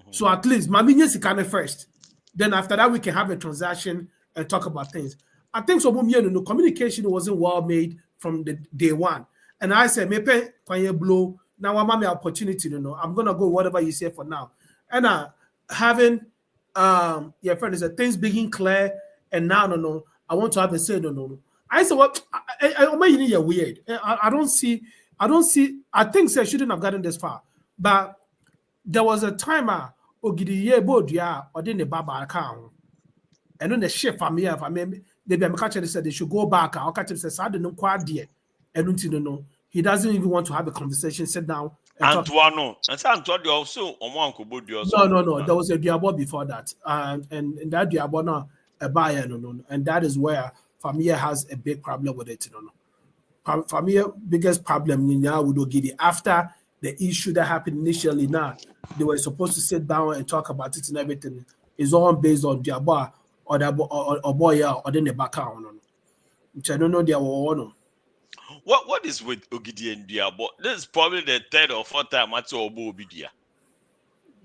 So at least my minye sika first. Then after that we can have a transaction and talk about things. I think so no communication wasn't well made from the day one. And I said me pay kwanye blow now I'm my opportunity I'm going to go whatever you say for now. And having your friend is things being clear and now I want to have a say I said what I weird. I don't see I think I shouldn't have gotten this far. But there was a time Ogidi ye bodia or didn't baba account. And then the chef Fameye they said they should go back. I'll catch him says I don't know and he doesn't even want to have a conversation, sit down. Antoine, also no. There was a Diabo before that, and that Diabo now a buyer, and that is where Fameye has a big problem with it. Fameye biggest problem now with Ogidi after the issue that happened initially. Now they were supposed to sit down and talk about it and everything. It's all based on Diabo or boy or then the background. Which I don't know there were What is with Ogidi and Diabo? This is probably the 3rd or 4th time I saw Obidia.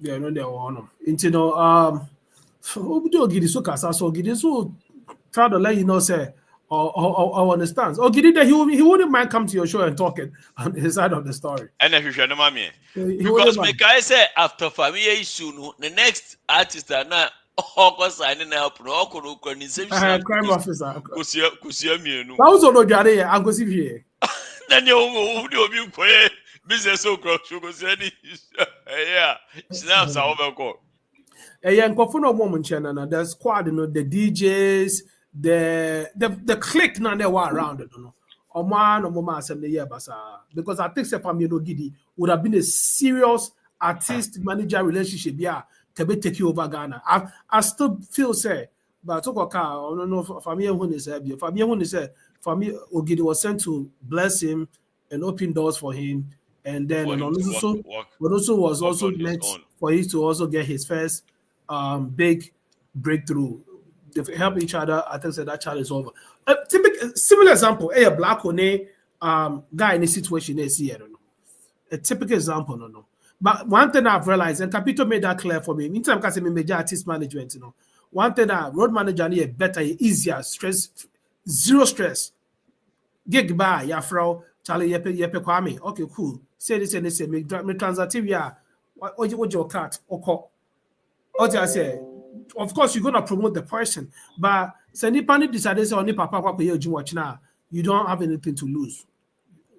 Yeah, no, they were Ogidi so kasa so Ogidi so try to let you know say or understands. Ogidi that he wouldn't mind come to your show and talking on his side of the story. And if you should know me, because I say after Fameye issue, the next artist are not. Signing help no crime officer. That was on Ojare and go see here. Then you business so cross yeah. Snaps are over. No woman channel the squad, the DJs, the clique now they were around it, Oman or Mama assembly year because I think Fameye Ogidi would have been a serious artist-manager relationship, yeah, can be take you over Ghana. I still feel say, but I don't know if Fameye Ogidi was sent to bless him and open doors for him, and then For and him to also, work but also was also on his meant own. for him to also get his first big breakthrough. They help each other. I think that child is over. A typical similar example, a black one, guy in a situation they see, I don't know. A typical example, no. But one thing I've realized, and Capito made that clear for me, in time because I'm major artist management, one thing that road manager need better, easier, zero stress. Gig by ya fro, Charlie yepe kwame. Okay, cool. Say this and this, me transactive ya. What your cat or what I say? Of course, you're gonna promote the person, but send the panic decided to only papa you watch now. You don't have anything to lose.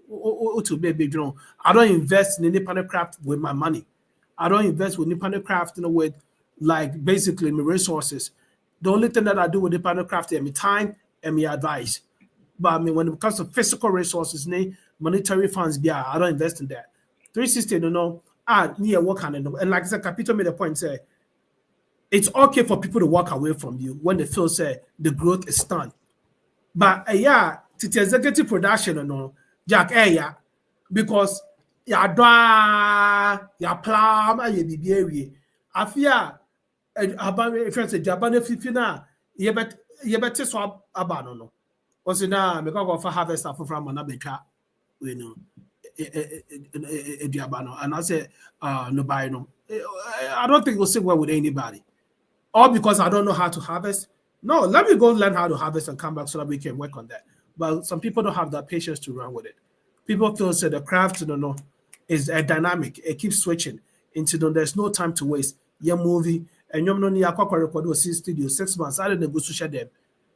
To be big, I don't invest in independent craft with my money. I don't invest with independent craft, with like basically my resources. The only thing that I do with independent craft is my time and my advice. But I mean, when it comes to physical resources, monetary funds, yeah, I don't invest in that. 360, near work on it. And like I said, Capito made a point, say it's okay for people to walk away from you when they feel say the growth is stunned. But yeah, to the executive production, Jack, because ya plan and you be I fear about if you say Japan fifina, you better swap abano. Also now, because of harvest from Manabeka, and I say, no buy no. I don't think we'll sit well with anybody. Or because I don't know how to harvest. No, let me go learn how to harvest and come back so that we can work on that. But some people don't have that patience to run with it. People feel say the craft, is a dynamic. It keeps switching into there's no time to waste. Your movie and you know record was in studio 6 months. I didn't go to share them.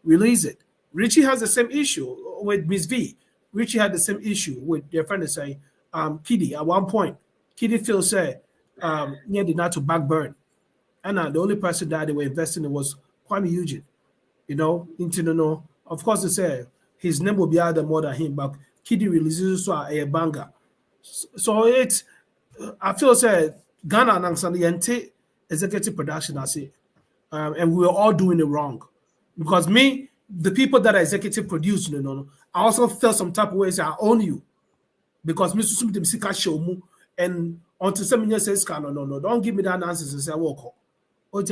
Release it. Richie has the same issue with Miss V. Richie had the same issue with their friend saying, Kiddy at one point. Kiddy feels say did not to backburn. And the only person that they were investing in was Kwame Eugene. Of course they say his name will be out there more than him, but Kiddy releases a banger. So it's I feel say Ghana and executive production, I say. And we were all doing it wrong. Because the people that are executive produced, I also felt some type of ways I own you. Because Mr. Sumit Msika show mu and until 7 years says no, don't give me that nonsense and say walk. But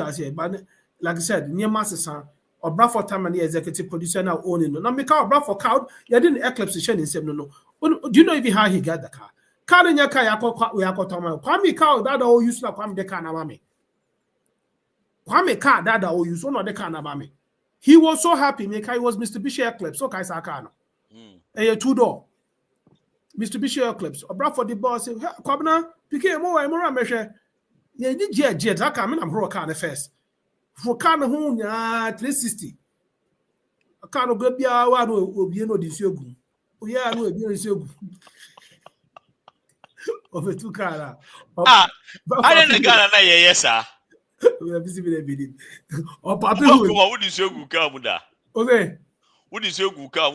like I said, near Master or Bradford time and the executive producer now owning no. Now make out Bradford crowd, you didn't eclipse the and say no. Do you know even how he got the car? Car in your car, Kwame car that all use like Kwame the car na mami. Kwame car that all use one of the car na mami. He was so happy, he was Mr. Bishop Eclipse, so Kaisa Kano. And a 2-door. Mr. Bishop Eclipse, or Bradford the boss, Kwabna, became more measure. Yeah, did jet, I come in and broke car first. For Kano home, 360. A car of good beer, will be no disogun. Oh, yeah, I will be disogun. Of a 2 car. I didn't get yes, sir. We are busy with a video. Or Papa, what is your good car? Okay. What is your good car?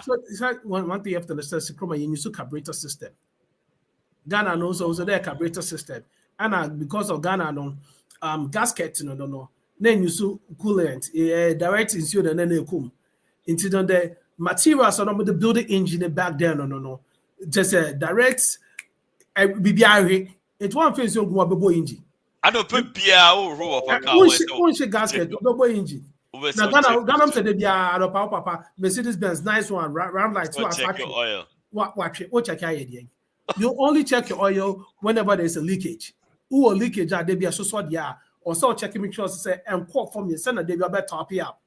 So it's like one thing you have to understand, you use a carburetor system. Ghana knows also their carburetor system. And because of Ghana, gasket, then you see coolant, direct insure, and then they come into the materials are not the building engine back there, just a direct BBI. It's one thing you go about engine. I don't put beer or gasket, double engine. Now, Ghana said they are Papa, Mercedes Benz, nice one, round like 2 hours. Check your oil. What check your You only check your oil whenever there's a leakage. Who a leakage are they be a so or so checking make sure say and quote from your sender they be better top up.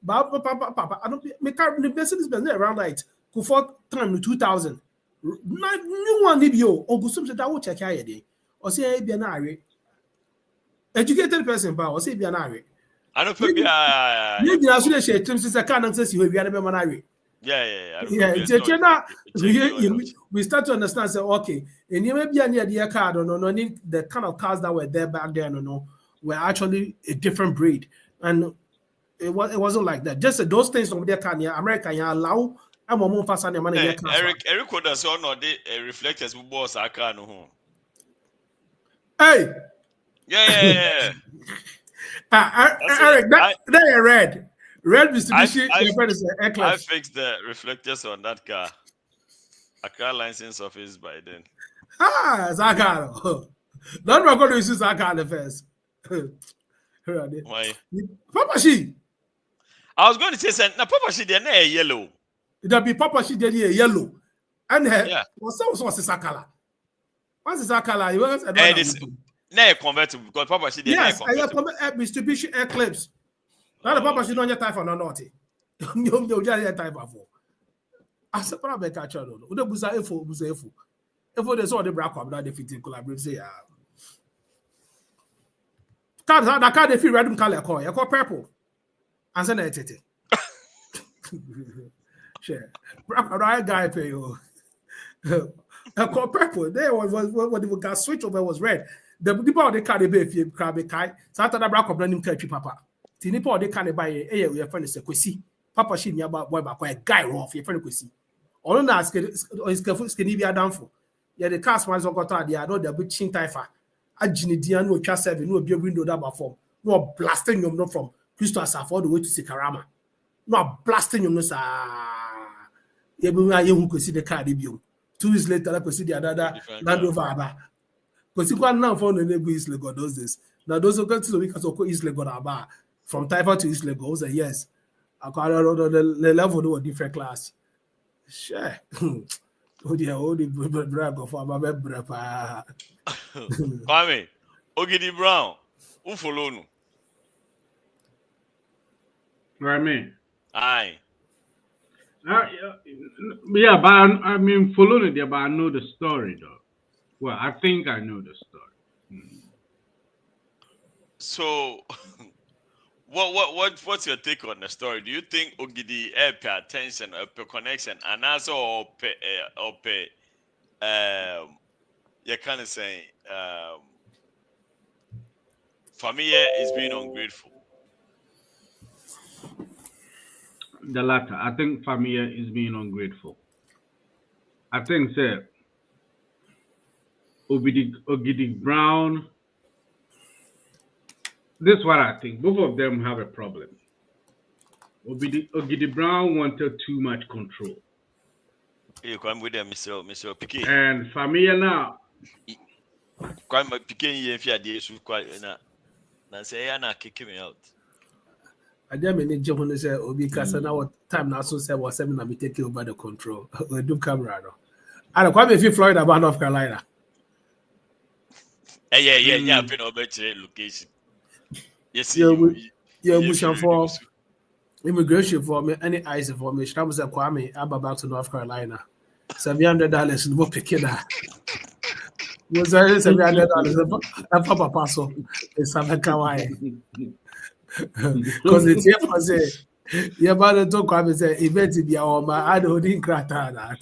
But Papa, I don't make the Mercedes Benz around like for time 2000. New one need you or go something that will check your day or say be an educated person, or say be an I don't feel maybe I should say since I can't say you have never married. Yeah. We start to understand. Say, okay, and you may be an idea card or no need the kind of cars that were there back then. Were actually a different breed, and it wasn't like that. Just those things over there can America allow. I'm more fast than money. Eric, what does on or the reflectors who boss our car no home. Hey. Yeah. Eric, that is red. Red Mitsubishi. I fixed the reflectors on that car. Accra license office by then. Zakaro. Don't go to use Zakaro first. Why? Papa she. I was going to say, now Papa she they're yellow. It'll be Papa she they're yellow. And yeah. What's the color? What's the color? You want to now convertible because Papa she yes, I have Mitsubishi Eclipse. Now the Papa she don't get time for no naughty. You just get time for. I said, probably catch on. Ude buza efo. Efo they saw the black up that they fit in collaborate say that card they feel red color call. You call purple. And send it. Share. Right guy pay you. I call purple. There was what the got switch over was red. The people they carry be if you crab kai. So after that black up them catch papa. Tini people they carry buy your friend is kwesi. Papa she near boy back a guy off your friend kwesi. All na is skinny be down for. Yeah, the cast ones got there. I know they're bit chin taifa. A Ginidian no chas 7, no be a window that form. No blasting you not from Crystal Asaf all the way to Sikarama. No blasting you no sa. Yeah, but you could see the car debut. 2 years later, I could see the other Land Rover. Because you can't now find the neighbor East Lagos those days. Now those who got to the weekends of East Lagos are from Taifa to East Lagos. Yes, I call the level to a different class. Sure. Oh dear, the brag of our brapa. Fameye, Ogidi Brown, who follow no? Right, aye. Yeah, but I mean, follow it there, but I know the story though. Well, I think I know the story. So, what's your take on the story? Do you think Ogidi pay attention or pay connection and also pay you kind of saying Fameye is being ungrateful? The latter. I think Fameye is being ungrateful. I think, sir, Ogidi Brown, this is what I think. Both of them have a problem. Ogidi Brown wanted too much control. You come with them, Mr. Piquet. And Fameye now. Come Piquet, if you are the issue, quite now say, I'm not kicking me out. I didn't mean to when they say Obi Kasana what time now so say was 7 be taking over the control. We do camera no. I don't come if you Florida about North Carolina. Yeah, I've been over to location. Yes, mission for immigration for me, any eyes for me. Shram say Kwame, I'm back to North Carolina. $700 no pick it that. Was $700 a papa paso in Sabakawai. Because it's here for say, you're about to talk about say, event to be our man, I don't think Kratana.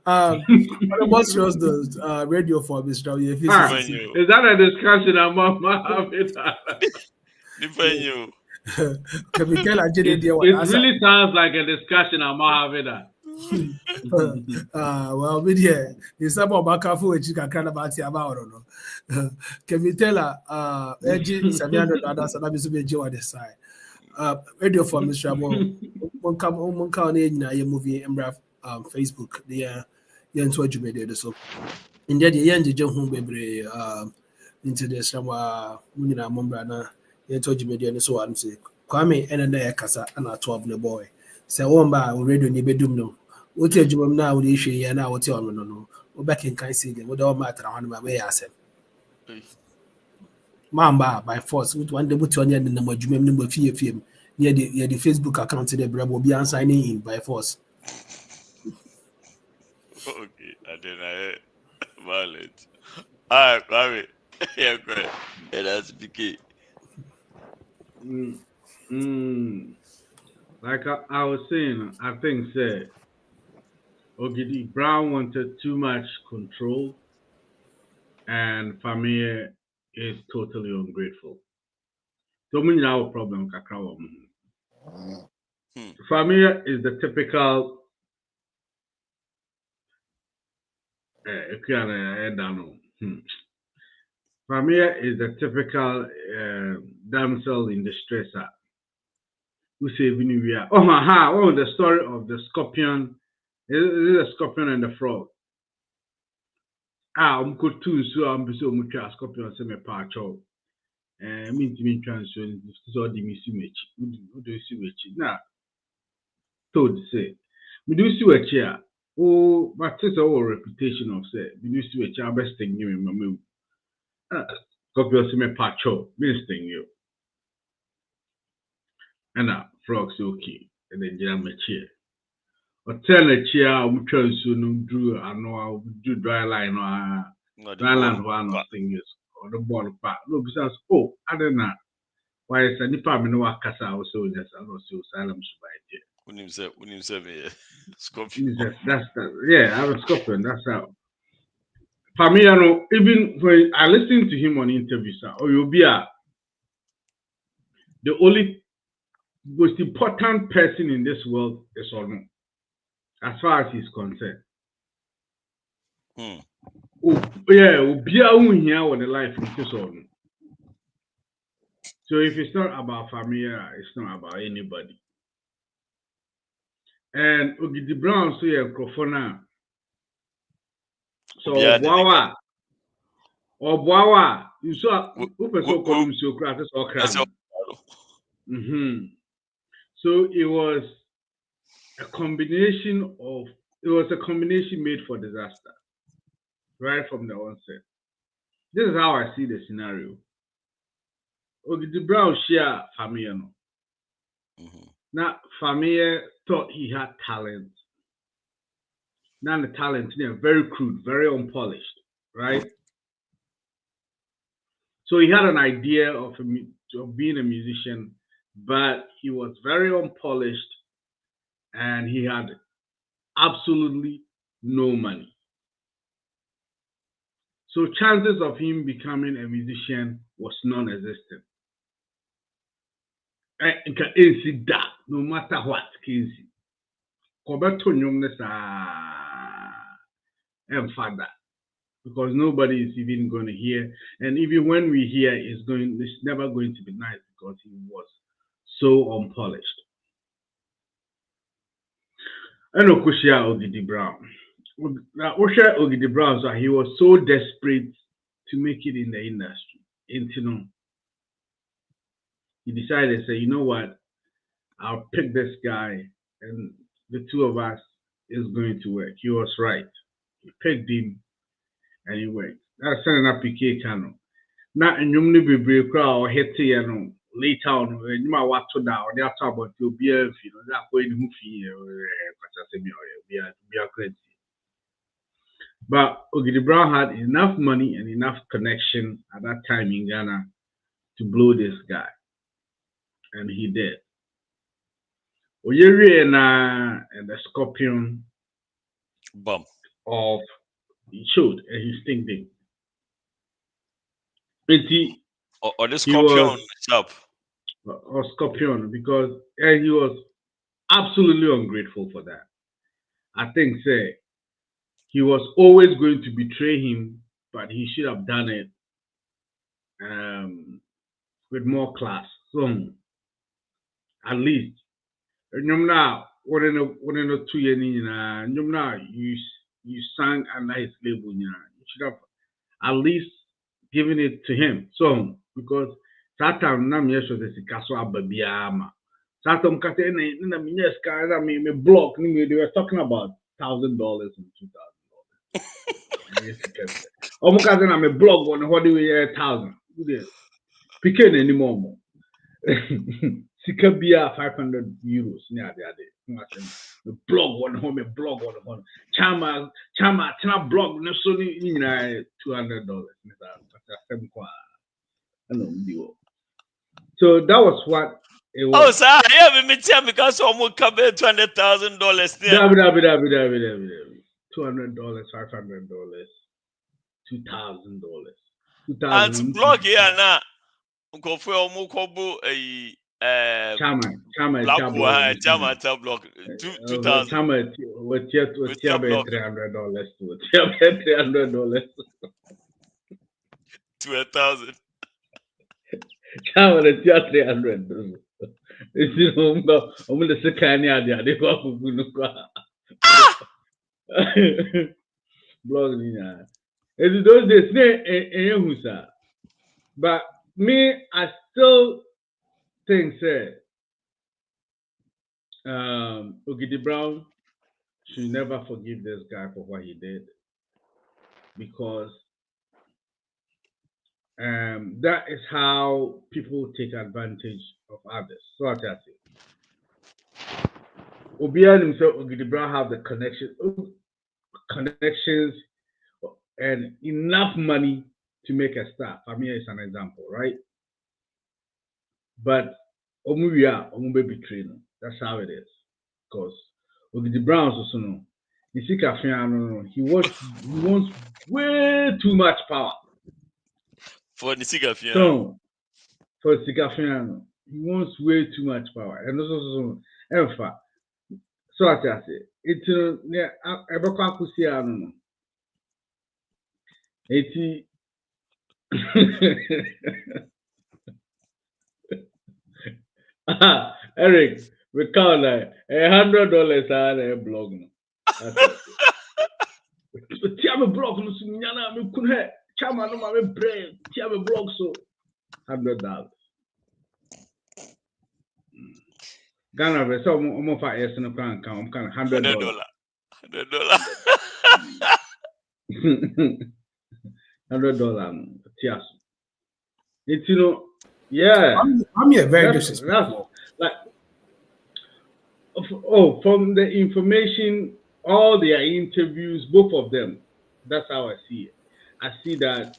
What shows the radio for Mr. Is that a discussion among you? Can we tell it really sounds like a discussion among well, we here. It's about Bakafu, which you can kind about no. Can we tell her, Edgy $700 and I'm to be Joe at the side? Radio for Mr. One come in a movie and Facebook, the young to educate so. Indeed, the young John Baby into the Sama Munina Mombrana, you told you and so on. Say, Kwame and a Casa and a 12 the boy. Say, one bar already in the bedroom. No. What tell you now the issue and now what you no. Back in Kaisi, with all matter on my way, I said. Mamba by force, with one debut on the number you remember film. Near the Facebook account today, will be signing in by force. Okay, I didn't violent. All right, Kwame. Yeah, great. Yeah, that's the key. Like I was saying, I think say Ogidi Brown wanted too much control, and Fameye is totally ungrateful. So many our problem kakra. Fameye is the typical Fameye is the typical damsel in distress. Who say Vinivia? Oh, the story of the scorpion. This is a scorpion and the frog. Could too, so I'm so much a scorpion, semi parcho. Mean to me, translation, so the missing. Who do you see which? Now, told say, we do see a chair. Oh, but it's our reputation of say, we do see a chair best thing you in my move. Scorpion, semi parcho, best thing you. And frogs okay, and then jam a chair. Or tell a chair, we try to do I know do dry line or dry line one or things or the ball part. No, besides, I don't know. Why is any part no casa or soldiers and also silence by When you say scorpion. That's I was scorpion, that's how. Fameye, even when I listen to him on interviews, you'll be the only most important person in this world is Ono, as far as he's concerned. Ubia here with the life in this Ono. So if it's not about Fameye, it's not about anybody. And Ogidi Brown so Crofona. So Obuawa, you saw who so called him so crass or crass. So it was a combination made for disaster, right from the onset. This is how I see the scenario. Ogidi Brown share Fameye no. Now Fameye thought he had talent. Now the talent, very crude, very unpolished, right? So he had an idea of being a musician, but he was very unpolished and he had absolutely no money. So chances of him becoming a musician was non-existent. No matter what, Kinsey. And father, because nobody is even going to hear, and even when we hear, it's never going to be nice because he was so unpolished. And Okushia Ogidi Brown. Ogidi Brown, so he was so desperate to make it in the industry. He decided to say, you know what, I'll pick this guy, and the two of us is going to work. He was right. He picked him and he worked. That's sending up PK Kano. Now, and you may be brave crowd or hit you later on, when you might watch to that, or they are talking about your beer, that way the movie, be a crazy. But Ogidi Brown had enough money and enough connection at that time in Ghana to blow this guy. And he did. Oyeri and the scorpion bomb of he showed and he's thinking. Or the scorpion up. Or scorpion, because he was absolutely ungrateful for that. I think he was always going to betray him, but he should have done it with more class. So at least now what in the 2 years now you sang under his label, you should have at least given it to him. So because that time na me so the sikaso ababiama. That time kate na me ska me blog they were talking about $1,000 and $2,000. Yes, omukaze na me blog on what do we 1,000. Pick anymore. Sikabia 500 euros near the other. The blog one home, a blog one. Chama, blog, no so $200. So that was what it was. Oh, sir, I have a tell because almost covered $200,000. $200, $500, $2,000. And blog here now. Go for Mukobu a Chama blog 2,000. Chama with $300 $300. to 1,000. Chama the 300. It's you know, I'm going to say candy idea. They go for good. Blogging. It's those days, but me, I still think, say, Ogidi Brown should never forgive this guy for what he did, because that is how people take advantage of others. So I tell you, Obian himself, Ogidi Brown have the connections and enough money to make a start. Fameye is an example, right? But Omuya, Omube betrayed. That's how it is. Because Ogidi Brown also know. He wants way too much power. For the Sikafiano. So for Sikafiano, he wants way too much power. And also in fact, so I say it's Eric, we count like $100 on a blog. Tiabe blog no sunyana me kunhe chama no ma me brain tiabe blog so $100. Ghana we so mo fa yes no kan $100. $100 tias. It's you know, yeah. I'm here very disrespectful. Like from the information, all their interviews, both of them. That's how I see it. I see that.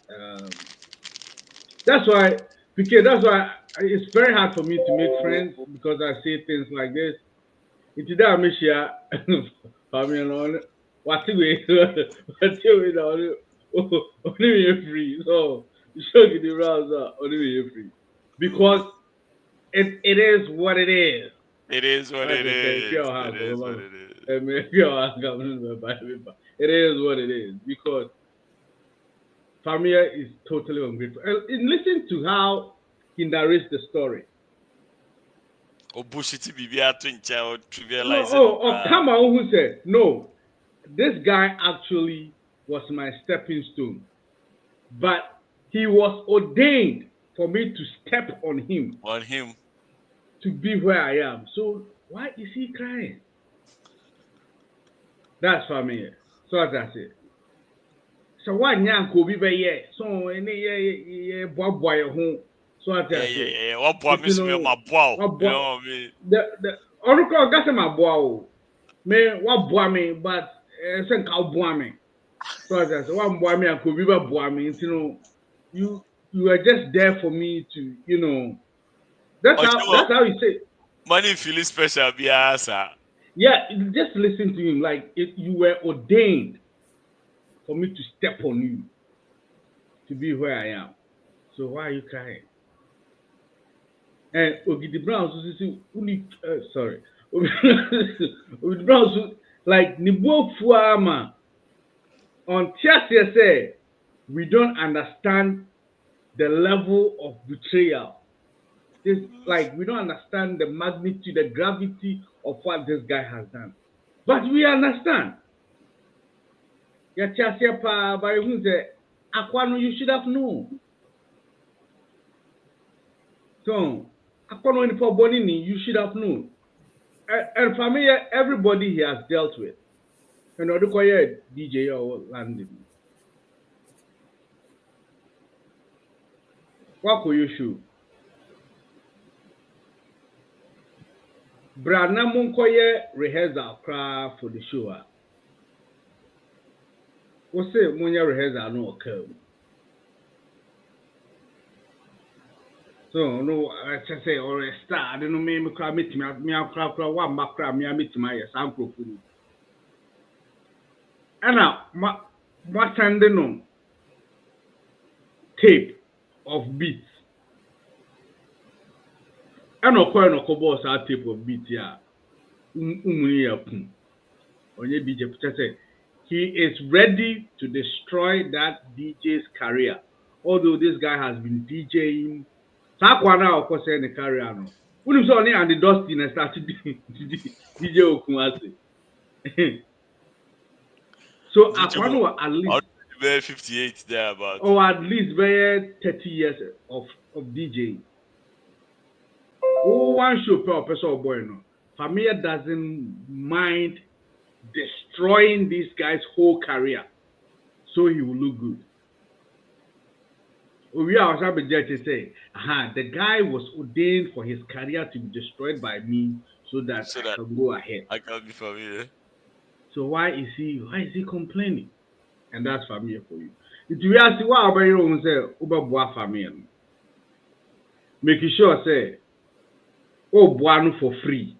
That's why it's very hard for me to make friends, because I say things like this. It's that Misha, Fameye, what we only free. So you should get the browser only free, because it is what it is. It is what it is. It is what it is. It is what it is, because Fameye is totally ungrateful. And listen to how he narrates the story. Come on, who said no? This guy actually was my stepping stone, but he was ordained for me to step on him. To be where I am. So why is he crying? That's Fameye. So that's it. So why nyanko bi be ye? So any ye boy home. So that's it. What boy miss me my boy? You know what I mean? The Oracle got my boy. Me what boy me, but sen ka boy me. So that's it. One boy me and ko bi be boy me. You know, you are just there for me to, you know. That's how you say. Money feeling special, be answer. Yeah, just listen to him. Like you were ordained for me to step on you, to be where I am. So why are you crying? And Ogidi Brown, sorry, Ogidi Brown, like Nibo Fuama on Tiasia say, we don't understand the level of betrayal. It's like we don't understand the magnitude, the gravity of what this guy has done. But we understand. You should have known. So, you should have known. And Fameye, everybody he has dealt with. And DJ or landing. What could you shoot? Brana Munkoye rehearsal cry for the show. What's it when your rehearsal no occur? So no, I just say or a star. I don't know me cry meet me cry one back cry me meet my sample food. And now what sending on tape of beats. And no coin no boss our tape of beats here. Onye DJ say he is ready to destroy that DJ's career although this guy has been DJing. Sakwana, of course, in the career. No. When you saw and the Dustin and started DJ Okumase. So Aquano at least 58 there about. Or at least very 30 years of DJing. Oh, one show per person boy no. Fameye doesn't mind destroying this guy's whole career, so he will look good. We are also to say, the guy was ordained for his career to be destroyed by me, so that I can go ahead. I can't be Fameye. So why is he complaining? And that's Fameye for you. If you ask what about your own say, Uber Fameye, making sure say, oh, Buano for free.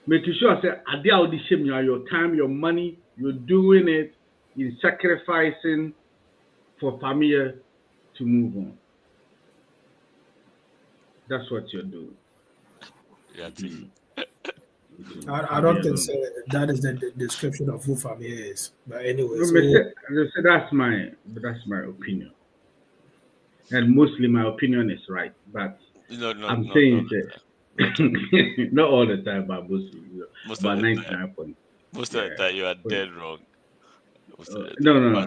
Making sure say, Adia shame your time, your money, you're doing it in sacrificing for Fameye to move on. That's what you're doing. Yeah, I don't think so. That is the description of who Fameye is. But anyway, that's my opinion, and mostly my opinion is right. But I'm saying that not all the time, but mostly, about 99%. Most of the time, you are dead wrong. No.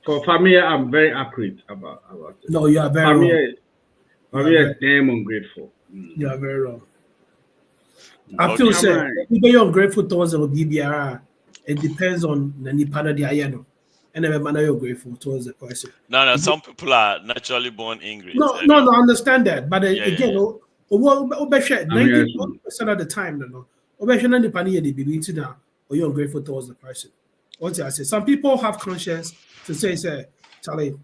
For Fameye, I'm very accurate about it. No, you are very wrong. Fameye is damn ungrateful. You are very wrong. I feel say if you're ungrateful towards the BBR, it depends on the Nipana de Ayano. And then man you're grateful towards the person. No, some people are naturally born angry. No, I understand that. But again, 90% of the time, no. Or you're ungrateful towards the person. What I say? Some people have conscience to say, Charlie,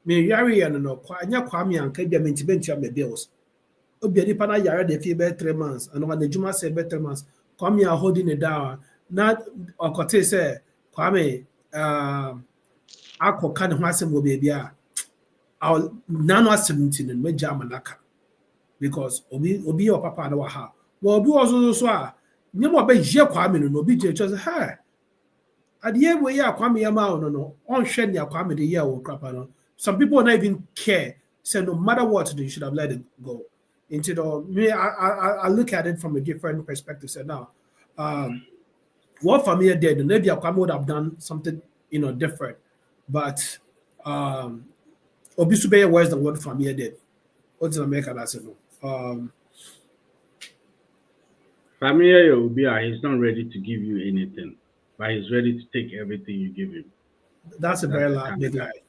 me yari and no, kwame and kebi mentibenti me bills. Obiani pana yara de fee 3 months, and when the Juma said 3 months, kwame are holding it down. Not or kote say, kwame, ako kan hwasem go baby. I'll nano 17 and me jamanaka. Because obi your papa no ha. Well, obi also so nyemo be je kwame no obi je chose ha. Adie we ya kwame yama no on hwe ne kwame de ya wo krapa no. Some people don't even care. Say no matter what, they should have let it go. Into the I look at it from a different perspective. Say now, what Fameye did, maybe Kwame would have done something different, but Obisube worse than what Fameye did. What's in America? That's it. Fameye, he's not ready to give you anything, but he's ready to take everything you give him. That's a very big lie.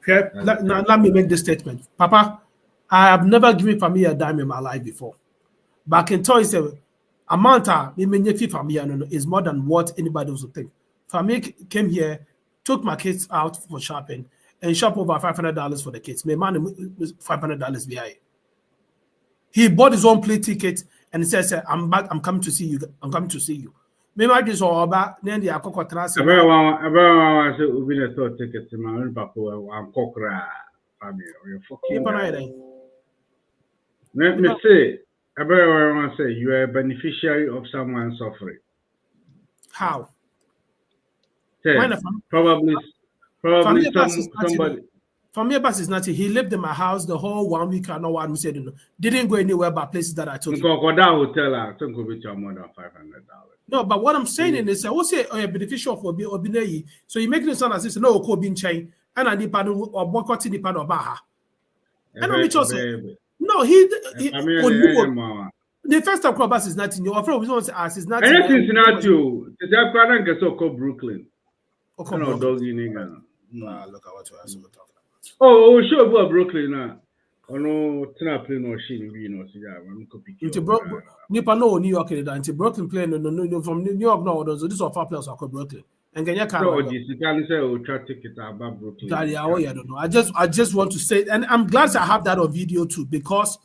Let me make this statement. Papa, I have never given Fameye a dime in my life before. But I can tell you, say, Amanta, Fameye is more than what anybody would think. Fameye came here, took my kids out for shopping, and shop over $500 for the kids. My man was $500 behind. He bought his own plane ticket and he says, I'm back, I'm coming to see you. I'm coming to see you. Me ma just oba then the akoko trans aba say obi na store ticket ma on papa am kokra family or fucking let me say aba say you are a beneficiary of someone suffering. How? Probably somebody. Fameye Vrs is nothing. He lived in my house the whole 1 week. I know what I'm saying. Didn't go anywhere but places that I told you. Hotel, I think will be more than $500. No, but what I'm saying is, I will say, a beneficial for Obinei. So you make it sound as if no, ko bin chain, and I depend or boycotting the part of Baha. And I'm just no, he the first time Vrs is not in your friend. We don't ask is not. Anything not you. The Japan get so called Brooklyn. No, doggy nigga. Look at what you're talking about. Oh, sure about Brooklyn now. Oh no, play no shit, no cigar. Into Brooklyn, Nipa no New York, into Brooklyn plane no from New York no. This is our players are called Brooklyn. And Kenya can't. No, you can say we try ticket about Brooklyn. I don't know. I just want to say, and I'm glad I have that on video too because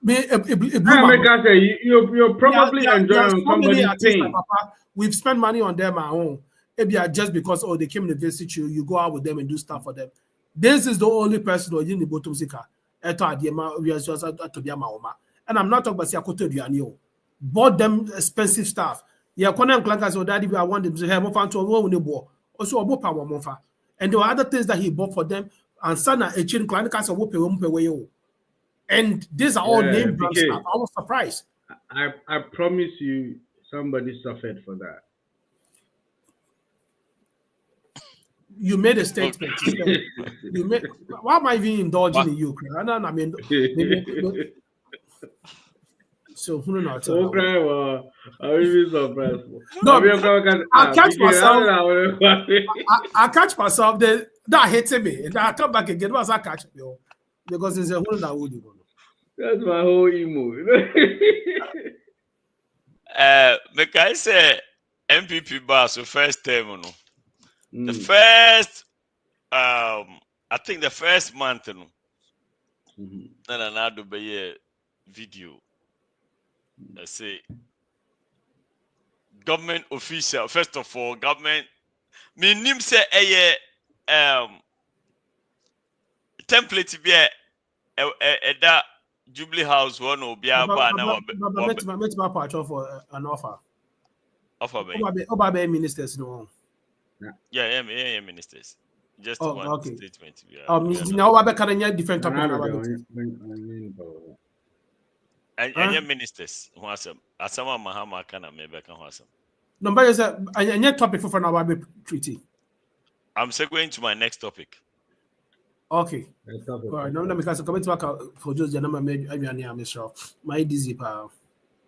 you're probably enjoying somebody's pain. We've spent money on them our own. Maybe just because they came to visit you, you go out with them and do stuff for them. This is the only person who is in the bottom zika. And I'm not talking about Siakoto Dianio. Bought them expensive stuff. Yeah, Conan Clankas or Daddy, I want them to have more fun to a woman. also a bopa womofa. And there were other things that he bought for them. And Sana a chin client cast a whoop. And these are all name brand PK, stuff. I was surprised. I promise you, somebody suffered for that. You made a statement. You made. Why am I even indulging in you? I mean, so who knows? I'm even surprised. No, I catch myself. I catch myself. That hating me, and I come back again. Once I catch me, because it's a whole that would you. That's my whole emo. The guy said MPP bar so first term, the first I think the first month, then I do be video. I say government official. First of all, government. Me name say template be that Jubilee House one or be a bar now. Met my part of an offer. Offer by ministers no. Yeah, ministers. Just one statement. Now I can different topic. And ministers who are some Mahama can maybe can have some. No, but it's a topic for now treaty. I'm segueing to my next topic. Okay. All right. Now because coming back for just the number made my dizzy power.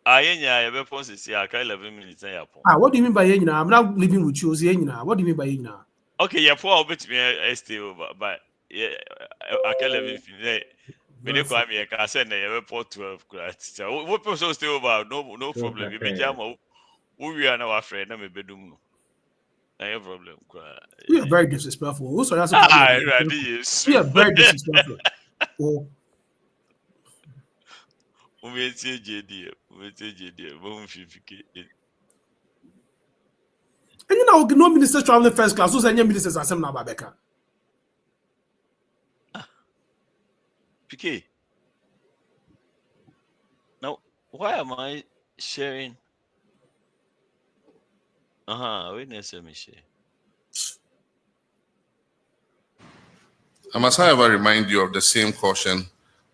I weapons is here. 11 minutes. What do you mean by now? I'm not living with you. What do you mean by now? Okay, yeah, for a bit me stay over, but yeah, I can't live in when you come here, I send a report 12 class. So what person stay over? No problem. We be jam. We are now afraid. No, me bedroom. No problem. We are very disrespectful. So that's we are very disrespectful. Oh. We say JD. And you know, no ministers traveling first class. Who's any ministers are some now, Babeka? PK. Now, why am I sharing? Witness me share. I must, however, remind you of the same caution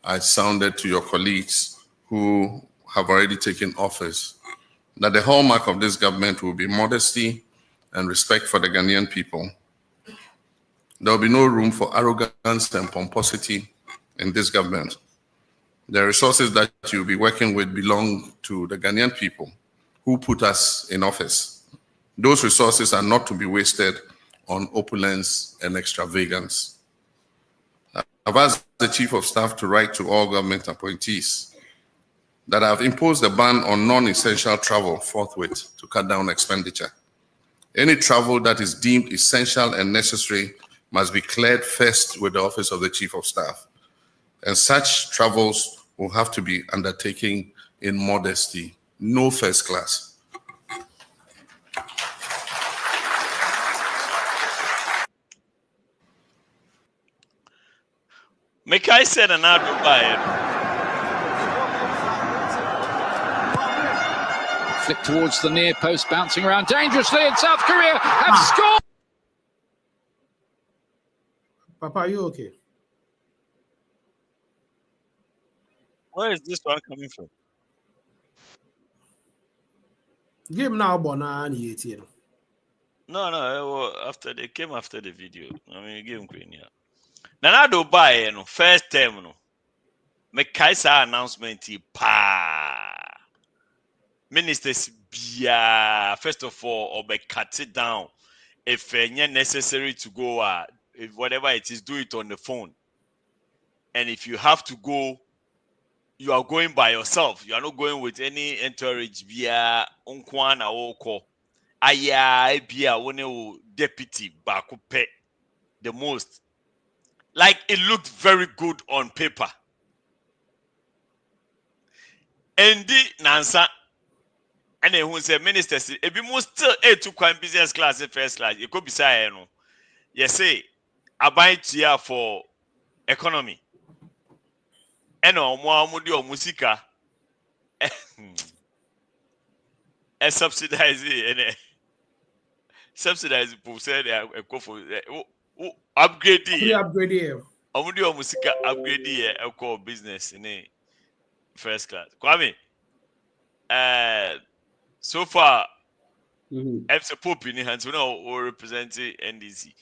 I sounded to your colleagues who have already taken office, that the hallmark of this government will be modesty and respect for the Ghanaian people. There will be no room for arrogance and pomposity in this government. The resources that you'll be working with belong to the Ghanaian people who put us in office. Those resources are not to be wasted on opulence and extravagance. I've asked the Chief of Staff to write to all government appointees that I've imposed a ban on non-essential travel forthwith to cut down expenditure. Any travel that is deemed essential and necessary must be cleared first with the Office of the Chief of Staff. And such travels will have to be undertaken in modesty, no first class. Mekai said an ad Flick towards the near post, bouncing around dangerously, and South Korea have scored. Papa, are you okay? Where is this one coming from? Game now, Bona, 18. No, after they came after the video. I mean, give him green here. Nanado buy no first term no. Make Kaisa announcement ministers bia first of all or be cut it down if necessary to go if whatever it is, do it on the phone. And if you have to go, you are going by yourself. You are not going with any entourage bia unkwana oko. Aya bia one deputy bakupe the most. Like it looked very good on paper. And the Nansa and then who said ministers, if you must still to quite business class and first class, it could be say no. Yes, say I buy here for economy. And no more musica and subsidize it. subsidize people say they go for upgrade Free upgrade here. Omudi omusika upgrade here business in a first class. Kwame, so far, FC Pope in the hands, we know we're representing NDC.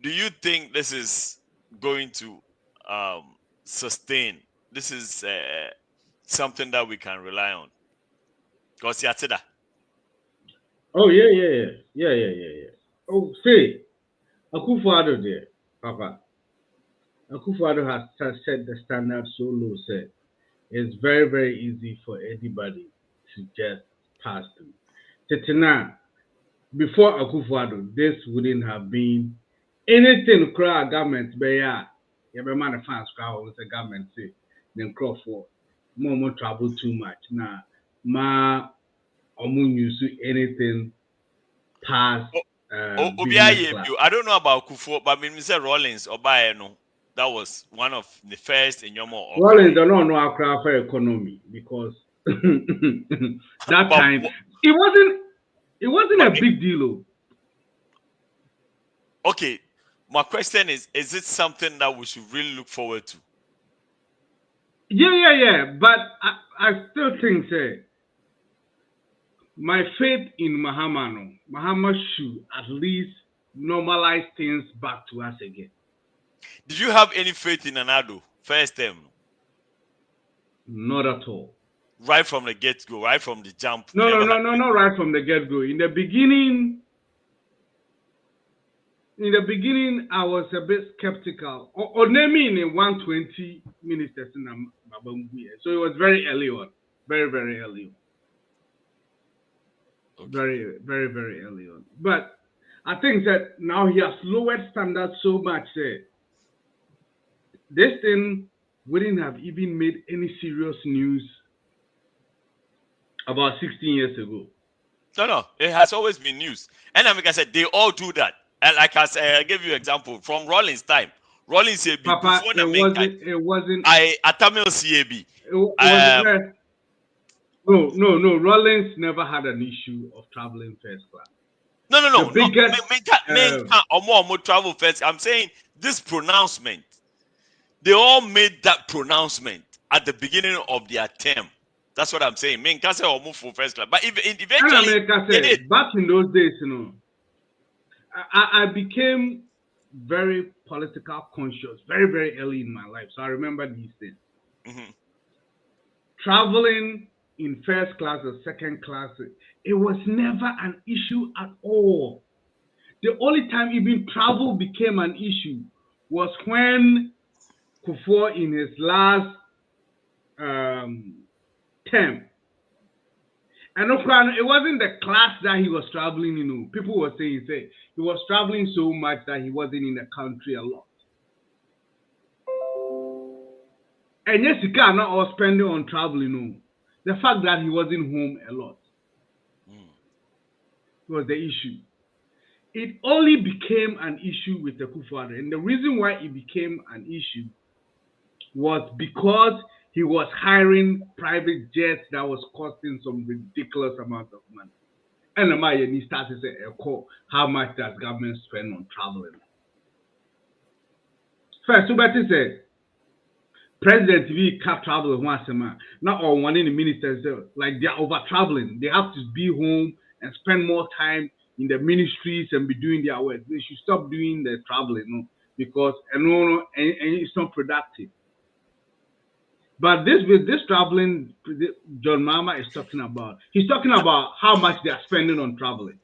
Do you think this is going to sustain? This is something that we can rely on? Because you said that. Oh yeah. Oh, say, Akufo-Addo there, Papa. Akufo-Addo has set the standard so low, say it's very, very easy for anybody to just pass through. Tetina, before Akufo-Addo, this wouldn't have been anything crowd government be you be man fans crowd the government say then crowd for more travel too much. Now ma omun use anything past business class. I don't know about Kufo, but when we say Rollins or Bayano, that was one of the first in your more. Rollins don't know our craft for economy because that time it wasn't a big deal. Okay, my question is it something that we should really look forward to? Yeah. But I still think, say, my faith in Mahama should at least normalize things back to us again. Did you have any faith in Anado first term? Not at all. Right from the get-go, right from the jump. No, right from the get-go. In the beginning, I was a bit skeptical. Or naming in 120 ministers in Mabambuye. So it was very early on. Very, very early on. Okay. Very, very, very early on. But I think that now he has lowered standards so much. This thing wouldn't have even made any serious news about 16 years ago. No. It has always been news. And like I said, they all do that. And like I gave you an example from Rollins' time. Rollins CAB. Papa, it wasn't. Atamil CAB. No. Rollins never had an issue of traveling first class. No. Travel first. I'm saying this pronouncement. They all made that pronouncement at the beginning of their term. That's what I'm saying. Men can't say or move for first class. But eventually, back in those days, I became very political conscious very, very early in my life. So I remember these things. Mm-hmm. Traveling in first class or second class, it was never an issue at all. The only time even travel became an issue was when Kufo in his last term. And it wasn't the class that he was traveling, People were saying, he was traveling so much that he wasn't in the country a lot. And yes, he cannot all spending on traveling, The fact that he wasn't home a lot was the issue. It only became an issue with the Akufo-Addo. And the reason why it became an issue was because he was hiring private jets that was costing some ridiculous amount of money. And he started to say, how much does government spend on traveling? First, Subati said, President TV can't travel once a month. Not all one in the ministers, like they're over traveling. They have to be home and spend more time in the ministries and be doing their work. They should stop doing the traveling, because it's not productive. But this traveling, John Mama is talking about. He's talking about how much they are spending on traveling.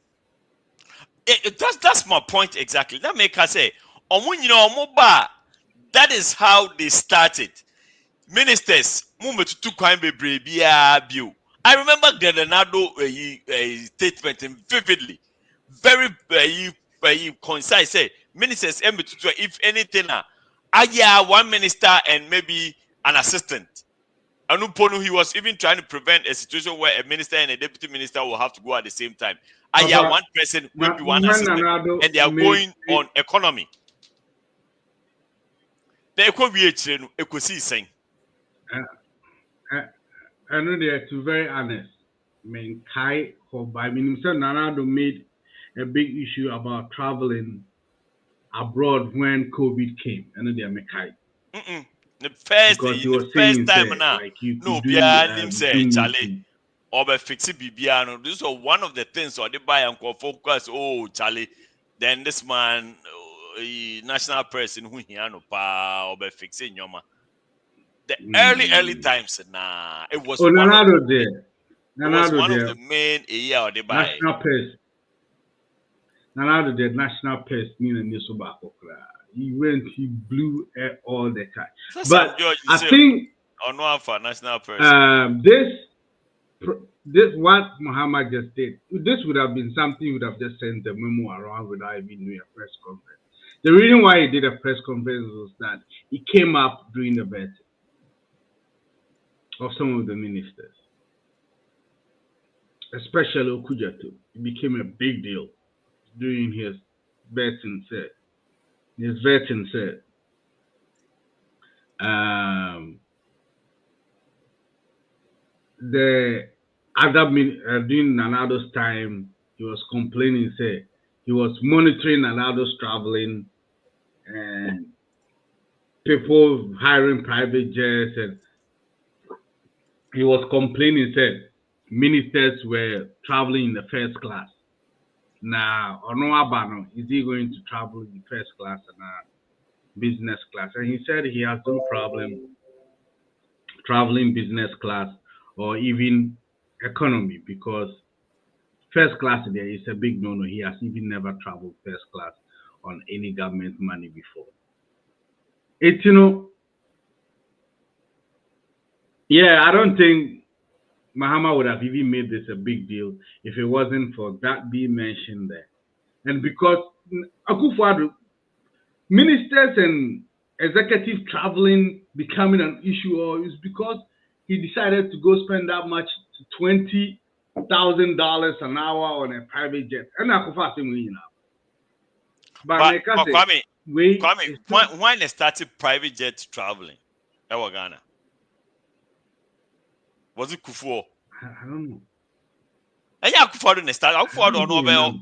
That's my point exactly. That make us say, that is how they started. Ministers, I remember the Leonardo statement vividly, very concise. Say ministers, if anything, one minister and maybe an assistant. He was even trying to prevent a situation where a minister and a deputy minister will have to go at the same time. One person, maybe one assistant, and they are going on economy. The economy saying. I know they are, to be very honest. Kai for by Minister Nanado made a big issue about traveling abroad when COVID came. I know they are making The first because he the was first saying time say, now, like you no, could be do a name say Zoom Charlie. meeting. Or fix it BBR. This was one of the things or they buy and focus. Oh, Charlie. Then this man, national person who he no pa or be fixing your the early times nah. It was Oh, one of Nanado the, there. it was Nanado one of there. the main area or they buy. National pest. Nanado there. National pest. Nina Nisoba Okra. He went. He blew air all the time. So But some George I say think or no for national person. this what Muhammad just did. This would have been something he would have just sent the memo around without even doing a press conference. The reason why he did a press conference was that he came up during the vetting of some of the ministers, especially Okujato. It became a big deal during his vetting said. The other during Nanado's time, he was complaining, say he was monitoring Nanado's traveling and people hiring private jets, and he was complaining, said ministers were traveling in the first class. Now, Onoabano, is he going to travel in first class and business class? And he said he has no problem traveling business class or even economy because first class there is a big no-no. He has even never traveled first class on any government money before. It's, yeah, I don't think Mahama would have even made this a big deal if it wasn't for that being mentioned there. And because Akufo-Addo, ministers and executives traveling becoming an issue, or is because he decided to go spend that much, $20,000 an hour on a private jet. And Akufo-Addo, But Kwame, when they started private jet traveling, Ghana. Was it Kufuor? I don't know. And yeah, Kufuor started. Kufuor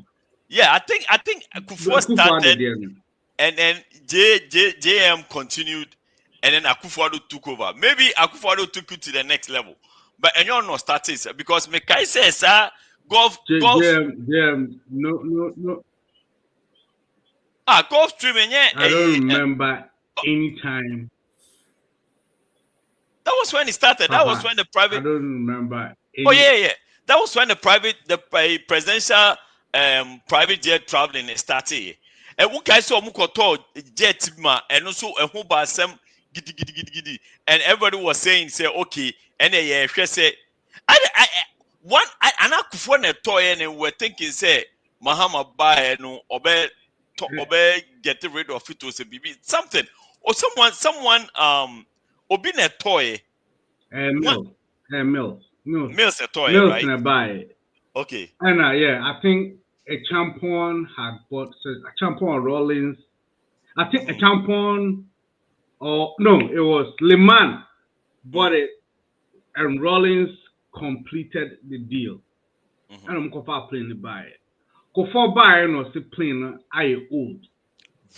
yeah, I think Kufuor started, and then JM continued, and then Akufo-Addo took over. Maybe Akufo-Addo took it to the next level, but and you know started because Mekai says golf. JM, no. Golf stream, yeah. I don't remember any time. That was when it started. That was when the private. I don't remember. Oh yeah. That was when the presidential private jet traveling started. And we guys saw mukoto jet ma and also a whole bar some giddy. And everybody was saying, say, okay, and say I Kufuor na toy and we're thinking, say, Mahama buy no obe get rid of it to say BB something. Or someone obi na toy. Mills a toy, Mills right? na buy. Okay. And yeah, I think a champion had bought a champion Rollins. I think a champion, or no, it was Leman bought it, and Rollins completed the deal. And I'm Kofa playing the buy it. Kofa buy no still playing I old.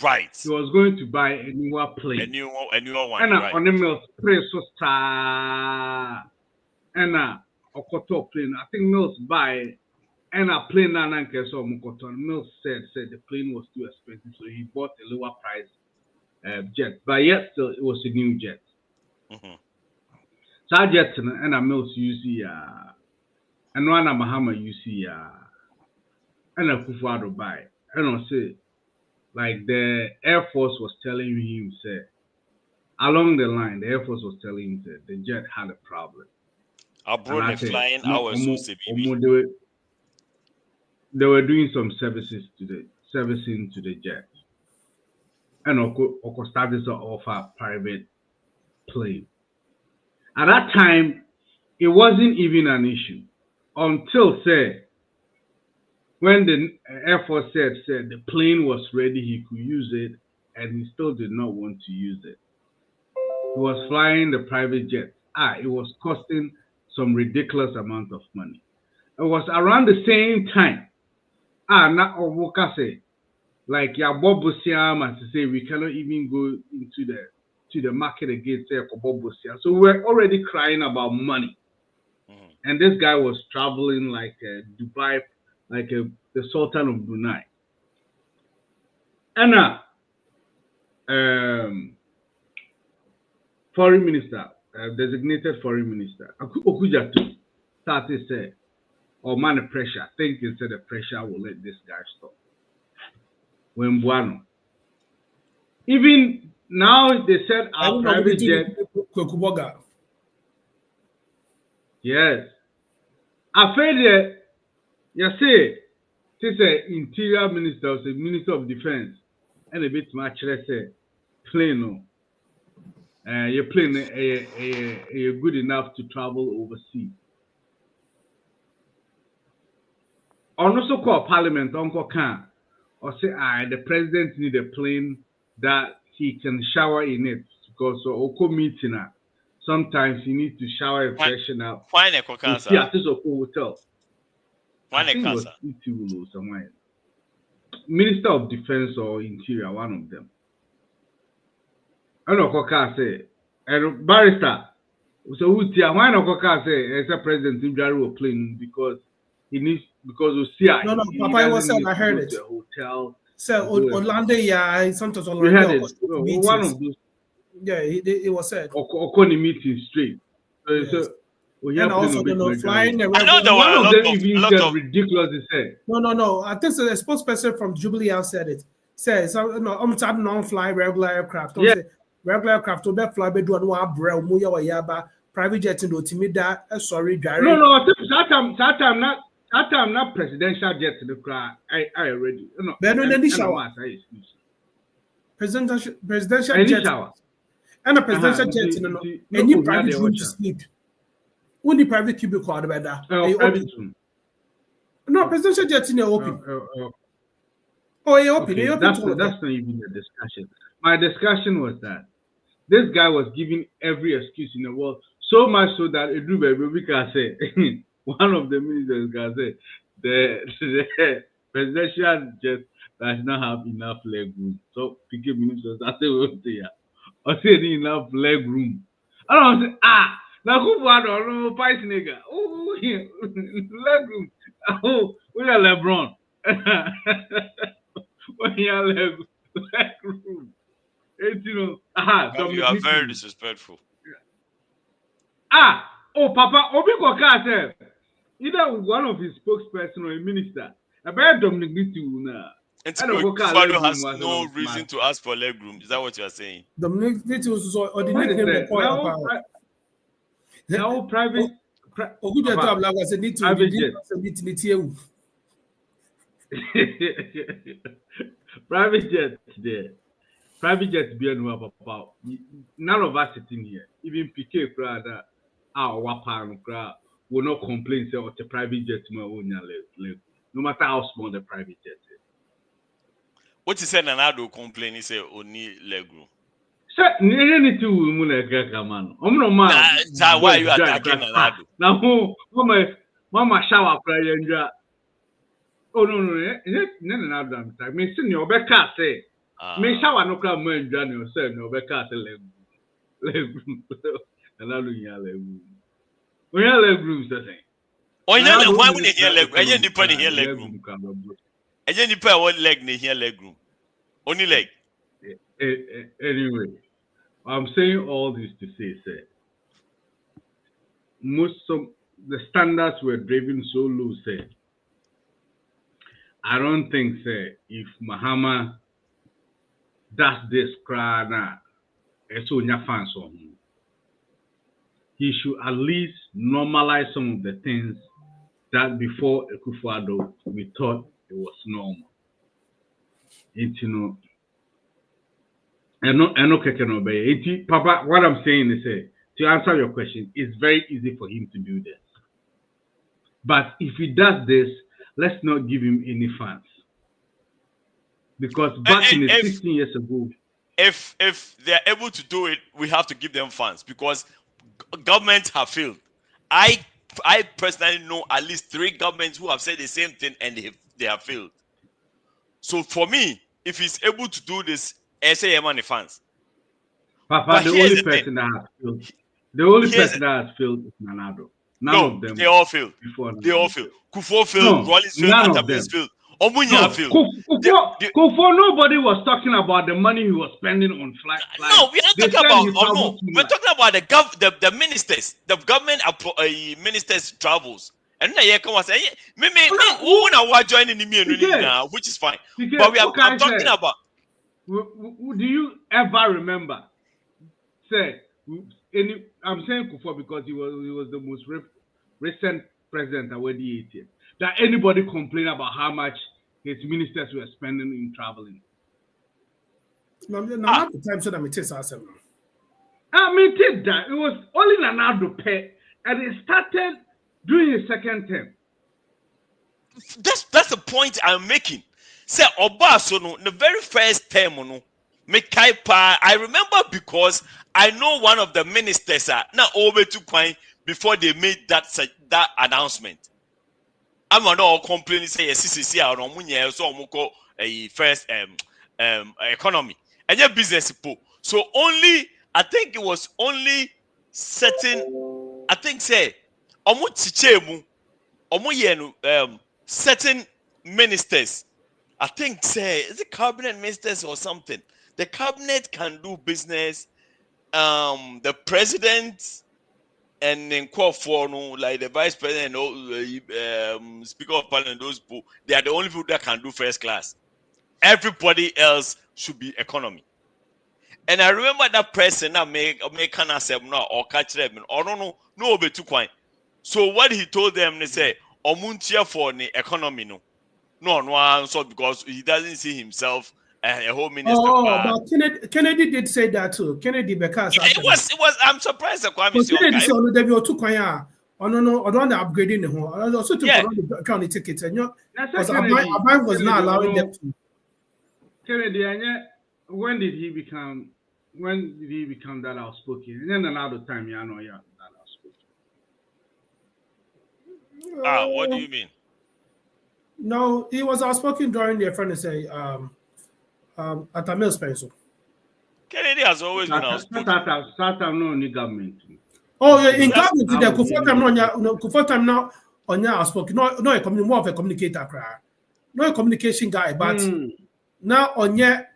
Right. He was going to buy a newer plane. A newer one. And right. on the Mills price was star. And Okoto plane. I think Mills buy. And a plane Mills said the plane was too expensive, so he bought a lower price jet. But yet still it was a new jet. So I jet and a Mills UC and one Mahama UC and a Kufuor buy. And I say like the Air Force was telling him, say along the line, the Air Force was telling him that the jet had a problem. Abroad flying hours. They were doing some servicing to the jet. And Oko started to offer private plane. At that time, it wasn't even an issue until when the Air Force said the plane was ready, he could use it, and he still did not want to use it. He was flying the private jet. It was costing some ridiculous amount of money. It was around the same time na owoka say like ya bobusia man to say we cannot even go into the market again say bobusia. So we're already crying about money. And this guy was traveling like Dubai, like the Sultan of Brunei. And foreign minister, designated foreign minister, Okujatu started say, "Oh man, the pressure. Think instead the pressure will let this guy stop." When Buano, even now they said our private jet. Yes, I feel you say this interior minister, the minister of defense, and a bit much less plane no. Your plane are good enough to travel overseas. Or also call parliament, Uncle Khan, or say, the president need a plane that he can shower in it because Oko meeting sometimes he needs to shower and freshen up. Why not cancer? Yeah, this is a hotel. Why I think it was Itiwulu somewhere. Minister of Defense or Interior, one of them. I know Koka say, and barrister. So why not Koka say as a president in Jaru plane because he needs because we see no, Papa was said I heard it. Hotel. So Orlando, yeah, sometimes Orlando. We had it. One of those. Yeah, it was said. Okoni meeting straight. Yes. And also flying the I know there one were of them even said ridiculous. He said. No. I think so. The spokesperson from Jubilee House said it. Says I'm talking non-fly regular aircraft. Yeah. Regular aircraft to be fly be do no abrel mu ya yaba private jet no timida sorry dware. No, that time not presidential jet to the cry. I already no. But no the shower. Presidential jet. And a presidential jet no. Any private room to sleep. Only private cubicle out better. No, presidential jet in open. Oh, you open. Okay, that's not even the discussion. My discussion was that this guy was giving every excuse in the world, so much so that we can say one of the ministers can say the presidential jet does not have enough leg room. So PK ministers, I say enough leg room. I don't say now who don't know fight nigga? Oh, leg room. Oh, we are LeBron. We are leg room. You are very disrespectful. Papa, Obi Koka said either one of his spokesperson or a minister. About Dominic Nitu now. And Fado has no reason to ask for leg room. Is that what you are saying? Dominic Nitu or the nickname now private. Private jet there. Private jet be no papa. None of us sitting here, even PK crowd our wapan crowd will not complain say the private jet no matter how small the private jet is. What you said Nanado complain is say only leg room. Sir, nearly two women man. Why you attacking Nanado? Now mama shower prayer. Oh no, no, me send your back say. Me shower no come and join yourself no back leg room. We have leg rooms, I think. Why would they hear leg room? I didn't depend here leg room. I didn't depend one leg in here leg room. Only leg. Anyway, I'm saying all this to say, most of the standards were driven so low, say. I don't think, say, if Mahama does this crowd now, it's on your fans on him. He should at least normalize some of the things that before Akufo-Addo we thought it was normal. It's Papa, what I'm saying is to answer your question, it's very easy for him to do this. But if he does this, let's not give him any funds. Because back in the 16 years ago, if they're able to do it, we have to give them funds because governments have failed. I personally know at least 3 governments who have said the same thing and they've they have failed. So for me, if he's able to do this, SAM and the fans. Papa, But the here's only the thing. person that has failed. The only Here's person that has failed is Nanado. None No, of them they all failed. before They all Nanado failed. failed. Kufo failed. No, Rollins failed. none of Atabis them. failed. Omunya No, failed. Kufo, nobody was talking about the money he was spending on flight. No, we are not They talking said about. he Oh no, traveled too we're much. talking about the ministers, the government ministers travels. And now you come and say, me, who now joining me, which is fine. But I'm talking about. Do you ever remember? Say, I'm saying Kufo because he was the most recent president at the 80th. That anybody complain about how much his ministers were spending in traveling? Not the time so that me taste ourselves. I mean, take that. It was only Nanado pay, and he started doing his second term. That's the point I'm making. Say Obaso no, the very first term no, I remember because I know one of the ministers now over to Kwai before they made that announcement. I'm not all complaining say yes, or Munya so Moko a first economy and your business po. So only I think it was only certain say certain ministers. I think say is it cabinet ministers or something. The cabinet can do business. The president and then call for no like the vice president and speaker of parliament, those people, they are the only people that can do first class. Everybody else should be economy. And I remember that person that make an assembly or catch them or no over to coin. So what he told them, they say, Omuntia for the economy no, so because he doesn't see himself a home minister. But Kennedy did say that too. Kennedy because it was. I'm surprised that Kennedy said on the debut to Kwaya. Oh no, I don't upgrading the home. I also took the county tickets and because our bank was not allowing them to. Kennedy, when did he become that outspoken? And then another time, that outspoken. What do you mean? No, he was outspoken during their friend to say at a Mills pencil. Kennedy has always been outspoken. Startup no any government. Oh yeah, in government the Kufo time now on your outspoken. No, more of a communicator cry. No a communication guy, but now on your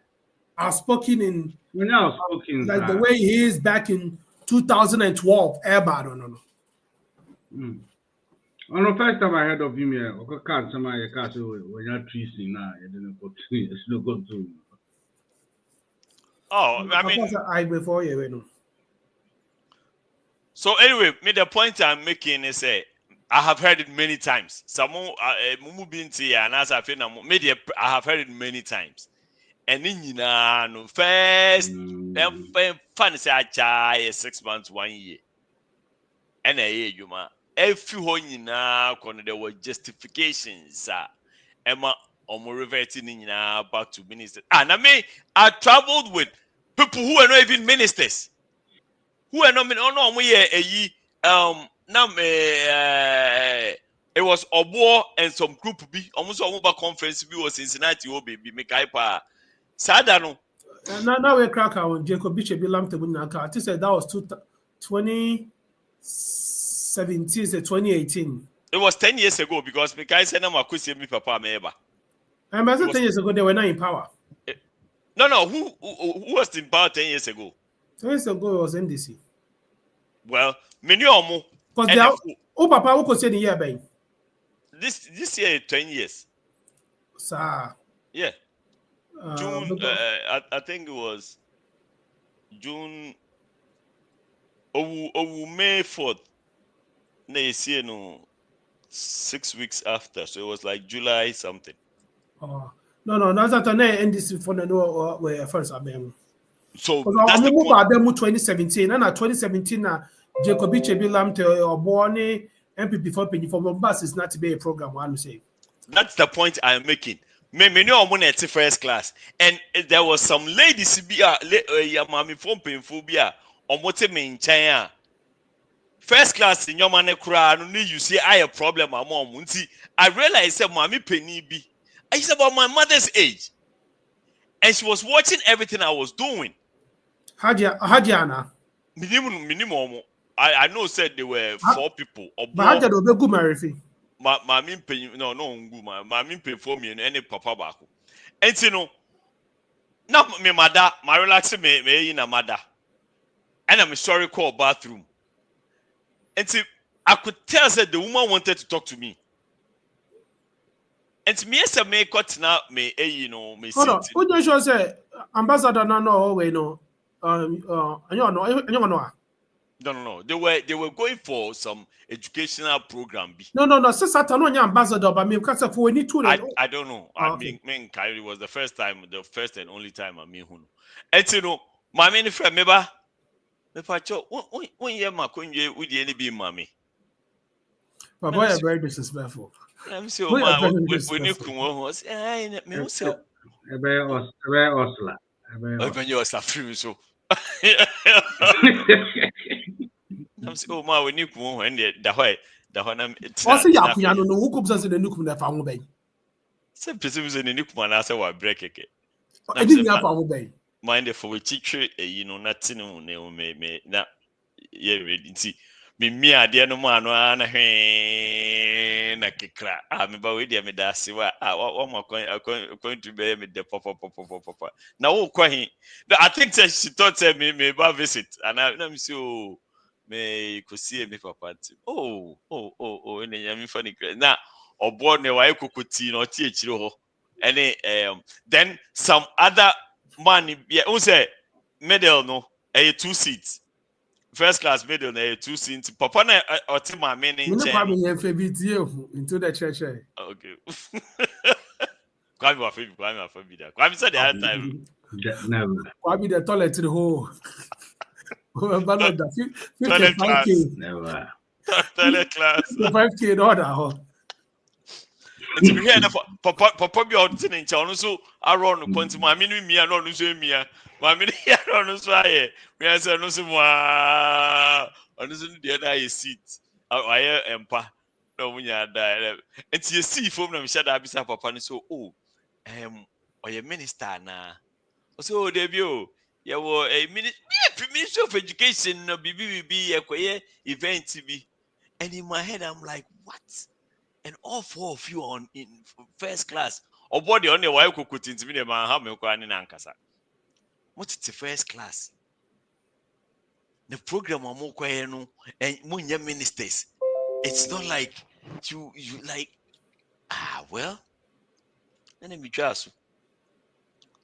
outspoken in like the way he is back in 2012. No. On the first time I heard of him here, I can't somebody can't say when you're treason now, you didn't go to it's not good to. Oh, I mean, I before you. So anyway, the point I'm making is I have heard it many times. Someone and as I feel media, I have heard it many times. And in no first fun say 6 months, 1 year. And you ma. Every one there were justifications. Emma reverting back to ministers. And I traveled with people who are not even ministers. Who are not it was Obo and some group B almost over conference B was Cincinnati baby make hyper Sadano. Now we crack out Jacob Beach be lamb table naka. I said that was 2017 to 2018. It was 10 years ago because Mikai said I'm a me papa meba. And 10 years ago they were not in power. No, who was in power 10 years ago? 10 years ago it was NDC. Well, many or more. Because papa who could say the year bang. This year 10 years. Sir. Yeah. June I think it was June May 4th. No 6 weeks after. So it was like July something. Oh. No, that's not an NDC for the no where first I mean. So that's the point. 2017 and 2017 Jacob Chebilam to born MPP for penny for bus is not to be a program one say. That's the point I'm making. Me no one at first class. And there was some ladies be mami from Penfobia or what me in China. first class in your man cry, no you see I a problem my mom. I realized that mommy penny be. I said about my mother's age. And she was watching everything I was doing. Hadiana. Minimum. I know said there were 4 people. But Hadia do go marry fi. My mean pay no my mean pay for me and any papa back. And you know, now me mother, my relax me in a mother. And I'm sorry call bathroom. And see, I could tell that the woman wanted to talk to me. And to me, as a may cut now, me, you know, me. Hold on. Who do you say ambassador no way no? No. They were going for some educational program. No. Sister, no, ambassador, but me because of we need to. I don't know. I mean, it was the first and only time I mean who. And you know, my main friend, remember, when you ma kunye with the be mommy. But boy, are very disrespectful. I'm so man, we need to say, I me who say. Ebe osla. When you are suffering so. I'm so man, we need to when the why also yakuya no who comes as the nukum na fa ho ben. Say person say the nukum na say wa break eke. I didn't have fa ho ben. Mind for we teacher you know nothing me na yeah ready me ade no ma no na hwe na kekra me ba we dia me da se wa what more going to be me the papa na wo kwa hi I think that she thought me ba visit and I me say oh me ko see me papa oh ene ya me funny na obo ne wa ekokoti na o tie chire ho any then some other man yeah who say middle no 2 seats. First class middle, 2 seats. Papa na oti ma me ni nche. Into the church. Okay. Kwame afobida. Kwame said the other time. Never. Kwame the toilet to the hole. Toilet class. Never. Toilet class. 5K in order. To be here, Papa be out in town, so I run the point. My mini me, I don't know me. My mini, I don't know why. Me, I said, no, some I don't the other seat. I am pa. No, when you are there, and you see from them, shut up, beside Papa, and so, or your minister now. So, debut, you were a minister of education, no BBB, a quiet event to be. And in my head, I'm like, what? And all 4 of you on in first class. Or body on the wife could put into me the man how me in Ankasa. What is the first class? The program are more quiet and munya ministers. It's not like you like well. Let me just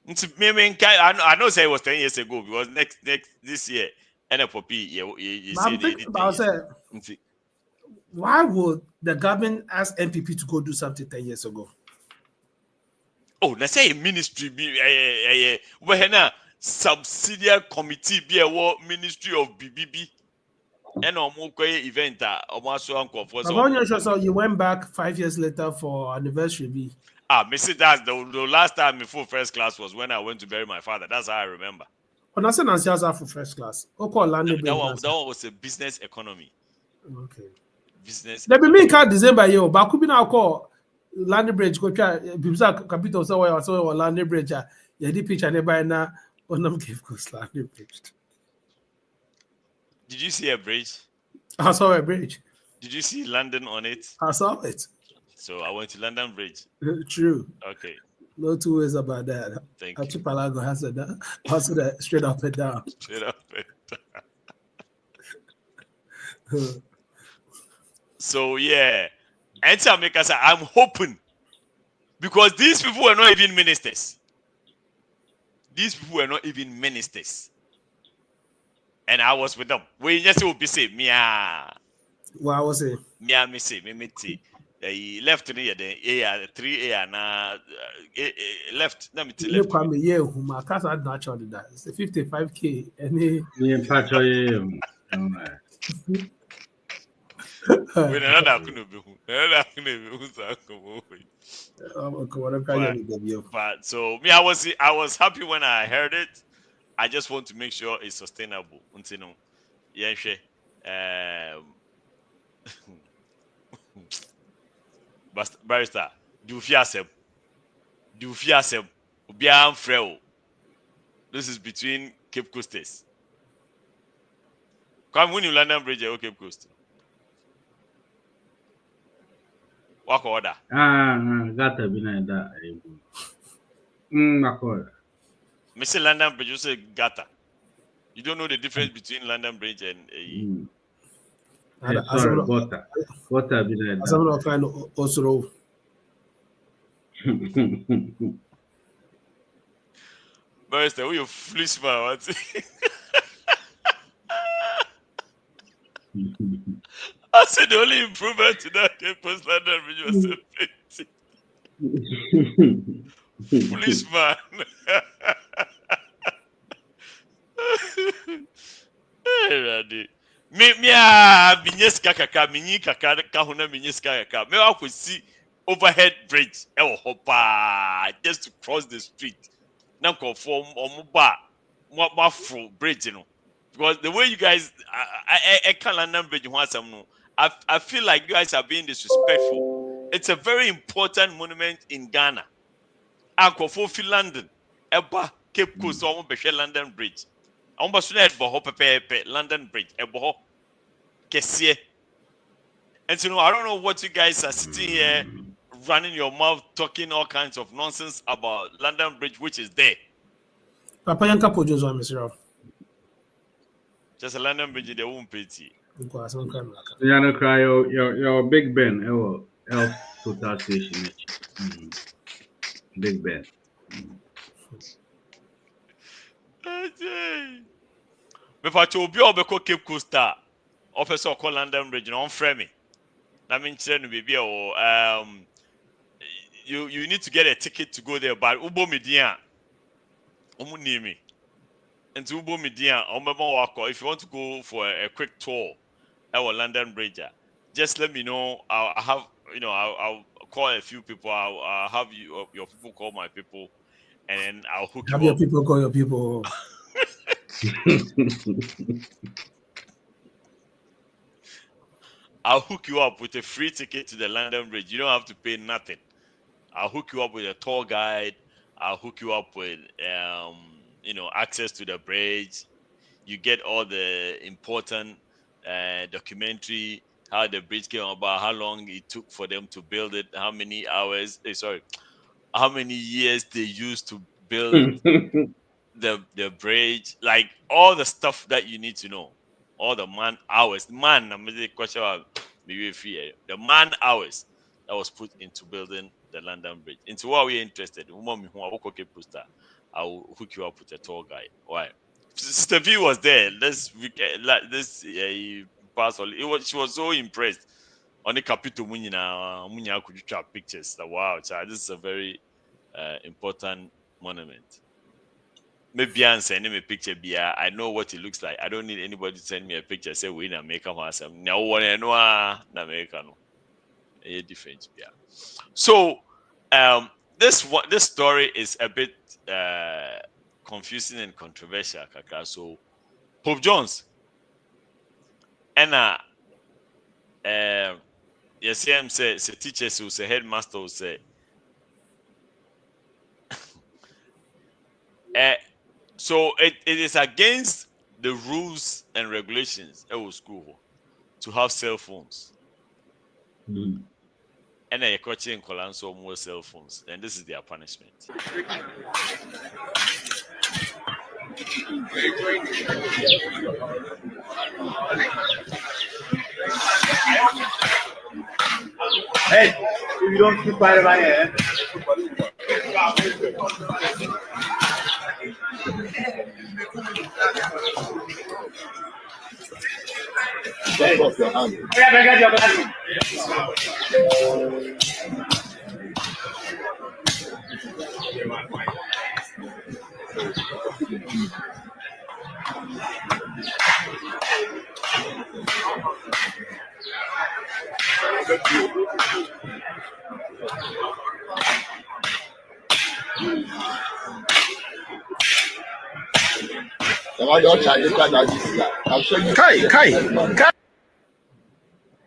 I know say it was 10 years ago because next this year NFOP you see why would the government ask NPP to go do something 10 years ago? Oh, let's say a ministry be a subsidiary committee be a ministry of BBB and event almost so you went back 5 years later for anniversary B. Me see that's the last time before first class was when I went to bury my father. That's how I remember. But I said for first class. That one was a business economy. Okay. Business. Let me card December yo. But could be now call land bridge. Go try. Bimsa capital so land bridge. Yeah, the picture nearby now. On give coast land bridge. Did you see a bridge? I saw a bridge. Did you see London on it? I saw it. So I went to London Bridge. True. Okay. No 2 ways about that. Thank you. Archipelago has that. Also that straight up and down. Straight up and down. So yeah, and so I'm hoping because these people were not even ministers. And I was with them. We just will be say mia. What was it? Mia me say me tea. He left in here the 3A na left. Let me tell you. Look at me here. My class had naturally that. It's 55K. Any. But so me, I was happy when I heard it. I just want to make sure it's sustainable. Barrister, do fiasem. Ubiam freo. This is between Cape Coasters. Come when you London Bridge or Cape Coast. Walk order. Gata binada. Makoda. Mr. London Bridge, you say Gata. You don't know the difference between London Bridge and sorry, Gota. Gota binada. As I'm not kind of Osoro. Barrister, you foolish man. I said the only improvement to that Cape Coast London Bridge was foolish man. Me binyeska kaka minyi kaka kahuna binyeska kaka. Me wa see overhead bridge just to cross the street. Now conform omuba fro bridge, you know. Because the way you guys I can't London Bridge I feel like you guys are being disrespectful. It's a very important monument in Ghana. Okomfo fi London. Eba Cape Coast London Bridge. London Bridge. Kesie. And so I don't know what you guys are sitting here running your mouth talking all kinds of nonsense about London Bridge, which is there. Papa Yanka Pojo's on Mr. Just a London Bridge, they won't pay tea. Yana cry your Big Ben, Elf Total Station. Big Ben. If I told you about Cape Coast, officer call London Bridge, on frame. That means you need to get a ticket to go there, but Ubo Media, Umunimi. And to Ubo Media, if you want to go for a quick tour our London Bridge, just let me know. I'll call a few people. I'll have your people call my people, and then I'll hook you up. Have your people call your people. I'll hook you up with a free ticket to the London Bridge. You don't have to pay nothing. I'll hook you up with a tour guide. I'll hook you up with access to the bridge. You get all the important documentary, how the bridge came about, how long it took for them to build it, how many years they used to build the bridge, like all the stuff that you need to know, all the man hours that was put into building the London Bridge. Into what we're interested in, I'll hook you up with a tour guide. Why? Sister V was there this weekend, she was so impressed. On the Capito Munya could you trap pictures? Wow, child, this is a very important monument. Maybe I'm sending me a picture. I know what it looks like. I don't need anybody to send me a picture. Say we na make up awesome. Now one and one na make no. A difference. So this story is a bit confusing and controversial, Kaka. So Pope Jones and yes, I'm say teachers who say headmaster who say so it is against the rules and regulations at school to have cell phones. And a coaching so more cell phones, and this is their punishment. Hey, you don't keep quiet about it. Take off your hand.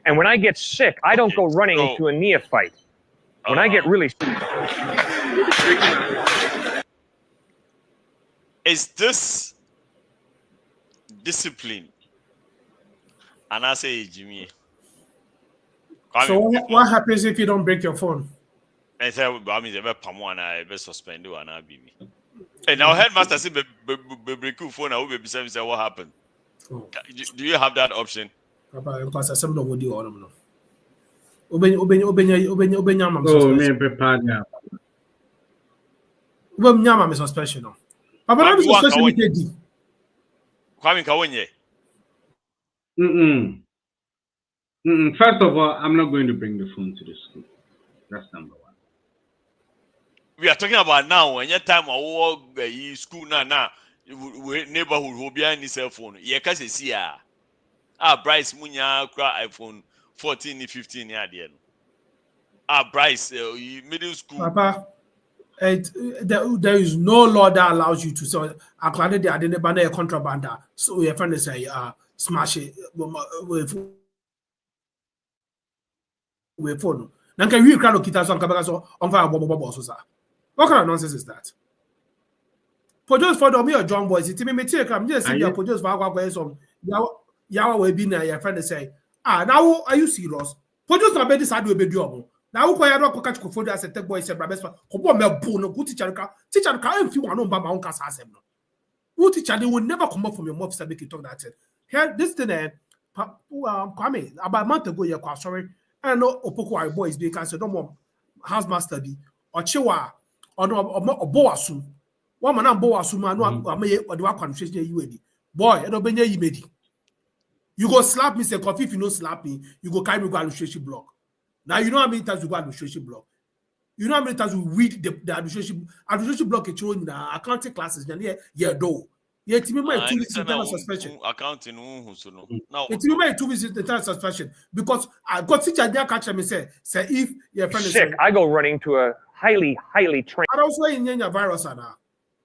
And when I get sick, I don't go running into a neophyte. When I get really is this discipline? And I say Jimmy. So what happens if you don't break your phone? I say I mean the Pamwana I be suspend you and I be me. And now headmaster say break your phone, I will be say what happened. Do you have that option? Because I said no would you or no. Oh, me prepare now. Nyama is suspension. Papa, that is suspension. Kwame Kawonye. First of all, I'm not going to bring the phone to the school. That's number one. We are talking about now. When your time I school now, neighborhood who behind his cell phone. Yeah, cause you see Bryce Munya iPhone 14, 15 year there. Bryce, middle school. Papa, there is no law that allows you to say according to the banner contrabander. So your friend say smash it with phone. Now can you crowd kita so kabaka so on fire bobo so sir. What kind of nonsense is that? Produce for me or John boys, it me take am just see your produce for akwa some yawa we be na your friend say now are you serious? Produce na be this adu be do omo. Now who ya no catch Kofodo as a tech boy say brabes for kobo me bu no teacher ka emfi one on ba ma unka asem no. Who teacher they will never come up from your mouth to make you talk that thing. Here this thing Kwame about a month ago you kwa sorry and no opoko boys be can say no more housemaster be or chiwa or no boasu. One man and boasu man no amaye or the conversation you ready. Boy, I don't be you ready. You go slap me say coffee if you no slap me, you go carry me go administration block. Now you know how many times we go administration block. You know how many times we read the administration block it's in the accounting classes. Yeah, do. Yeah, to me my 2 weeks internal suspension. Accounting so no. Now it me my 2 weeks internal suspension because I got teacher there catch me say if your friend is sick, I go running to a highly trained. I don't say in your virus now.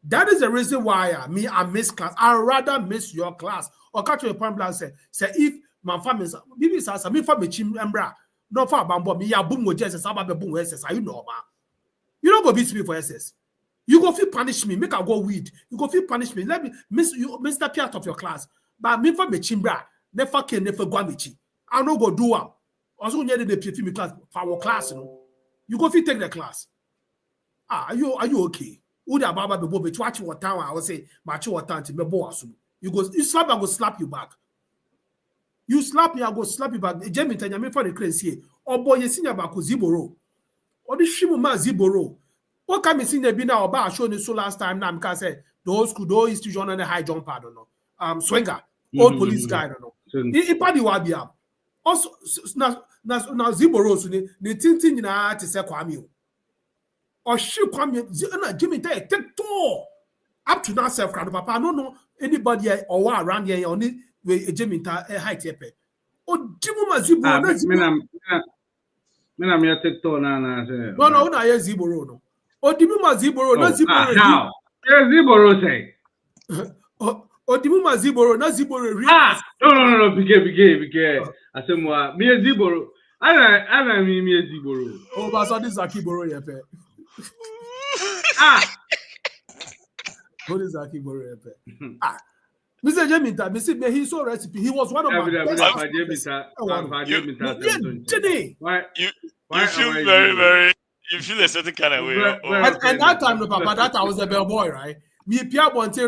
That is the reason why I miss class. I rather miss your class or catch your point blank say if my family bibi say me for me chim embra. No for bambo me ya boom with SS about the boom SS. Are you know ma? You don't go beat me for SS. You go feel punish me. Make I go weed. You go feel punish me. Let me miss you, Mr. Piat of your class. But me for me chimbra. Never can never go me chi. I no go do am. Also need the PF me class for our class. You know. You go feel take the class. Are you okay? Uda baba be bobe watch what time I will say match what time to me bo asu. You slap I go slap you back. You slap me, I go slap you back. Jamie tell me for the crazy. Oh boy, you senior back Ziboro. Or the shimu ma Ziboro. What can me see the bina or bar show so last time now because say those institution and the high jumper, I don't know. Swinger, old police guy, I don't know. He party wabia. Also now Ziboro so the tintin na to say Kwame. Or she Kwame Jimmy take two up to now self crowd papa. I don't know anybody or around here only with Jimmy high tepe. Oh, Jimu Maziboro. Me na take two na say. No, na ye Ziboro no. Oh, Jimu Maziboro, no Ziboro. Now, Ziboro say. Oh, Jimu Maziboro, no Ziboro. No, big. I say moi, me Ziboro. Ana me Ziboro. Oh, but so this Zakiboro yepe. What is Zakiboro yepe? Mr. Jemita, Mr. He saw recipe. He was one of my You feel very, you feel a certain kind of way. And that time, no, Papa, that I was a bellboy, right? Me, Pierre Bonte,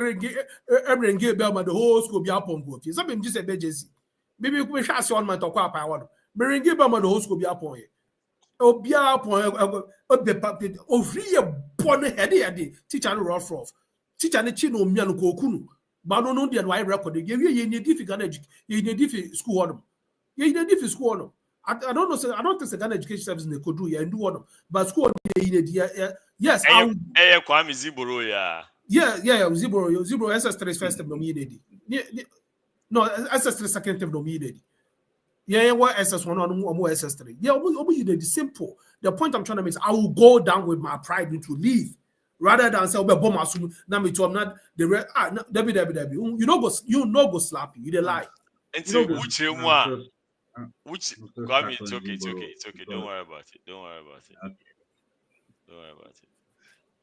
every gay bellman, the whole school be up on board. Something just a BJC. Maybe we shall see on my talk up. I want. Merengue bellman, the whole school be up on it. Oh, be up on the puppet. Oh, free a bonnet heady, teacher rough off. Teacher and chino miano kokunu. But no, the why record. You need difficult education. You need difficult school on them. You need difficult school on them. I don't know. I don't think the Ghana education service they could do. Yeah, and do one. But school, yes. Kwame Ziboro, yeah. Yeah, Ziboro SS3 first term nominated. No, SS3 second term nominated. Yeah, what SS1 or more SS3. Yeah, we did simple. The point I'm trying to make is I will go down with my pride into leave. Rather than say, "Oh, bomb assume now me to not the WWW." You no go slap you. They lie. Which Kwame, it's okay. Don't worry about it. Don't worry about it.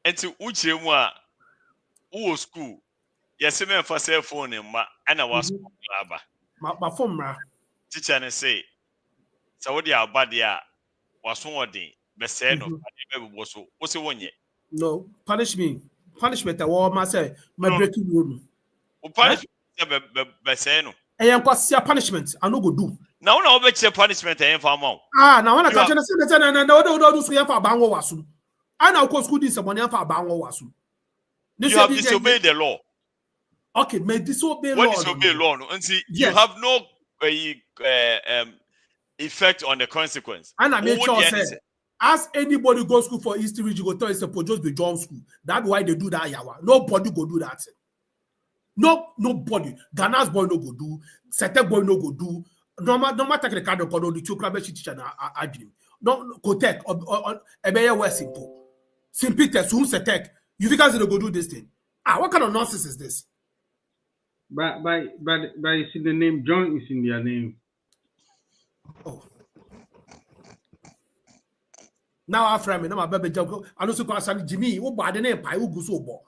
And to Uchemwa, who school? Yes, me for cell phone in ma, and I was laba. My phone, ma. Teacher and say, so what your body was one day, but say no, what's the one yet? No, punishment. I want myself, my breaking room. Punishment, but say no. I am punishment. I no go do. Now, no, bet your punishment and for more. Now when I catch the and no do for bango wasu. I now go school this money for bango wasu. You have disobeyed the law. Okay, may disobey law. What disobey law? And see, you have no effect on the consequence. And I make sure say, as anybody go school for history, you go tell it's supposed to be John school. That's why they do that. Yawa. Nobody go do that. Nobody. Ghana's boy no go do. Setek boy no go do. Normal take the card of the two club teacher na agree. No go take or ebeye we simple. Simple test who Setek. You guys go do this thing. What kind of nonsense is this? But you see the name John is in their name. Oh. Now our friend, my baby job. I know so called Jimmy. Who bad the name? Pai who go so bo.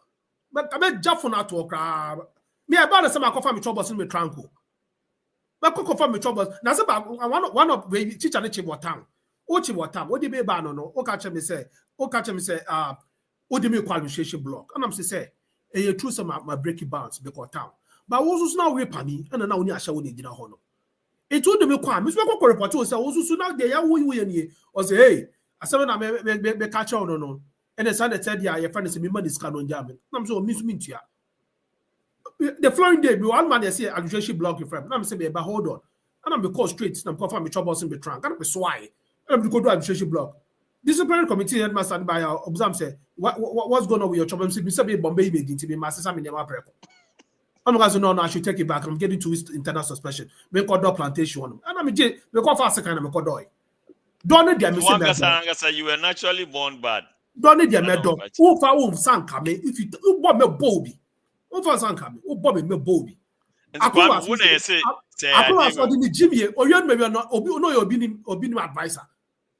But I met Jeff on out to crab. Me about the same. I confirm me troubles in me tranquil. But confirm me troubles. Now say one of baby teacher ne chibo town. O chibo town. O di be ba no. O catch me say. O di me qualification block. And I'm say. You true some my breaking bounds because town. But also now we pami and now only a show in hono. It told me kwam. Miss Mako report to say also now they are we or say hey. I said I me catch on no. And the son said yeah your friend is me money scan on jam. I'm so miss me to the following day me one man they say administration block your friend. I'm say but hold on. And I'm because straight and confirm me troubles in the trunk. And I'm swhy. And I'm go do administration block. Disciplinary committee headmaster by our exam say what's going on with your trouble? Me say Bombay me didn't be master me never prep. I'm going to no, I should take it back. I'm getting to internal suspension. Me call do plantation. And I'm me call fast kind of me call doy. Don't need them. You were naturally born bad. Don't need them. Who for sanka me if you bought me Bobby. Who for sanka me? Who bought me Bobby? I say I saw the Jimmy or you maybe not no your been advisor.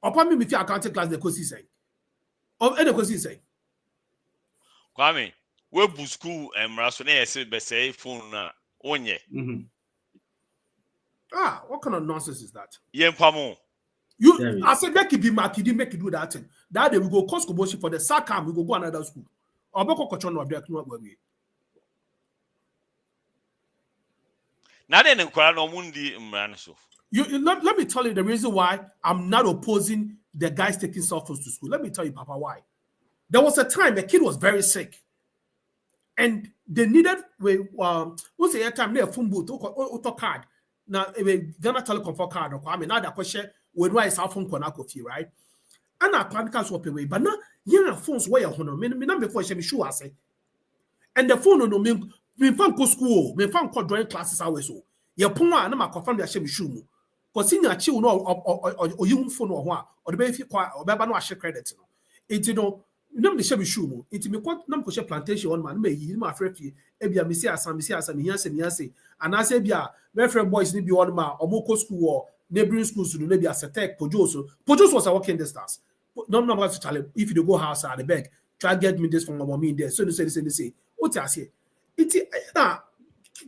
Upon me with your accounting class the course say. Of any course say. Kwame, we bu school rasone say be say phone na onye. What kind of nonsense is that? Yempamo. You I said make it be mark, you make it do that thing. That day we go cost commotion for the SACAM, we go another school. Or boko kochono of the where we. Now then no mundi mraniso. Let me tell you the reason why I'm not opposing the guys taking cell phones to school. Let me tell you, Papa, why. There was a time a kid was very sick, and they needed what's the time they phone booth auto card. Now Ghana Telecom for card. I mean now that question when I cell phone connect with you, right? And I plan to swap away, but now you have phones where you're me not before she be sure I say. And the phone no me fan go school, me fan go join classes always so. You put one and I confirm that she be sure. Because in your chill no or you phone or the baby or baby no share credit no. It you know the share be sure. It me quite nam share plantation on man me yi my friend e bia me see asam me say and I say bia my friend boys ni be one ma omoko school or neighboring schools no be Setek Pojos was a working distance. No about to challenge if you go house at the beg try get me this from my mommy there so they say what I say it na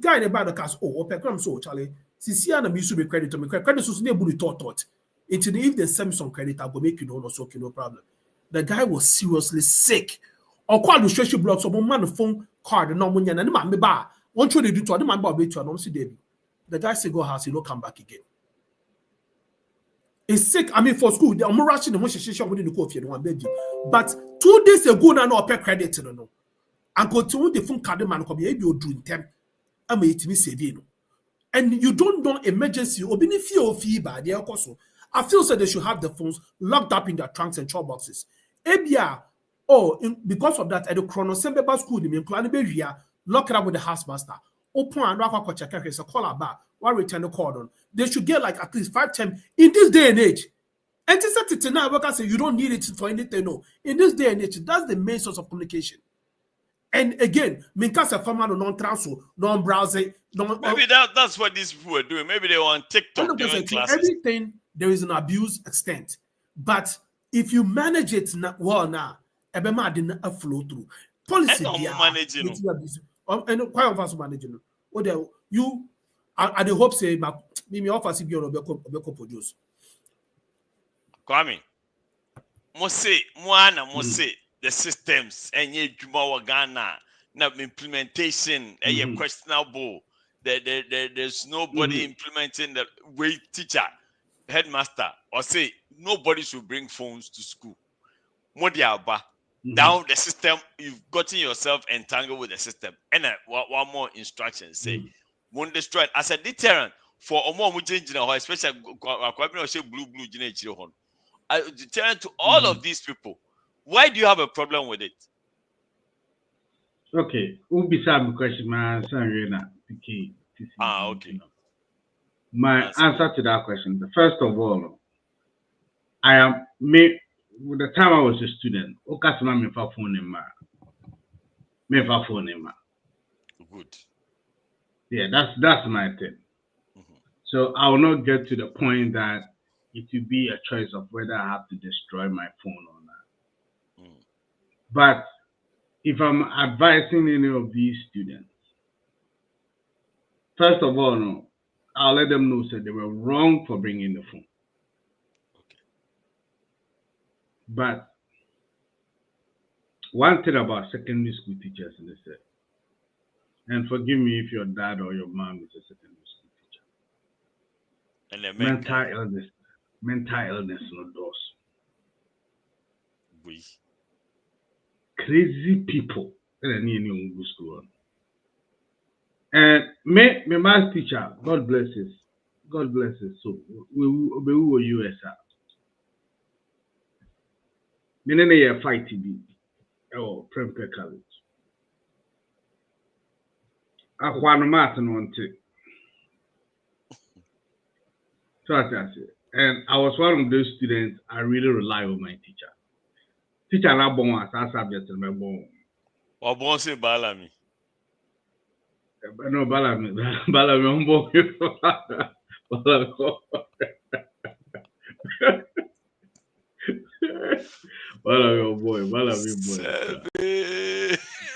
guy in the back of the cast come so Charlie since na me should be credit to me credit so no able to thought it if they send me some credit I go make you know no so okay no problem. The guy was seriously sick. Or call the social blocks of man phone card and no money and man me ba. One should do to the man about to and see David. The guy say go house, he don't come back again. He's sick. I mean for school, they are rushing the shop within the coffee and one bed. But 2 days ago now no pay credit no. And continue the phone card man come here you do them. I'm a me save no. And you don't know emergency or be fee by the also. I feel so they should have the phones locked up in their trunks and chop boxes. Ebia, because of that, at the Chronosember school, the Mimplani lock it up with the housemaster. Open and rock check a call about while return the cordon. They should get like at least 5 times in this day and age. And it's a now workers say you don't need it for anything. No, in this day and age, that's the main source of communication. And again, because a former non-transfer, non-browsing, maybe that's what these people were doing. Maybe they were on TikTok doing classes. Everything there is an abuse extent, but if you manage it well now, ebema didn't flow through. Policy managing. And quite of us managing. What you I the hope say but me offer CB or Obeko produce. Kwame. Mose the systems and ye Juma Ghana now implementation questionable. There's nobody implementing the way teacher, headmaster, or say nobody should bring phones to school. Modiaba. Down the system, you've gotten yourself entangled with the system. And one more instruction say, won't destroy it as a deterrent for a more especially blue deterrent to all of these people. Why do you have a problem with it? Okay, we'll be some question, man. Okay. My answer to that question, first of all, I am me. With the time I was a student, me phone in. Good. Yeah, that's my thing. So I will not get to the point that it will be a choice of whether I have to destroy my phone or not. But if I'm advising any of these students, first of all, no, I'll let them know that they were wrong for bringing the phone. But one thing about secondary school teachers, they say, and forgive me if your dad or your mom is a secondary school teacher. And mental illness, no doors. Crazy people that are near new school. And my math teacher, God bless his soul. We were USR. Minene ye fight TB or Prempeh College. Akwan Martin on it. So I say, and I was one of those students. I really rely on my teacher. Teacher na bon as a subject in my bon. Or bon say Balami. No Balami on bon. Balami boy.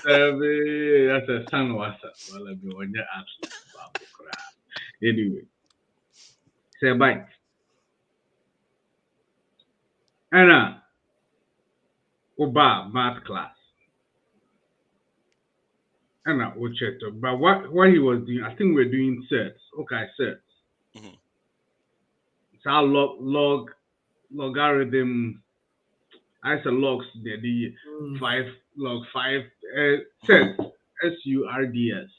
Seven. That's a son was Balami on your absolute. Anyway, say bye. Anna, Oba math class. Anna, we checked. But what he was doing, I think we're doing sets. Okay, sets. It's our logarithm. I said logs. The 5 log 5 sets. SURDS.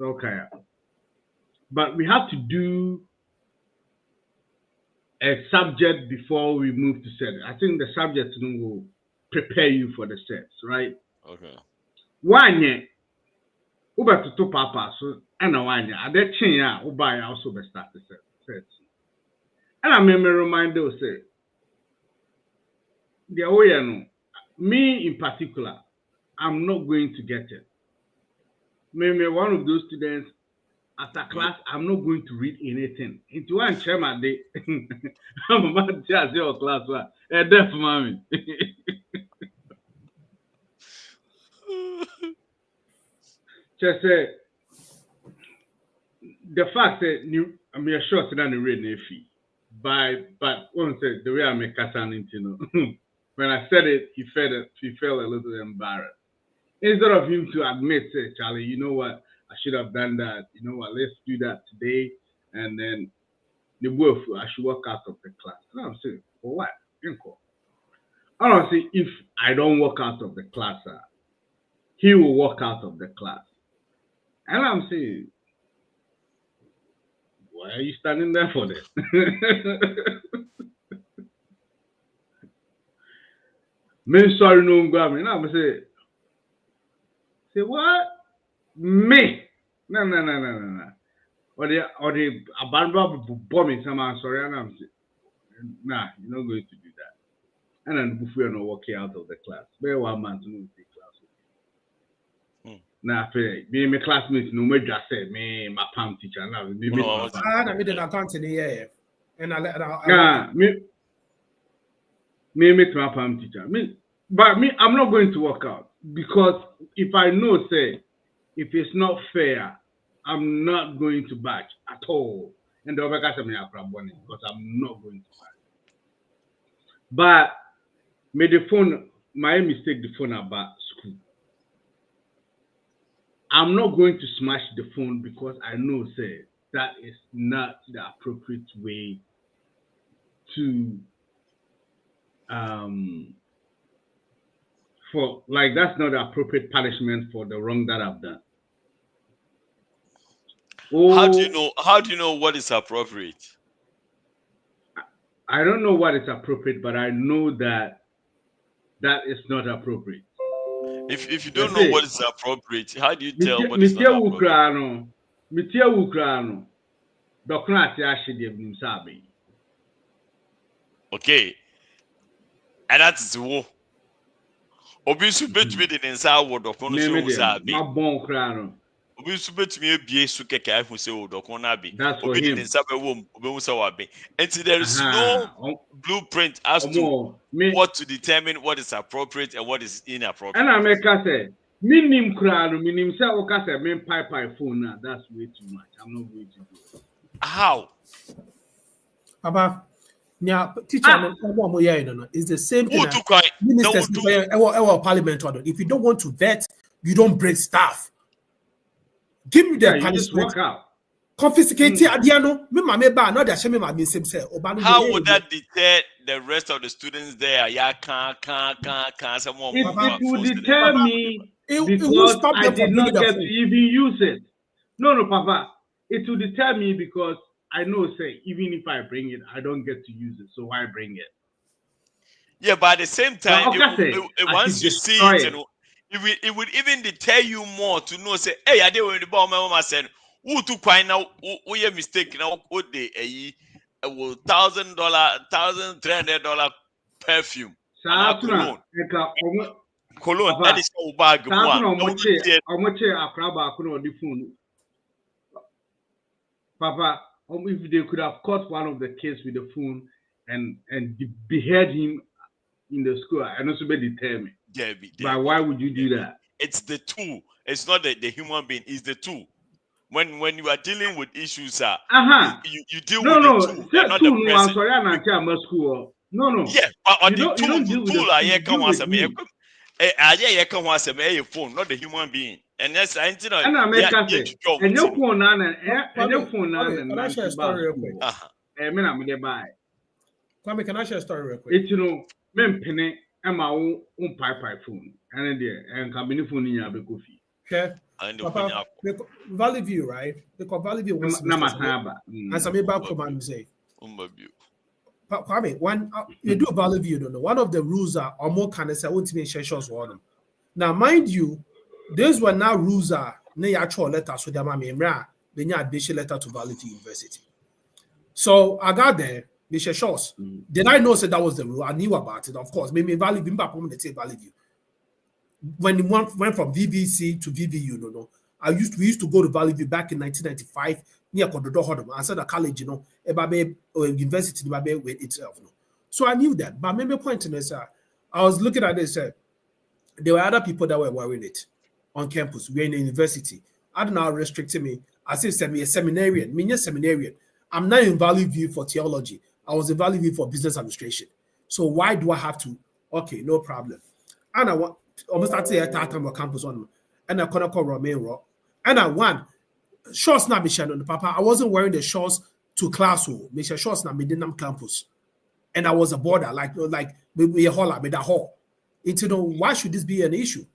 Okay. But we have to do a subject before we move to set. I think the subject will prepare you for the sets, right? Okay. One year, Uber to papa, so and one year. At that chain, Uber also be start the sets. And I remember reminder say, the way me in particular, I'm not going to get it. Maybe one of those students. After class, I'm not going to read anything. Into one chairman day, I'm about to ask your class one. A deaf mommy. Just say the fact that I'm sure that I read no fee. But one said the way I make Kasan when I said it, he felt a little embarrassed. Instead of him to admit, say, Charlie, you know what? I should have done that. You know what? Let's do that today. And then the wolf, I should walk out of the class. And I'm saying, for what? I don't say if I don't walk out of the class, he will walk out of the class. And I'm saying, why are you standing there for this? Me sorry no go. And I'm saying, say what? Me? No. Or the abandoned bombing someone sorry, and I'm saying, nah, you're not going to do that. And then before you're not walking out of the class, very 1 month to move the class. Nah, me my classmates no me just say me my palm teacher now. Me I made an account in the year, and I me Me make my palm teacher. I'm not going to work out because if I know, say, if it's not fair, I'm not going to batch at all. And the other guys are because I'm not going to batch. But may the phone, my mistake, the phone about school. I'm not going to smash the phone because I know, say, that is not the appropriate way to for like that's not the appropriate punishment for the wrong that I've done. Oh, how do you know what is appropriate? I don't know what is appropriate, but I know that that is not appropriate. If you don't know what is appropriate, how do you tell what is not appropriate? Okay. And that is wo. Obi su betumi de nsa wo dokon so wo sabi. Obi su betumi ebie su keke ahu se wo dokon na bi. Obi de nsa be wo obi hu se wa bi. And there is no blueprint as to what to determine what is appropriate and what is inappropriate. And I make say minim say o ka say men pipe phone now. That's way too much. I'm not going to do it. How? Papa, yeah, teacher, it's the same thing. Ministers, parliament. If you don't want to vet, you don't break staff. Give me the punishment. Confiscate Adiano. How would that deter the rest of the students there? Yeah, can't. It will deter me because I did not get to even use it. No, Papa. It will deter me because I know, say, even if I bring it, I don't get to use it. So why bring it? Yeah, but at the same time, once you see it, it would even deter you more to know, say, hey, I did when the ball my mama said, who to find out who you mistake now, what they $1,000, $1,300 perfume. Cologne, that is so bad. Papa, if they could have caught one of the kids with the phone and behead him in the school, I know somebody deter me. Yeah, but why would you do that? It's the tool. It's not the human being. It's the tool. When you are dealing with issues, you deal with the tool, not the person. No. Yeah, but the tool I can once a phone, not the human being. And that's I think and I make and your phone and your phone can I share a story real quick? Kwame, can I share a story real quick? It's men penny and my own pipe phone and there and company phone in your coffee. Okay. Papa, Valley View, right? They call Valley View. And some about command say. Kwame, when you do Valley View, don't know. One of the rules are or more can say ultimate share one. Now, mind you, these were now rules are the actual letter, so the mammy the admission letter to Valley View University. So I got there, they share shows. Did I know that was the rule? I knew about it, of course. Maybe Valley View, Valley View. When it went from VVC to VVU, we used to go to Valley View back in 1995 near Kododo Hodom. I said a college, university with itself. So I knew that. But maybe pointing is, I was looking at this. There were other people that were wearing it on campus. We're in a university. I don't know how restricting me. I said, a seminarian. Me, a seminarian. I'm not in Valley View for theology. I was in Valley View for business administration. So why do I have to? Okay, no problem. And I want almost at the time of campus on, and I couldn't call Romain Rock. And I won. Shorts not be sharing, Papa. I wasn't wearing the shorts to class. Me shorts not be in campus, and I was a border like we a hall with a hall. Why should this be an issue?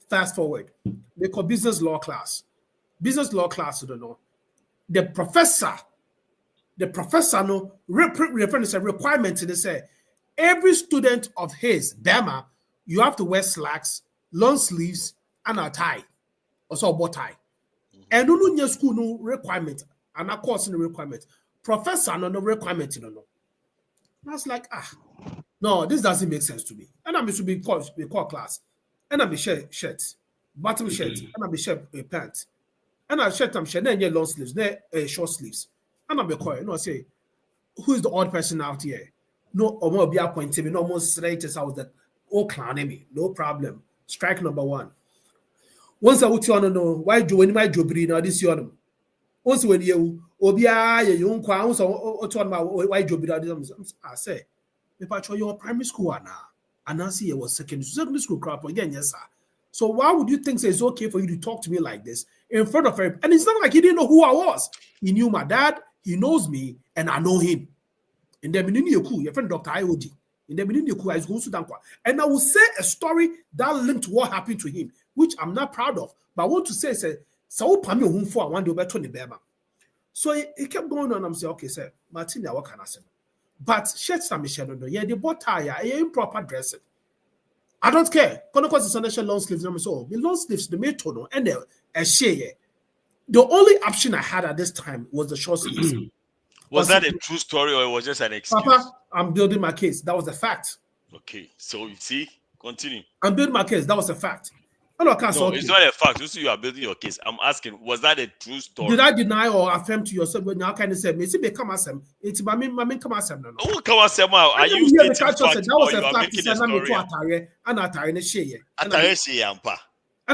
Fast forward, they call business law class. Business law class, you don't know. The professor no reference a requirement to say every student of his Bama, you have to wear slacks, long sleeves, and a tie, also a bow tie. And no school no requirement, and of course no requirement. Professor no requirement, you don't know. That's like no, this doesn't make sense to me. And I'm to be called class, and I'm a shirt, bottom shirt, and I'm a shirt pants, and I shirt I'm shirt then long sleeves, then short sleeves, and I'm a call. I say, who is the odd person out here? no or be appointed me, no more straight as I was that all clan me, no problem. Strike number one. Once I would know why do any my job now this year. Once when you obia you unquounce or turn my why job I say, if I show your primary school now, and I see you was secondary school crap again, yes, sir. So why would you think it's okay for you to talk to me like this in front of her? And it's not like he didn't know who I was. He knew my dad, he knows me, and I know him. In the beginning, your friend Dr. IOD. In the beginning, I was going to and I will say a story that linked to what happened to him, which I'm not proud of. But I want to say, so it kept going on. I'm saying, okay, sir, Martina, what can I say? But shirts and Michelle, yeah, they bought tire, improper dressing. I don't care. Because it's a long sleeves. So the long sleeves, the made tono, and a share. The only option I had at this time was the short sleeves. Was that a true story or it was just an excuse? Papa, I'm building my case. That was a fact. Okay, so you see, continue. I'm building my case. That was a fact. No, it's not a fact. You are building your case. I'm asking, was that a true story? Did I deny or affirm to yourself when now kind of said, "Maybe become asem"? It's my main come asem no. Oh, come asem! Are you stating fact that was or you a are fact? making a story? And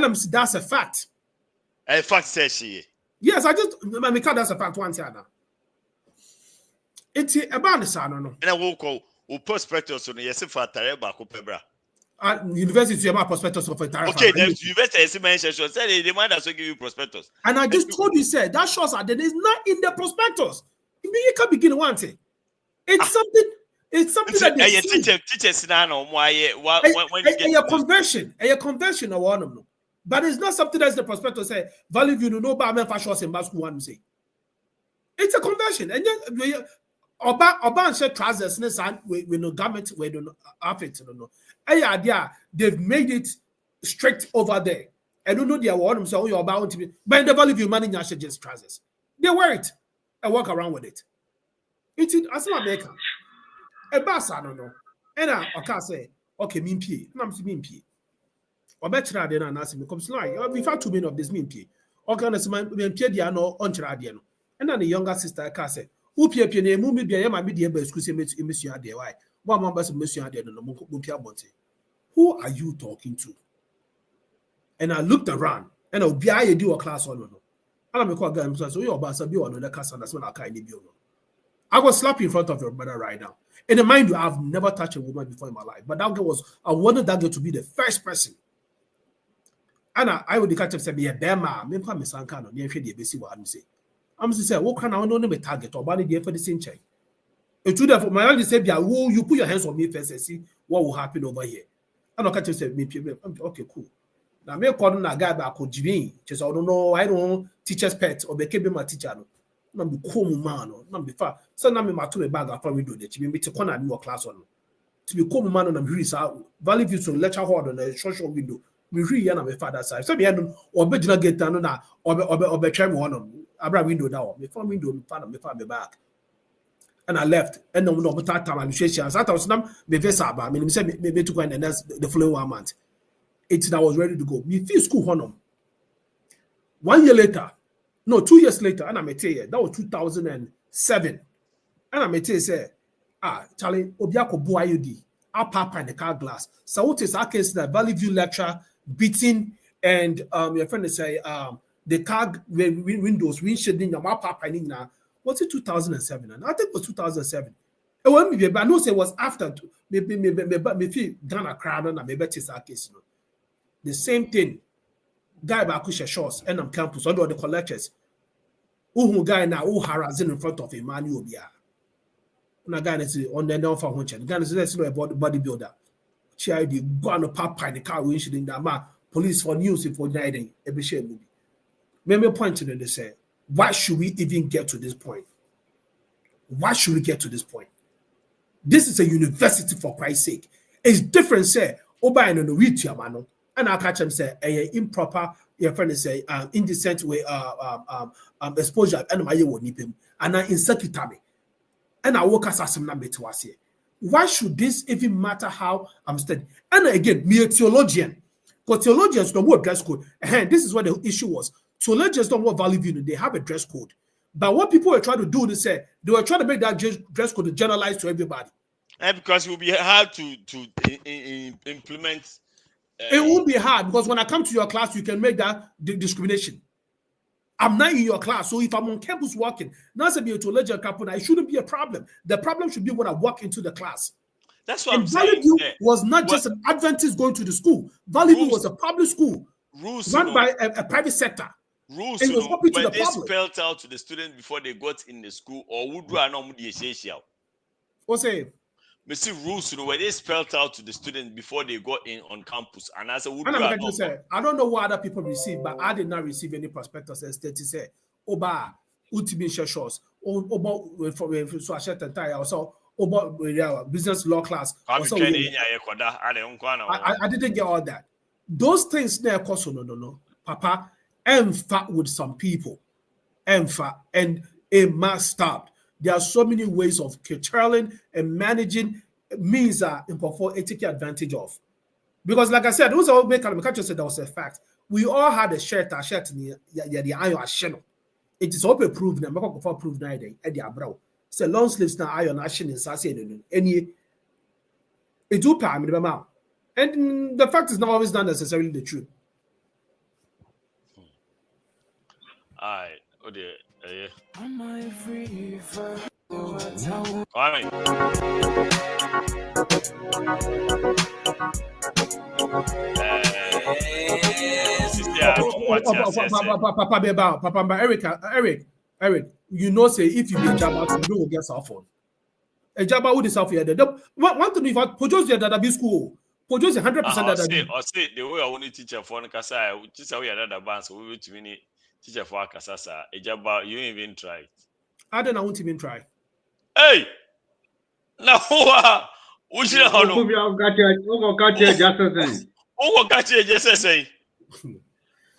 I'm that's a fact. A fact says she. Yes, I just that's a fact. One thing now. It's about the son, no. And I will call who prospectus on yes for Tareba Copebra. University of prospectus of a tariff. Okay, the university mentioned said they demand us to give you prospectus. And I just told you, said that shows that there is not in the prospectus. You can begin one thing. It's something. It's something that they teachers now. Why when you get a convention or one of them. But it's not something that's the prospectus say. Value you know about men fashion in Basque one say. It's a convention, and then Oban said trousers with no garment, we don't have it. No. Idea they've made it strict over there. I don't know they are one so you're about to be, but in the value you manage your just trousers. They wear it and walk around with it. It's as an American. A bass, I don't know. And I can't say, okay, mean pee. And I'm mean pee. Or better I didn't ask me, comes like, we've had 2 men of this mean pee. Or can I say, mean pee, no, on Chiradiano. And then the younger sister, I say, who pee, movie, be a media, but excuse me, Monsieur Ade. Why? One members of Monsieur Ade, no Mumpia Bonte. Who are you talking to? And I looked around, and I'll be I do a class on. And I'm a call guy, so you're about to be on the class, and that's what I can't be on. I was slapping in front of your brother right now. And mind you, I've never touched a woman before in my life, but that girl I wanted that girl to be the first person. And I would catch up say, "Yeah, Bema, me pa me sanka no, near the basic what I'm saying." I'm saying, "What can I know me target or body there for the same check?" It would have my only say, "Yeah, you put your hands on me first and see what will happen over here." And I catch up say, "Me, okay, cool." Now me calling a guy back on Jimmy, just I don't know, I don't teacher's pet or became my teacher. No, be cool man, no be far. So now me to me bag after we do that. Me to corner new class on. To be cool man on really so value view to lecture hall on the social window. Me really na me father side. So me no or be not get down na or be try me one on. Abra window down. Me from window me father me back. And I left. And no time I share. So I was now me vesa ba. Me say me to go and that's the following 1 month. It's I was ready to go. Me feel school honor. 1 year later. No, 2 years later, and I met you. That was 2007. And I met you say, Charlie, Obiako Boyudi, our papa in the car glass. So what is our case that Valley View lecture beating and your friend say the car windows windshielding your papa in now. Was it 2007? And I think it was 2007. And when me, but I know say it was after me feel Ghana crowd and maybe it's our case. The same thing. Guy back shorts and on campus under the collectors. Who guy now who harassing in front of Emmanuel Bia. Na guy is on the non for hunch. Guy is a bodybuilder. Child go on a papa in the car windshield in that man. Police for news for guiding every share movie. Maybe pointing and they say, why should we even get to this point? Why should we get to this point? This is a university for Christ's sake. It's different, say, Oba and Norwegian man. And I catch him say improper, your friend say indecent way exposure and my would nip him and I insert it me. And I woke us as number to us here. Why should this even matter how I'm studying? And again, me a theologian, because theologians don't want dress code. And this is what the issue was. Theologians don't want value view, they have a dress code. But what people were trying to do, they were trying to make that dress code generalized to everybody. Because it will be hard to implement. It won't be hard because when I come to your class, you can make that discrimination. I'm not in your class, so if I'm on campus working, now to be a ledger captain, it shouldn't be a problem. The problem should be when I walk into the class. That's what I'm saying. Valley View was not just an Adventist going to the school. Valley View was a public school run by a private sector. Rules, and it was open to when the they public. spelled out to the students before they got in the school, or would do an What's it? See rules, when they spelled out to the students before they got in on campus, and as a would I don't know what other people receive, but I did not receive any prospectus as they say, Oba, ultimate shores, Oba for so I shut the tire, also Oba business law class. I didn't get all that. Those things there cost no, Papa, fat with some people, fat, and it must stop. There are so many ways of curtailing and managing means that for take advantage of. Because like I said, those are make said that was a fact. We all had a shirt in the iron channel. It is open proved and make for prove na day at the brow. So long sleeves now iron action in Sassi any it do pay me the and the fact is not always not necessarily the truth. Aye, oh dear. Am I free for Papa, Eric, you know, say if you be a Jabba, you will get cell phone. A Jabba would self here. One thing if I produce your data school, produce 100% data. I say the way I want to teach a phone, because I just how we are data bands, we will to teacher for Kasasa, a Jabba, you even try. I don't want to even try. Hey! Now, who should have known? Oh, got you just saying.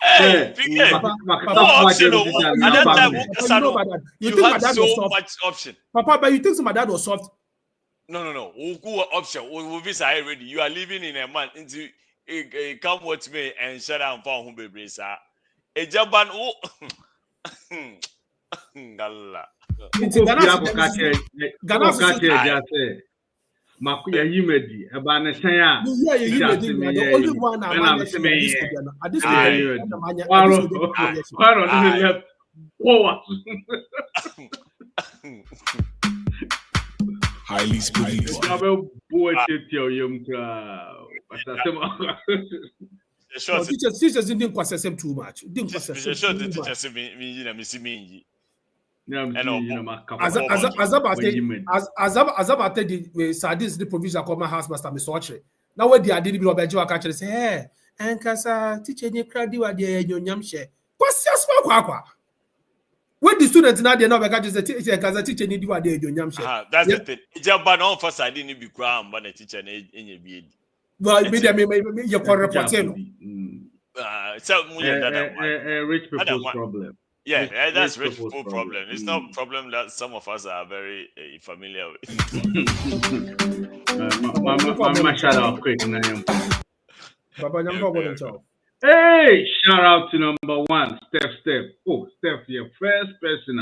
Hey, you had so much option. Papa, but you think my dad was soft? No. Who option? Who be ready? You are living in a month into come with me and shut down for whom be sir. A Japan Gala. Makuya Yimedi, Abana Saya. The only one I'm at this Highly spiritual. Teachers didn't process him too much. As about the Sadis, the provision called my house master, Miss Watcher. Now, what they did be about you, I catch say, hey, and Casa teaching you crowdy what they your yamshe. What's your smoke? When the students now they know I catch the teacher, because the teacher need what they do yamshe. That's the thing. Japan on first, I didn't be crowned, but the teacher in your beard. Well, maybe you're for reporting. So, rich people's problem. Yeah, that's rich people problem. It's not a problem that some of us are very familiar with. My shout out quick. Hey, shout out to number one, Steph. Oh, Steph, your first person.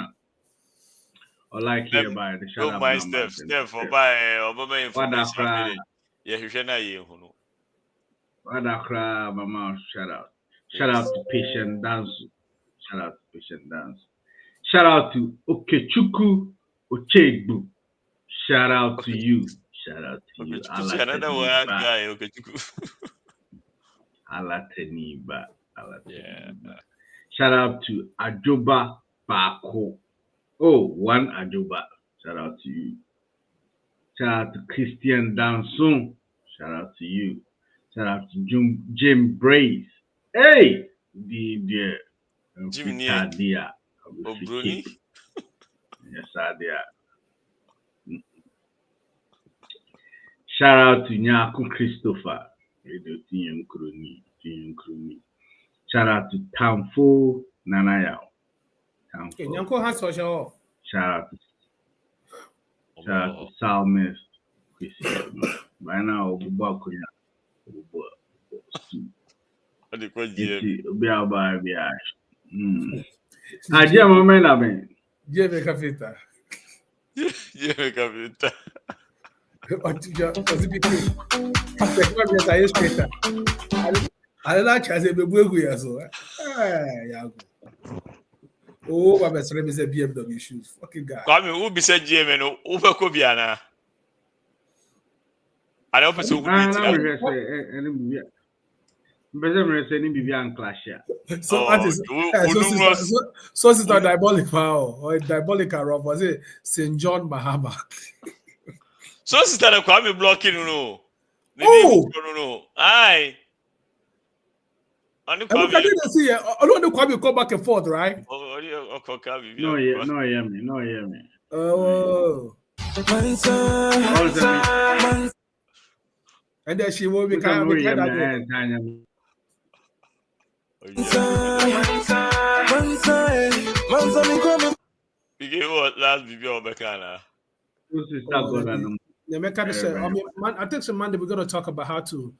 I like here by the shout out. Don't mind Steph for by Obama information. Yeah, you should know. Wadakra, mama, shout out. Shout out to Patient Dance. Shout out to Patient Dance. Shout out to Okechuku Ochegbu. Shout out to you. Shout out to you. Another word guy, Okechuku. Alateniba. Yeah. Shout out to Ajoba Bako. Oh, one Ajoba. Shout out to you. Shout out to Christian Danson. Shout out to you. Shout out to Jim Brace. Hey, the Jimmy Dia. Bruni. Yes, Adia. Shout out to Nyaku Christopher. Shout out to Tamfo Nanayao. Shout out to Psalmist. By now, I like as a baby so. Yeah. Oh, my best friend is a BMW shoes. Fucking guy. Kwame, who be said GM no uber kobiana. I don't person who be So it's not diabolical or diabolical rob was it St. John Bahama. So sister Kwame blocking no. No. Aye. And look at it see I don't know Kwame come back and forth, right? No, hear me. Oh. And then she will be kind of we gave what last video Bekana. I think some Monday we're going to talk about how to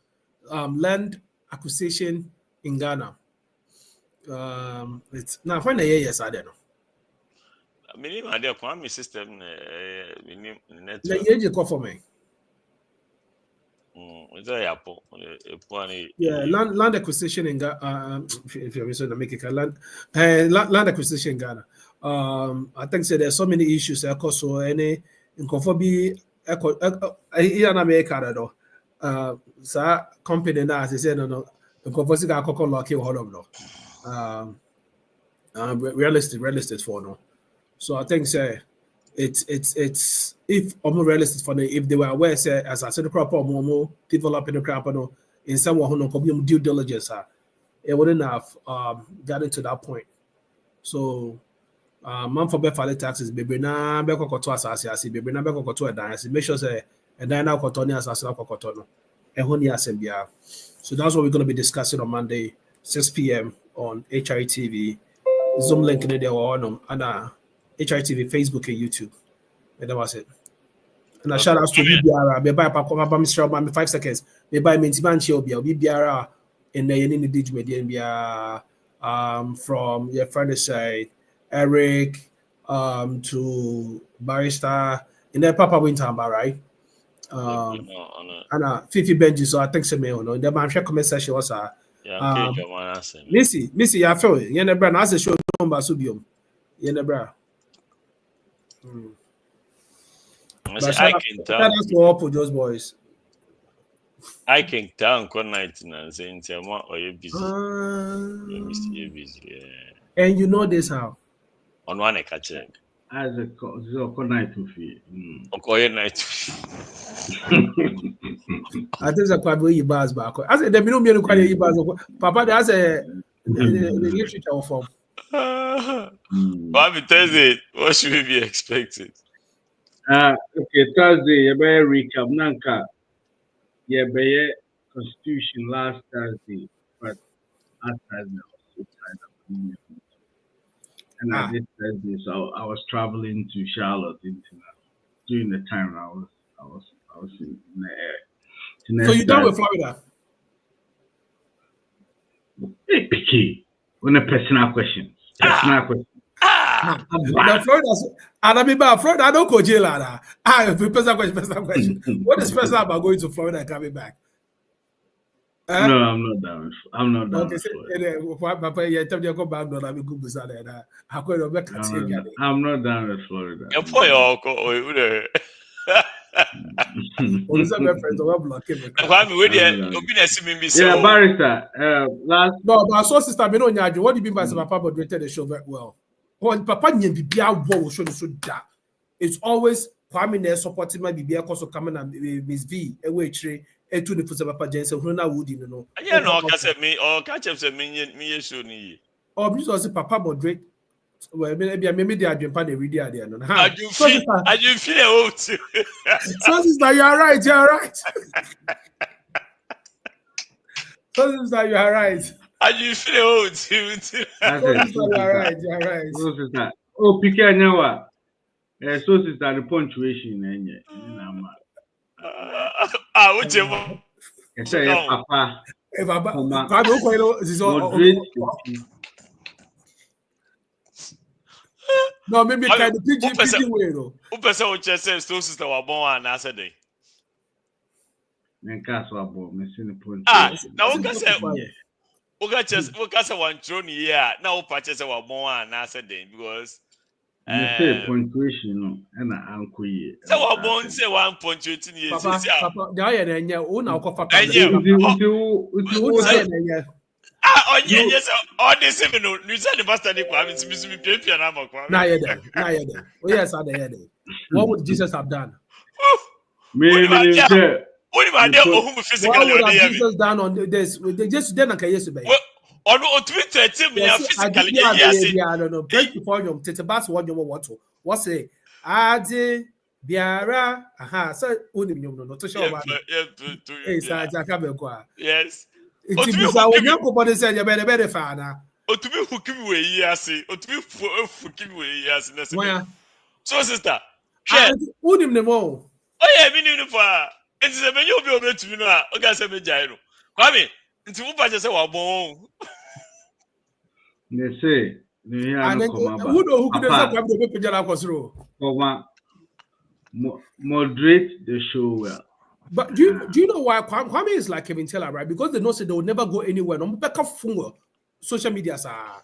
land acquisition in Ghana. It's now when the years I don't know. Minimum idea Kwame system net. You call for me. Yeah, land acquisition in Ghana. If you're to make it land acquisition in Ghana. I think there's so many issues. So any in Kofobi, in America, though. So company now, as I said, no. In Kofobi, I can't lock you hold on, no. Realistic for no. So I think it's if almost realistic for them, if they were aware, say as I said, the crop more developing the crop in someone who no due diligence, it wouldn't have gotten to that point. So man for better taxes, baby na be kokoto asase, baby na be kokoto edan, make sure say edan na kokoto ni asase na kokoto no. Ehon ni asembia. So that's what we're going to be discussing on Monday, 6 p.m. on HITV. Zoom link in there on and HITV, Facebook, and YouTube. And that was it. And a shout out to BBR. Be buy Mr. 5 seconds. Be buy Mintiman Chiobia. BBR in the Dig Media from your friend side, Eric to Barrister. In there, Papa Wintamba, right? And Fifi Benji, so I think some no. In the man share comment section was Missy, I feel you never as a show number subium. You never. I can tell. That's what for those boys. I can tell good night and saying or you busy. You're busy. And you know this how? On one catch it. As a good night to feel. Okay, night. I think that's quite you bars back. I said, the minimum quality bars. Papa, that's a literature form. Bobby Thursday, what should we be expecting? Okay, Thursday, you better recap. Nanka, you better Constitution last Thursday, but last Thursday I was so tired of and I did Thursday, so I was traveling to Charlotte during the time I was in the air. So you done with Florida? Hey, Picky, on a personal question. Florida, I don't go jail. Personal question. What is personal about going to Florida and coming back? No, I'm not down. I'm not down. Okay, Papa, you tell me to go back. I'm good beside that. I'm not down with Florida. Yeah, Barrister. No, but I saw sister me no nyajo. What do you mean by Papa moderated the show very well? When Papa nyambibia wo show so da. It's always Kwame na supporting my bibia cause coming and Miss V ewe chire etu ne fusa Papa Jensen hu na woody no. Yeah, no, ka say me or catch up say me show ni. Oh, me so say Papa moderate. Well, maybe the adjumpa the radio there no. I do feel old. So sister, you are right. So sister, you are right. And you feel old too. You are right. So sister, oh, Pika Nyawa. So sister, the punctuation what you want? Say Papa. No, maybe kind of PG way though. Who person would just say so sister was born and answer day? Castle abo, missing point. Now Okase one throne here. Now purchase one more and answer them because say punctuation and uncle ye. So what bone say 1.18 years. Papa, the iron and ya own our papa. Yes, all this even you said the master Nick to me pay piano. Yes, I had it. What would Jesus have done? What about their physically? What would Jesus done on this? They just didn't care yesterday. On Twitter, physically, I don't know. Break before you take a bus. What you want to? What's it? Adi Biara. Aha. So, only you know to show about. Yes. It is our young people said you better father. Or to be who give away, yes, or to be who give away, yes. So, sister, who him the more? Oh, yeah, meaning for it is a menu of your bed to you now. Okay, say me gyro. Come in. Into who patches our bone. They say, who know who could have come to the Jalacos row? Moderate the show well. But do you know why Kwame is like Kevin Taylor, right? Because they know say they will never go anywhere. No back up from social media, sir.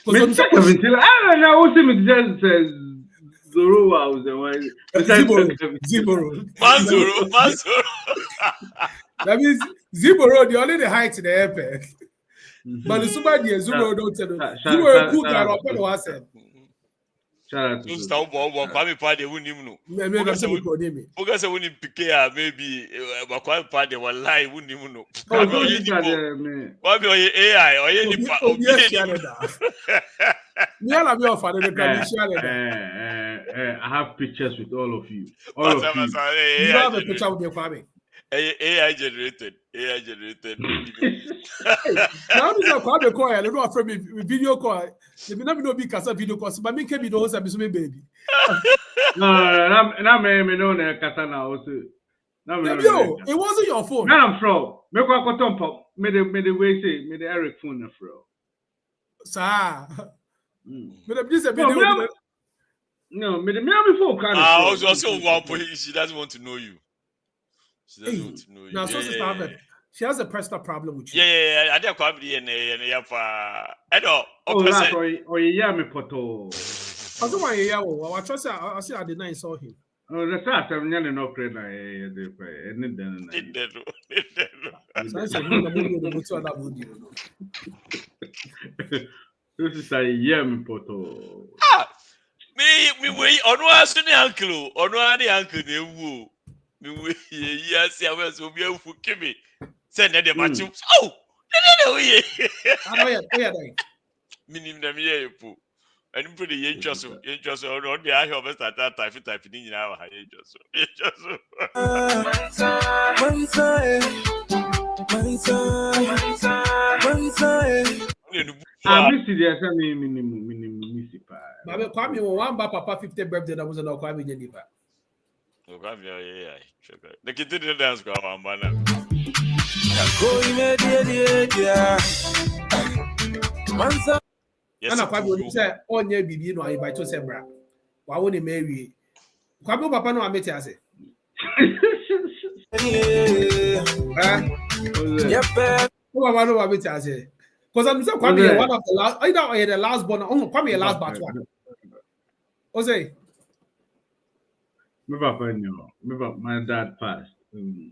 Kevin Taylor, I don't know what he just says. Zoro was the one. Ziboro. Manzoro. That means Ziboro, the only the height in the airport. But the super dear Zoro don't tell you. Ziboro cook and I'll put what I said. Shout out to Kwame Kwadee who knew no. Because when you pick maybe Kwame Kwadee will lie who knew no. What be AI or any I have pictures with all of you. You don't have a picture with your Kwame. AI generated. Now this is Kwame call. I don't know from me video call. They may not be no big casa video call, but me can be the host of my baby. No, me know na kasa na also. Yo, it wasn't your phone. Now I'm from. Me kwa koton pop. Me the way say me the Eric phone na fro. Sir. Me the this a video. No, me the phone can. Also one point she doesn't want to know you. She doesn't want to know you. Now, she has a personal problem with you. Yeah. I didn't come here and I know. Oh, yeah, me poto. I don't want to I trust I see I didn't saw him. Oh, the start of Nyan no pray na this is a yam poto. Me wait on was the uncle, on one the uncle they woo. Me wait, yes, I was be a Kimi. Send the match. Oh, no, yeah. Meaning them here, poo. And put the interest on the eye of us at that type in our high interest. I miss the municipal. Baby, Kwame one papa 50th birthday that was an Kwame Jennifer. Yeah. The kid didn't dance go on, man. Yes, Kwame say on your bibi no invite to Sebra. Why won't he marry? Kwame papa no amete ase. Yep. Papa no amete ase. Because I'm saying Kwame one of the last. I don't the last born. Oh, Kwame last batch one. Ose. My papa no. My dad passed.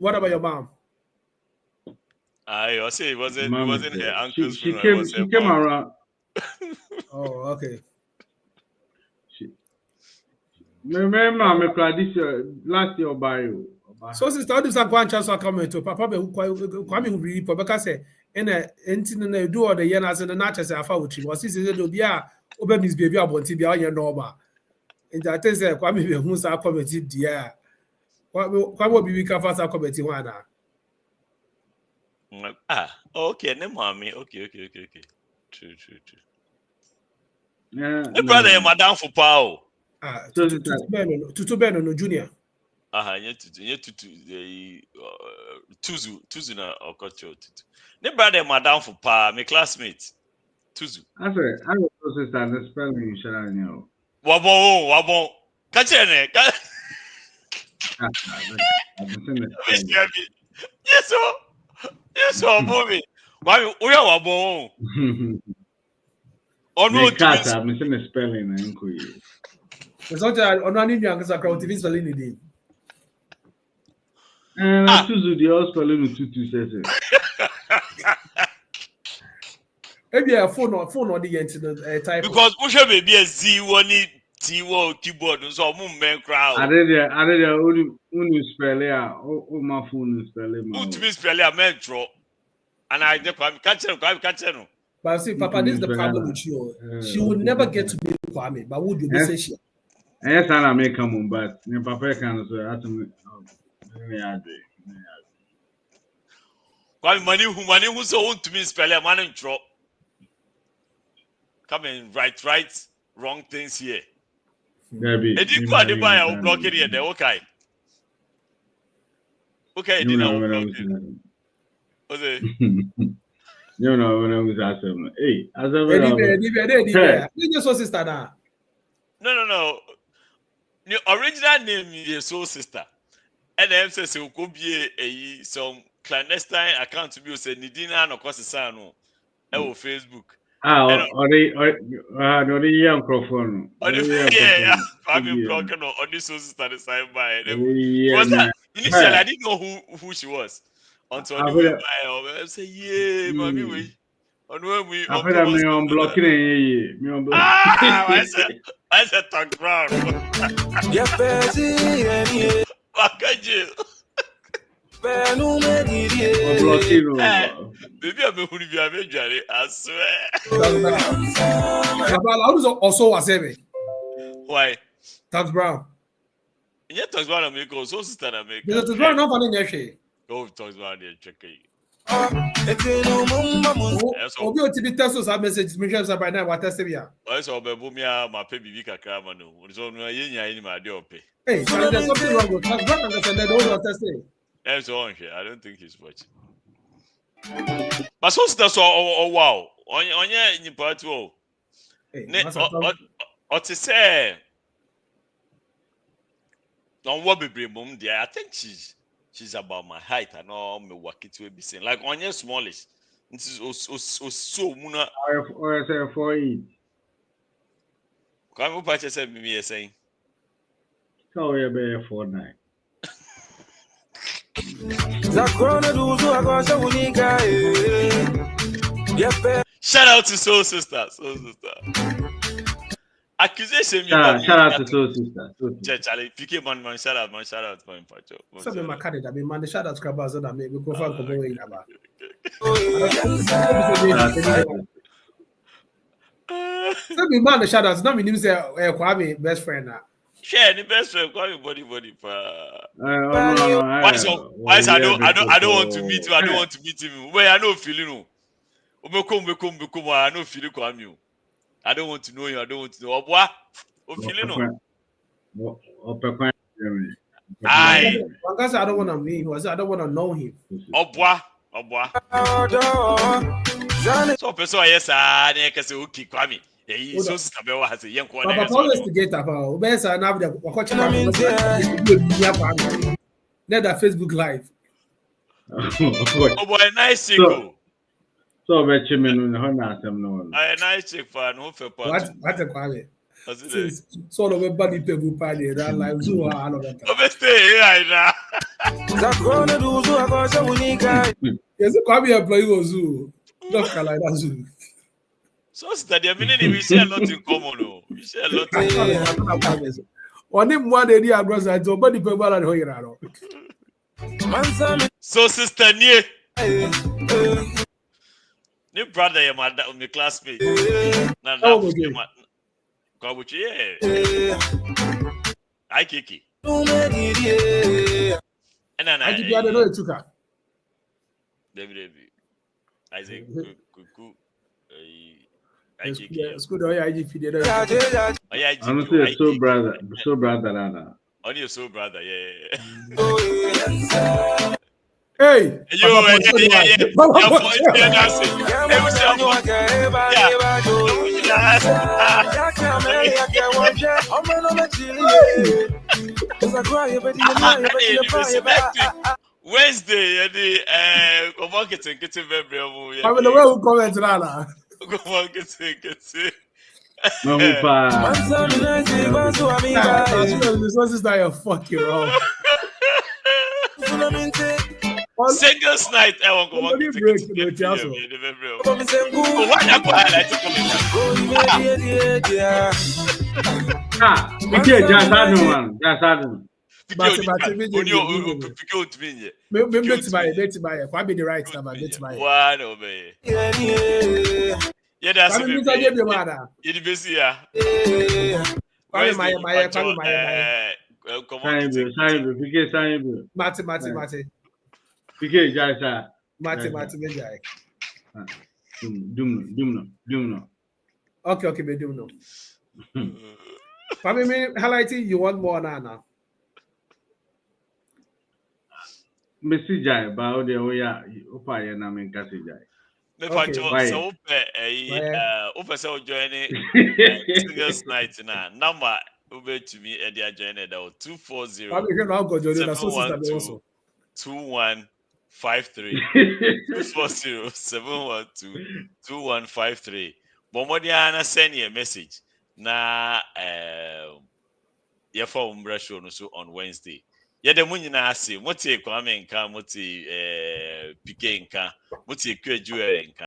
What about your mom? I say it wasn't her uncle's she came around. Oh, okay. My mom this last year by you. So sister, how do some one chance come to papa be Kwame who really because say na do all the year as the nature say afa with him. Was this do bia obe miss baby abonti bia on normal. And I think say Kwame be hu sa committee dia. Kwame be ka fa sa committee one na. Okay, no mommy. Okay. True. Yeah. The brother, madam for power. Tutu Beno no junior. Tuzu na okocho tutu. The brother, madam for power, my classmate. Tuzu. I was sister the spelling shall know. Wabon. Catch it. Yes, movie. Why we are born? Oh no, cat, I'm missing a spelling. It's not on any young crowd TV spelling it. And I choose the all spelling 2 says. Maybe a phone or the internet type. Because we should be a Z1 T1 keyboard and so movement crowd. I read only spell yeah. Oh, my phone is spelling. Who to be spelling a metro? And I just catch him. But see, Papa, this is the problem with you. She would never get to be Kwame, but would you say she? Yes, I may come on, but Papa can say, money who so want to be spelling a man and drop. Come and write wrong things here. Maybe. And you got the buyer who block it here, okay. Okay, you know. You know when I was asking, hey, as No. The original name is your soul sister. And then says it could be some clandestine account to be said Nidina no cost sano. Facebook. Or the young microphone. Yeah. I've been blocking on this soul sister the side by. Initially, I didn't know who she was. Until I say, yeah, mommy, we. On when we. I feel me on blocking me on blocking. I said, talk brown. Yeah, Betty, Wakaji. Baby, I'm a Jerry, I swear. Also was heavy. Why? Tax Brown. Yeah, Tax Brown, I make also sister, I make. Tax Brown, not funny, actually. Go Tax Brown, they're checking. Obi o ti bi test us message me share by now what test here. I saw Bebumia, my baby Vika Kramano. So no yen in my dope. Hey, so there's something wrong with Tax Brown understand that all test. That's on here. I don't think he's watching. But so that's all wow. On your in part 2. Or to say on what be mum dear, I think she's about my height and all me work it will be seen. Like on your smallish. This is so muna or say 4 each. Come up say me saying. So you be 4'9". Shout out to Soul Sister. Accusation. Shout out to Soul Sister. Charlie, PK man, shout out, for him. So be my candidate. I mean, man, the shout out scrappers that make me go for going about. So be man, the shout outs. Now we need to say Kwame best friend now. Share the best friend, Kwame body. Why I don't want to meet you. I don't want to meet him. Where I know feeling. Come. I know feeling Kwame. I don't want to know you. I don't want to know. What? Feeling I don't want to meet him. I don't want to know him. Obwa. So person yes ah na ka say okay Kwame. Yeah, so sister be has a young one. Papa always to get about. Obesa na be watch na let that Facebook live. Oh boy, nice chick. So be chimenu na ho na asem no. I nice chick fan who fe part. What a Kwame. So the way body people party that live zoo all of that. Obeste here na. Yes, Kwame employee go zoo. North Carolina zoo. So study meaning we share a lot in common. We share a lot in common. On him one day I was like body people are here. So sister near. New brother your mother my classmate. Na Kwabuchi, yeah. I kiki. And then I don't know it took her. David. I say cuckoo. It's good. I honestly, so brother, Anna. Only your soul brother, yeah. Hey, Wednesday, come on, get baby. I mean, the way we comment now. Come on, get No, pa. Resources that you're fucking wrong. Singles night, I won't go on. Break the Chelsea. Okay, just one. But why be the right number? One obey. Yeah, that's it. You're busy, yeah. Mate. Pike jasa. Mate. Dumno. Okay, be dumno. Family highlighting you want more now. Messi jai ba o de o ya opa ya na men kasi jai. Me facho so ope so join singles night na number ube to me e dia join that 240 2153 240 712 Bomodiana send you a message na your phone brush on on Wednesday. Yeah, the money na say, what take Kwame nka, what Pike nka, what take Kweju nka.